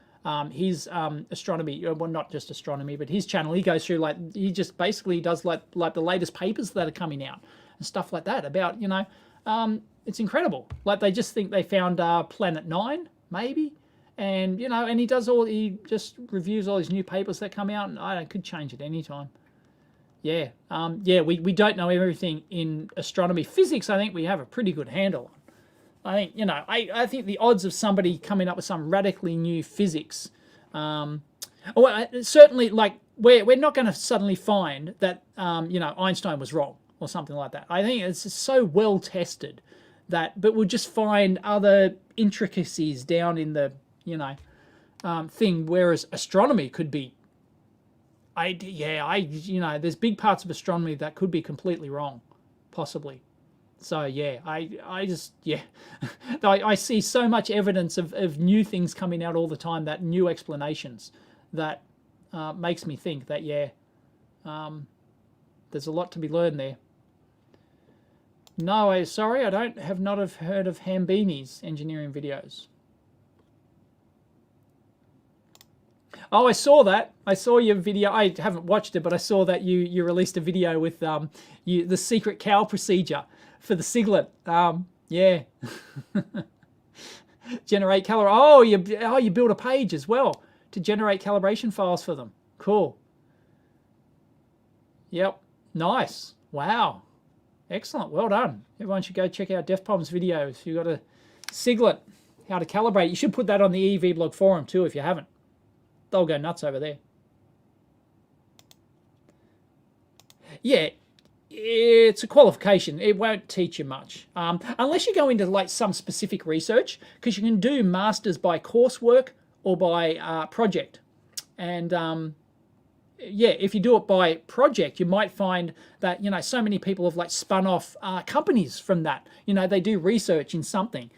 his astronomy, well, not just astronomy, but his channel, he goes through, he just basically does, like the latest papers that are coming out and stuff like that about, it's incredible. Like, they just think they found Planet 9, maybe, and and he just reviews all these new papers that come out, and it could change at any time. We don't know everything in astronomy. Physics, I think we have a pretty good handle on. I think I think the odds of somebody coming up with some radically new physics, certainly, like, we're not going to suddenly find that Einstein was wrong or something like that. I think it's so well tested but we'll just find other intricacies down in the thing, whereas astronomy could be there's big parts of astronomy that could be completely wrong, possibly. So I see so much evidence of new things coming out all the time, that new explanations, that makes me think that there's a lot to be learned there. No, I have not heard of Hambini's engineering videos. Oh, I saw that. I saw your video. I haven't watched it, but I saw that you released a video with the secret cow procedure for the Siglet. Generate color. Oh, you build a page as well to generate calibration files for them. Cool. Yep. Nice. Wow. Excellent. Well done. Everyone should go check out DefPom's videos. You've got a Siglet, how to calibrate. You should put that on the EEVblog forum too if you haven't. They'll go nuts over there. Yeah, it's a qualification. It won't teach you much. Unless you go into like some specific research, because you can do masters by coursework or by project. And if you do it by project, you might find that, so many people have like spun off companies from that. They do research in something.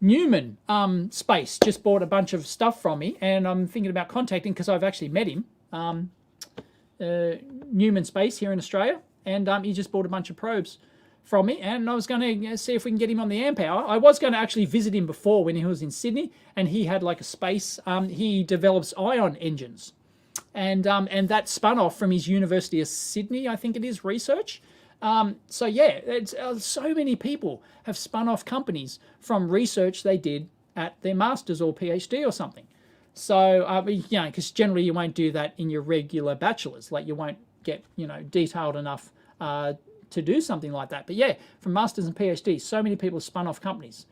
Newman Space just bought a bunch of stuff from me, and I'm thinking about contacting because I've actually met him. Newman Space here in Australia, and he just bought a bunch of probes from me, and I was going to see if we can get him on the amp hour. I was going to actually visit him before when he was in Sydney, and he had like a space. He develops ion engines, and that spun off from his University of Sydney, I think it is, research. So yeah, it's, so many people have spun off companies from research they did at their master's or PhD or something. So you know, because generally you won't do that in your regular bachelor's, like you won't get, you know, detailed enough to do something like that. But yeah, from masters and PhDs, so many people have spun off companies.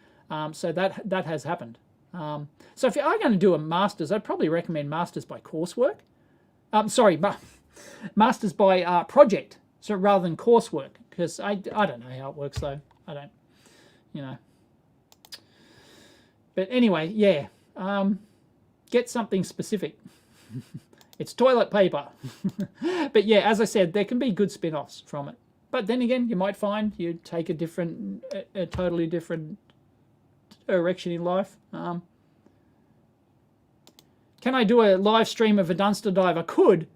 So that has happened. So if you are going to do a master's, I'd probably recommend masters by coursework. Sorry, masters by project. So rather than coursework, because I don't know how it works though. I don't, you know. But anyway, yeah, get something specific. It's toilet paper. But yeah, as I said, there can be good spin-offs from it. But then again, you might find you take a totally different direction in life. Can I do a live stream of a dumpster dive? I could.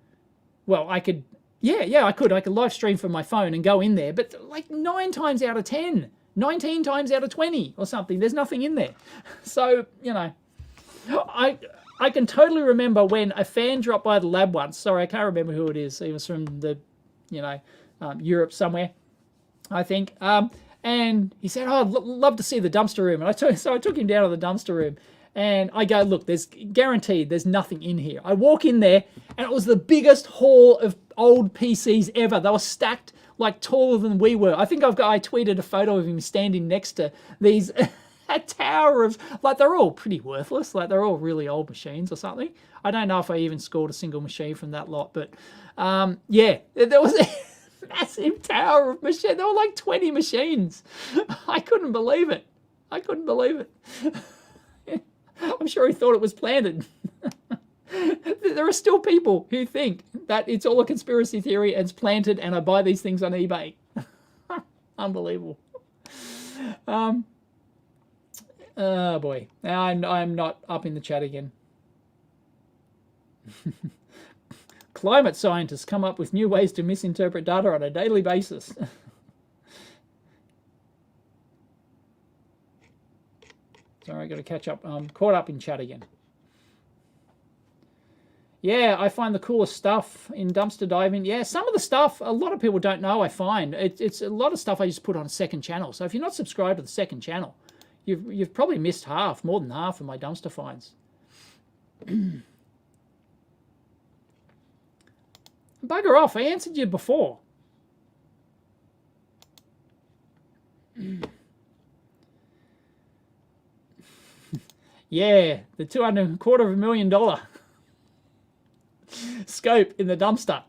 Well, I could. Yeah, I could. I could live stream from my phone and go in there. But like 9 times out of 10, 19 times out of 20 or something, there's nothing in there. So, you know, I can totally remember when a fan dropped by the lab once. Sorry, I can't remember who it is. He was from the, you know, Europe somewhere, I think. And he said, oh, I'd love to see the dumpster room. And I took him down to the dumpster room. And I go, look, there's guaranteed there's nothing in here. I walk in there, and it was the biggest haul of old PCs ever. They were stacked like taller than we were. I think I tweeted a photo of him standing next to these a tower of, like, they're all pretty worthless. Like, they're all really old machines or something. I don't know if I even scored a single machine from that lot, but yeah, there was a massive tower of machines. There were like 20 machines. I couldn't believe it. I'm sure he thought it was planted. There are still people who think that it's all a conspiracy theory and it's planted, and I buy these things on eBay. Unbelievable. Oh boy, now I'm not up in the chat again. Climate scientists come up with new ways to misinterpret data on a daily basis. Sorry, I got to catch up. I'm caught up in chat again. Yeah, I find the coolest stuff in dumpster diving. Yeah, some of the stuff a lot of people don't know. I find it's a lot of stuff I just put on a second channel. So if you're not subscribed to the second channel, you've probably missed more than half of my dumpster finds. Bugger off! I answered you before. Yeah, the $225,000 scope in the dumpster.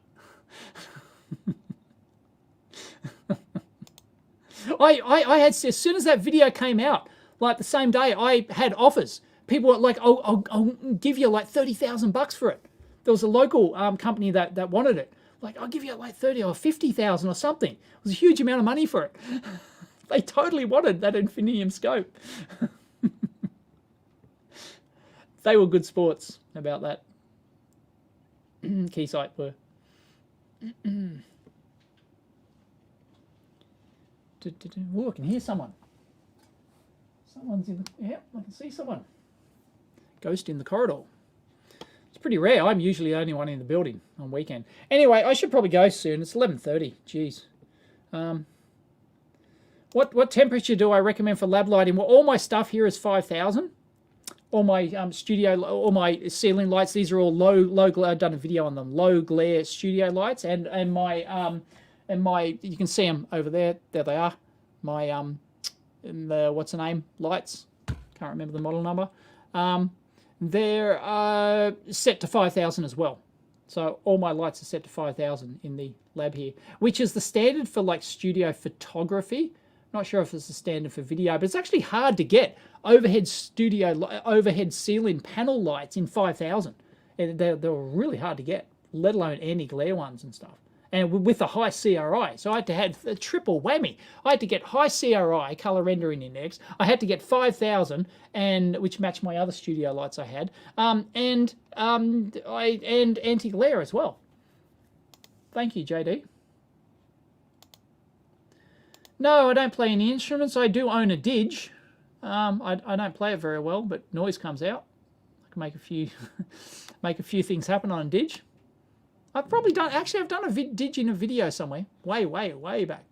I had, as soon as that video came out, like the same day, I had offers. People were like, I'll give you like $30,000 for it. There was a local company that wanted it. Like, I'll give you like 30 or 50,000 or something. It was a huge amount of money for it. They totally wanted that Infinium scope. They were good sports about that. Keysight were. Oh, I can hear someone. Someone's in the... Yeah, I can see someone. Ghost in the corridor. It's pretty rare. I'm usually the only one in the building on weekend. Anyway, I should probably go soon. It's 11:30. Jeez. What temperature do I recommend for lab lighting? Well, all my stuff here is 5,000. All my all my ceiling lights, these are all low glare. I've done a video on them. Low glare studio lights, and my you can see them over there. There they are. My what's the name? Lights. Can't remember the model number. They're set to 5,000 as well. So all my lights are set to 5,000 in the lab here, which is the standard for like studio photography. Not sure if it's the standard for video, but it's actually hard to get overhead ceiling panel lights in 5,000. They're really hard to get, let alone anti-glare ones and stuff. and with a high CRI. So I had to have a triple whammy. I had to get high CRI, color rendering index. I had to get 5,000, and which matched my other studio lights I had, and anti-glare as well. Thank you, JD. No, I don't play any instruments. I do own a Dig. I don't play it very well, but noise comes out. I can make a few make a few things happen on a Dig. I've probably done, actually I've done a Dig in a video somewhere. Way back.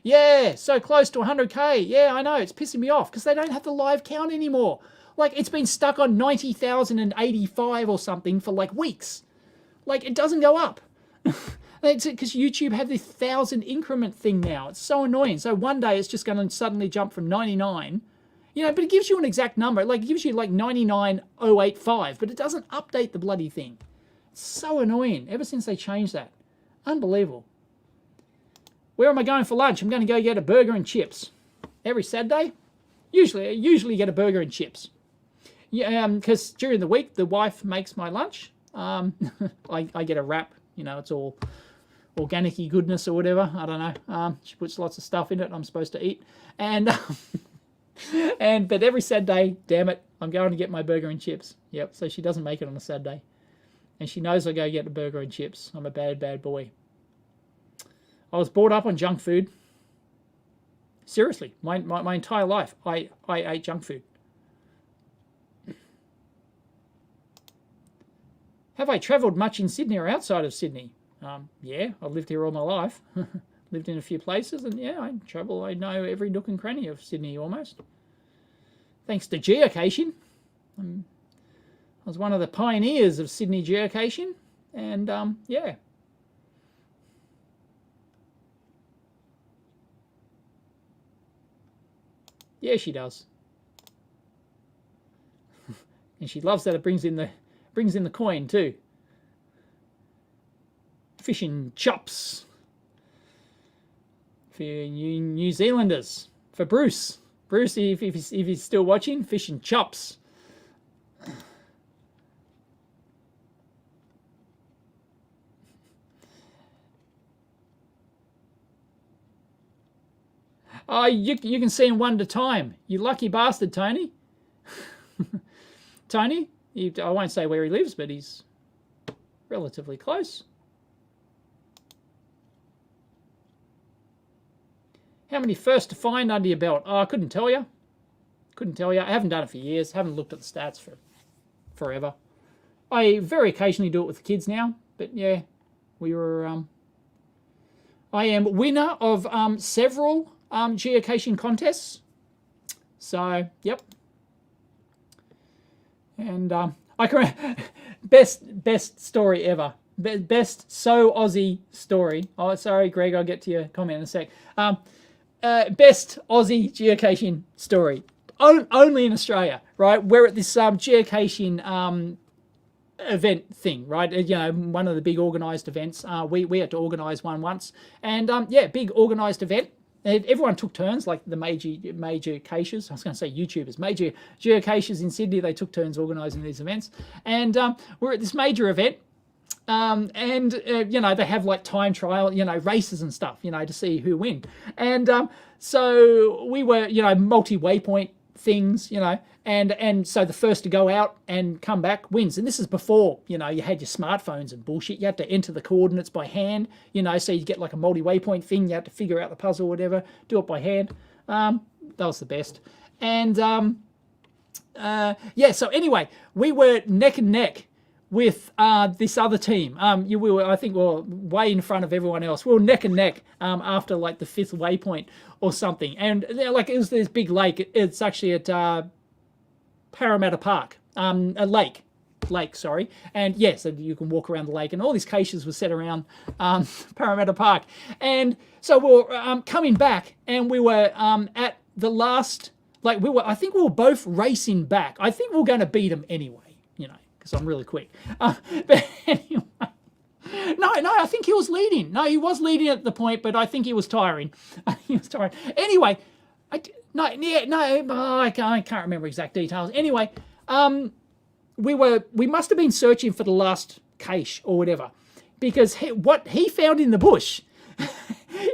Yeah, so close to 100K. Yeah, I know, it's pissing me off because they don't have the live count anymore. Like, it's been stuck on 90,085 or something for like weeks. Like, it doesn't go up. It's because YouTube have this 1,000 increment thing now. It's so annoying. So one day it's just going to suddenly jump from 99, you know, but it gives you an exact number. Like, it gives you like 99,085, but it doesn't update the bloody thing. It's so annoying ever since they changed that. Unbelievable. Where am I going for lunch? I'm going to go get a burger and chips. Every Saturday, usually get a burger and chips. Yeah, because during the week the wife makes my lunch. I get a wrap. You know, it's all organic-y goodness or whatever. I don't know. She puts lots of stuff in it I'm supposed to eat. And but every Saturday, damn it, I'm going to get my burger and chips. Yep. So she doesn't make it on a Saturday, and she knows I go get the burger and chips. I'm a bad boy. I was brought up on junk food. Seriously, my entire life, I ate junk food. Have I travelled much in Sydney or outside of Sydney? Yeah, I've lived here all my life. Lived in a few places, and yeah, I travel. I know every nook and cranny of Sydney almost. Thanks to geocaching. I was one of the pioneers of Sydney geocaching, and yeah. Yeah, she does. And she loves that it brings in the coin too. Fish and chops. For you New Zealanders. For Bruce. Bruce, if he's still watching, fish and chops. Oh, you can see him one at a time. You lucky bastard, Tony. Tony, I won't say where he lives, but he's relatively close. How many first to find under your belt? Oh, I couldn't tell you. Couldn't tell you. I haven't done it for years. Haven't looked at the stats for forever. I very occasionally do it with the kids now, but yeah, we were. I am winner of several geocaching contests. So, yep. And I can best story ever. Best so Aussie story. Oh, sorry, Greg. I'll get to your comment in a sec. Best Aussie geocaching story. Only in Australia, right? We're at this geocaching event thing, right? You know, one of the big organised events. We had to organise one once, and yeah, big organised event. Everyone took turns, like the major caches. I was going to say YouTubers, major geocaches in Sydney. They took turns organising these events, and we're at this major event. You know, they have like time trial, you know, races and stuff, you know, to see who win. And so we were, you know, multi-waypoint things, you know, and so the first to go out and come back wins. And this is before, you know, you had your smartphones and bullshit. You had to enter the coordinates by hand, you know, so you get like a multi-waypoint thing. You had to figure out the puzzle or whatever, do it by hand. That was the best. And yeah, so anyway, we were neck and neck with this other team. We were, I think, we were way in front of everyone else. We were neck and neck after like the 5th waypoint or something. And like it was this big lake. It's actually at Parramatta Park, a lake, sorry. And yes, yeah, so you can walk around the lake, and all these caches were set around Parramatta Park. And so we were coming back, and we were at the last, like I think we were both racing back. I think we were going to beat them anyway, you know, because I'm really quick. But anyway, no, I think he was leading. No, he was leading at the point, but I think he was tiring. He was tiring. Anyway, I can't remember exact details. Anyway, we must have been searching for the last cache or whatever. because what he found in the bush,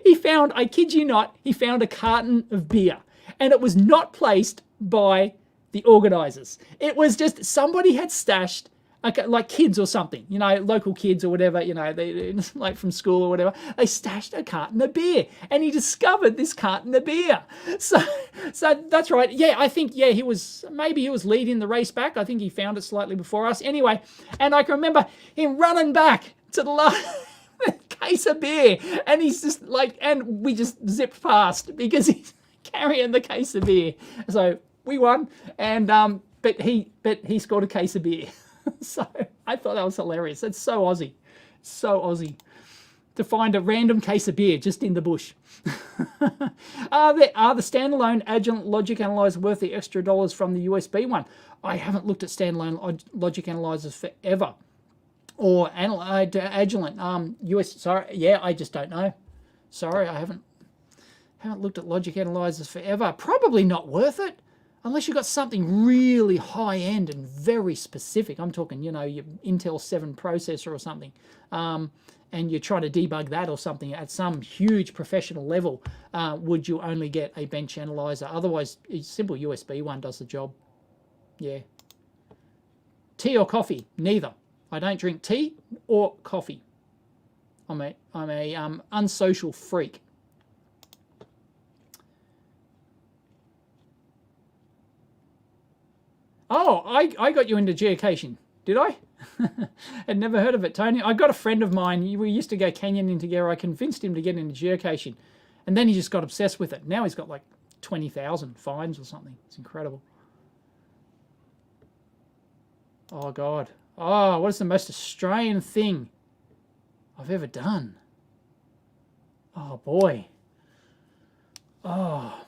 he found, I kid you not, he found a carton of beer. And it was not placed by the organisers. It was just somebody had stashed, like kids or something, you know, local kids or whatever, you know, they like from school or whatever. They stashed a carton of beer, and he discovered this carton of beer. So that's right. Yeah, I think he was leading the race back. I think he found it slightly before us. Anyway, and I can remember him running back to the last case of beer, and he's just like, and we just zipped past because he's carrying the case of beer. So we won, and but he scored a case of beer. So I thought that was hilarious. That's so Aussie. So Aussie. To find a random case of beer just in the bush. Are the standalone Agilent logic analyzers worth the extra dollars from the USB one? I haven't looked at standalone logic analyzers forever. Or Agilent. Sorry, yeah, I just don't know. Sorry, I haven't looked at logic analyzers forever. Probably not worth it. Unless you've got something really high-end and very specific. I'm talking, you know, your Intel 7 processor or something. And you're trying to debug that or something at some huge professional level, would you only get a bench analyzer? Otherwise, a simple USB one does the job. Yeah. Tea or coffee? Neither. I don't drink tea or coffee. I'm a unsocial freak. Oh, I got you into geocaching, did I? I'd never heard of it, Tony. I got a friend of mine, we used to go canyoning together. I convinced him to get into geocaching, and then he just got obsessed with it. Now he's got like 20,000 finds or something. It's incredible. Oh, God. Oh, what is the most Australian thing I've ever done? Oh, boy. Oh,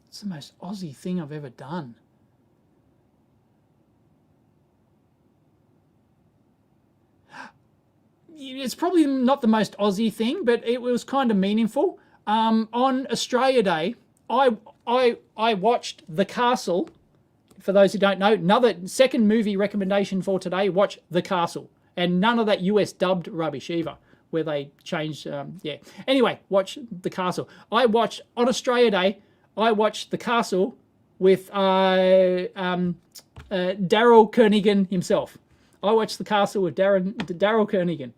it's the most Aussie thing I've ever done. It's probably not the most Aussie thing, but it was kind of meaningful. On Australia Day, I watched The Castle. For those who don't know, another second movie recommendation for today, watch The Castle. And none of that US dubbed rubbish either, where they changed, yeah. Anyway, watch The Castle. On Australia Day, I watched The Castle with Daryl Kernighan himself. I watched The Castle with Daryl Kernighan.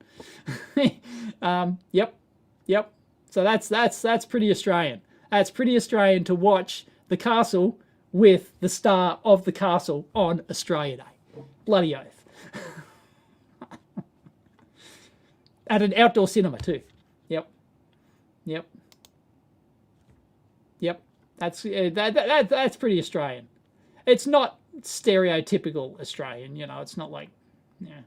Yep. So that's pretty Australian. That's pretty Australian to watch The Castle with the star of The Castle on Australia Day. Bloody oath. At an outdoor cinema too. Yep. That's pretty Australian. It's not stereotypical Australian, you know. It's not like, yeah.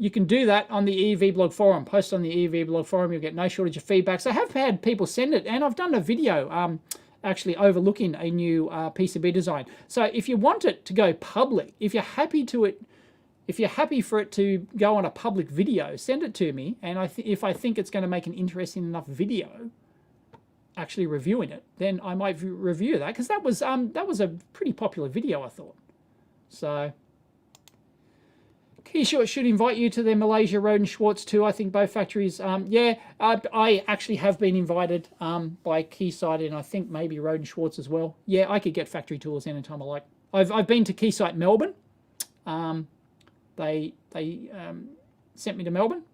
You can do that on the EEVblog forum. Post on the EEVblog forum. You'll get no shortage of feedback. So I have had people send it, and I've done a video actually overlooking a new PCB design. So if you want it to go public, if you're happy for it to go on a public video, send it to me. And if I think it's going to make an interesting enough video, actually reviewing it, then I might review that, because that was a pretty popular video, I thought. So Keyshot should invite you to their Malaysia Roden Schwartz too. I think both factories. Yeah, I actually have been invited by Keysight, and I think maybe Roden Schwartz as well. Yeah, I could get factory tours anytime I like. I've been to Keysight Melbourne. They sent me to Melbourne.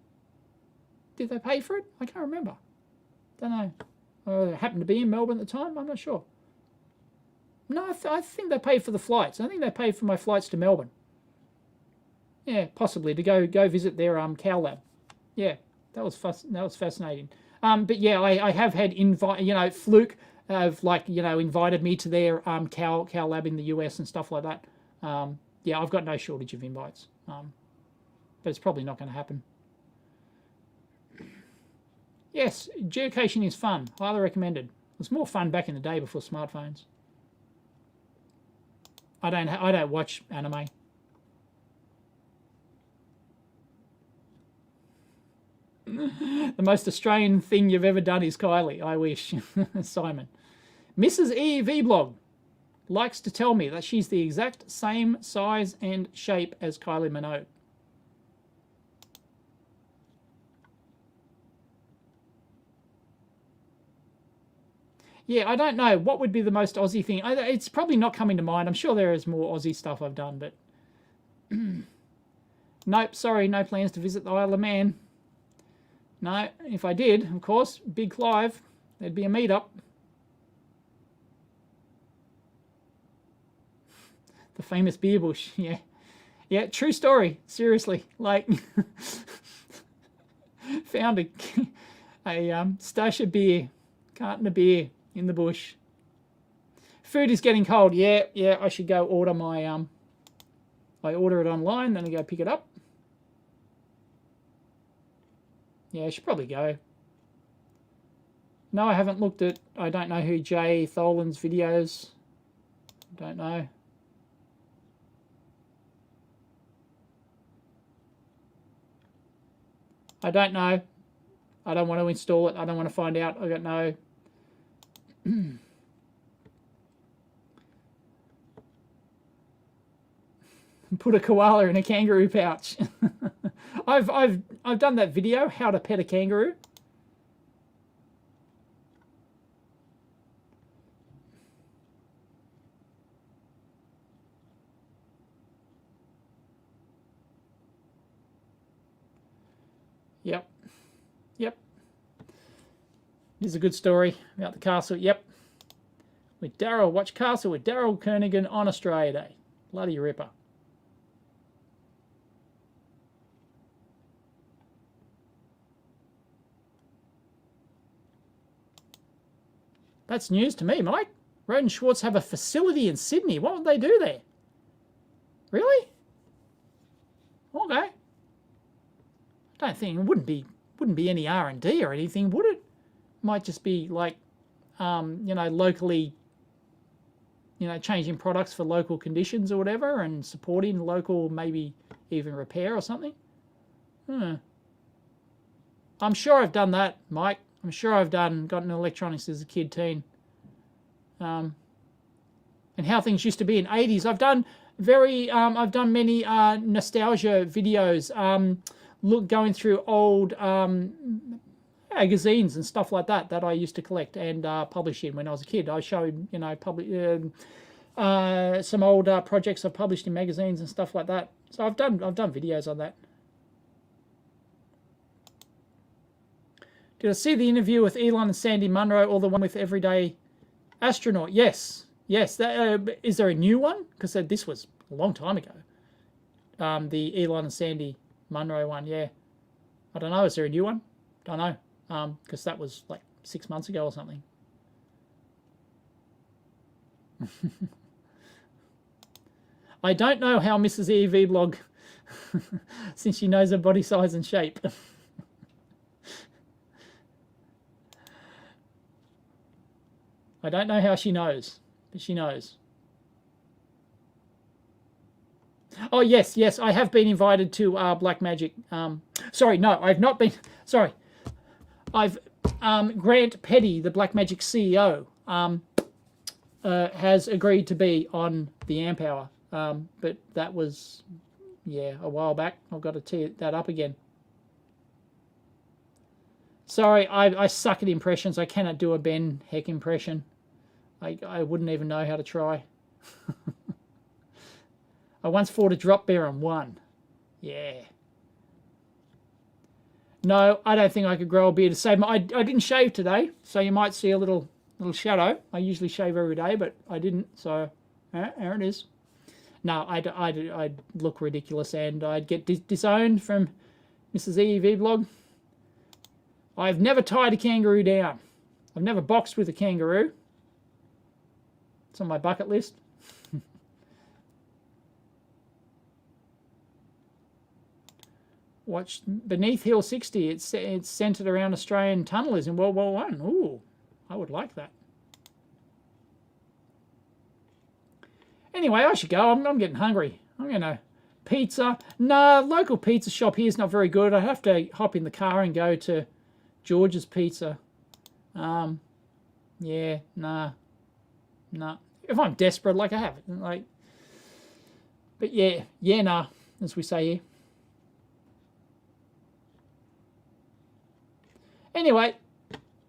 Did they pay for it? I can't remember. Don't know. I happened to be in Melbourne at the time. I'm not sure. No, I think they paid for the flights. I think they paid for my flights to Melbourne. Yeah, possibly to go visit their cow lab. Yeah, that was fascinating. But yeah, I have had Fluke have invited me to their cow lab in the US and stuff like that. Yeah, I've got no shortage of invites. But it's probably not going to happen. Yes, geocaching is fun. Highly recommended. It was more fun back in the day before smartphones. I don't watch anime. The most Australian thing you've ever done is Kylie. I wish. Simon. Mrs. EEVblog likes to tell me that she's the exact same size and shape as Kylie Minogue. Yeah, I don't know. What would be the most Aussie thing? It's probably not coming to mind. I'm sure there is more Aussie stuff I've done, but... Nope, sorry, no plans to visit the Isle of Man. No, if I did, of course, Big Clive, there'd be a meet-up. The famous beer bush, yeah. Yeah, true story, seriously. Like, found a stash of beer, carton of beer in the bush. Food is getting cold. Yeah, I should go order my, I order it online, then I go pick it up. Yeah, I should probably go. No, I haven't looked at, I don't know who Jay Tholen's videos. Don't know. I don't know. I don't want to install it. I don't want to find out. I don't know. Put a koala in a kangaroo pouch. I've done that video, how to pet a kangaroo. Yep. Here's a good story about the castle. Yep. With Daryl, watch Castle with Daryl Kernigan on Australia Day. Bloody ripper. That's news to me, Mike. Roden Schwartz have a facility in Sydney. What would they do there? Really? Okay. I don't think it wouldn't be any R&D or anything, would it? Might just be like, locally, changing products for local conditions or whatever, and supporting local, maybe even repair or something. I'm sure I've done that, Mike. I'm sure I've gotten electronics as a kid, teen. And how things used to be in 80s. I've done many nostalgia videos, going through old magazines and stuff like that I used to collect and publish in when I was a kid. I showed, some old projects I've published in magazines and stuff like that. So I've done videos on that. Did I see the interview with Elon and Sandy Munro, or the one with Everyday Astronaut? Yes. That, is there a new one? Because this was a long time ago. The Elon and Sandy Munro one, yeah. I don't know. Is there a new one? Don't know. Because that was like 6 months ago or something. I don't know how Mrs. EEVblog, since she knows her body size and shape. I don't know how she knows, but she knows. Oh, yes, I have been invited to Black Magic. Sorry, no, I've not been. Sorry. I've Grant Petty, the Black Magic CEO, has agreed to be on the Amp Hour. But that was, a while back. I've got to tee that up again. Sorry, I suck at impressions. I cannot do a Ben Heck impression. I wouldn't even know how to try. I once fought a drop bear and won. Yeah. No, I don't think I could grow a beard to save my... I didn't shave today, so you might see a little shadow. I usually shave every day, but I didn't, so there it is. No, I'd look ridiculous, and I'd get disowned from Mrs. EEVblog. I've never tied a kangaroo down. I've never boxed with a kangaroo. It's on my bucket list. Watch Beneath Hill 60. It's centered around Australian tunnelers in World War I. Ooh, I would like that. Anyway, I should go. I'm getting hungry. I'm going to... Pizza. No, local pizza shop here is not very good. I have to hop in the car and go to George's Pizza. Yeah, nah. No. If I'm desperate, like I have it, like. But yeah, nah, as we say here. Anyway,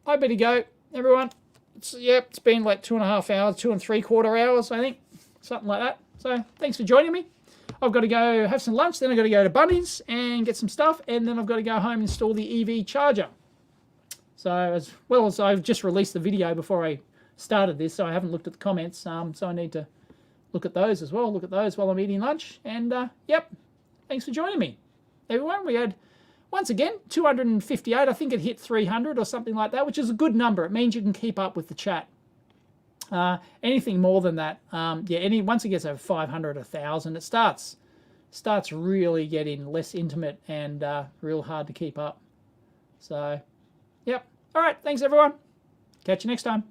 I better go, everyone. It's been like 2.5 hours, 2 3/4 hours, I think, something like that. So thanks for joining me. I've got to go have some lunch, then I've got to go to Bunnies and get some stuff, and then I've got to go home and install the EV charger. So as well as I've just released the video before I started this, so I haven't looked at the comments, so I need to look at those as well, look at those while I'm eating lunch. And yep, thanks for joining me, everyone. We had, once again, 258. I think it hit 300 or something like that, which is a good number. It means you can keep up with the chat. Anything more than that, yeah, once it gets over 500, 1,000, it starts really getting less intimate and real hard to keep up. So, yep. All right, thanks everyone. Catch you next time.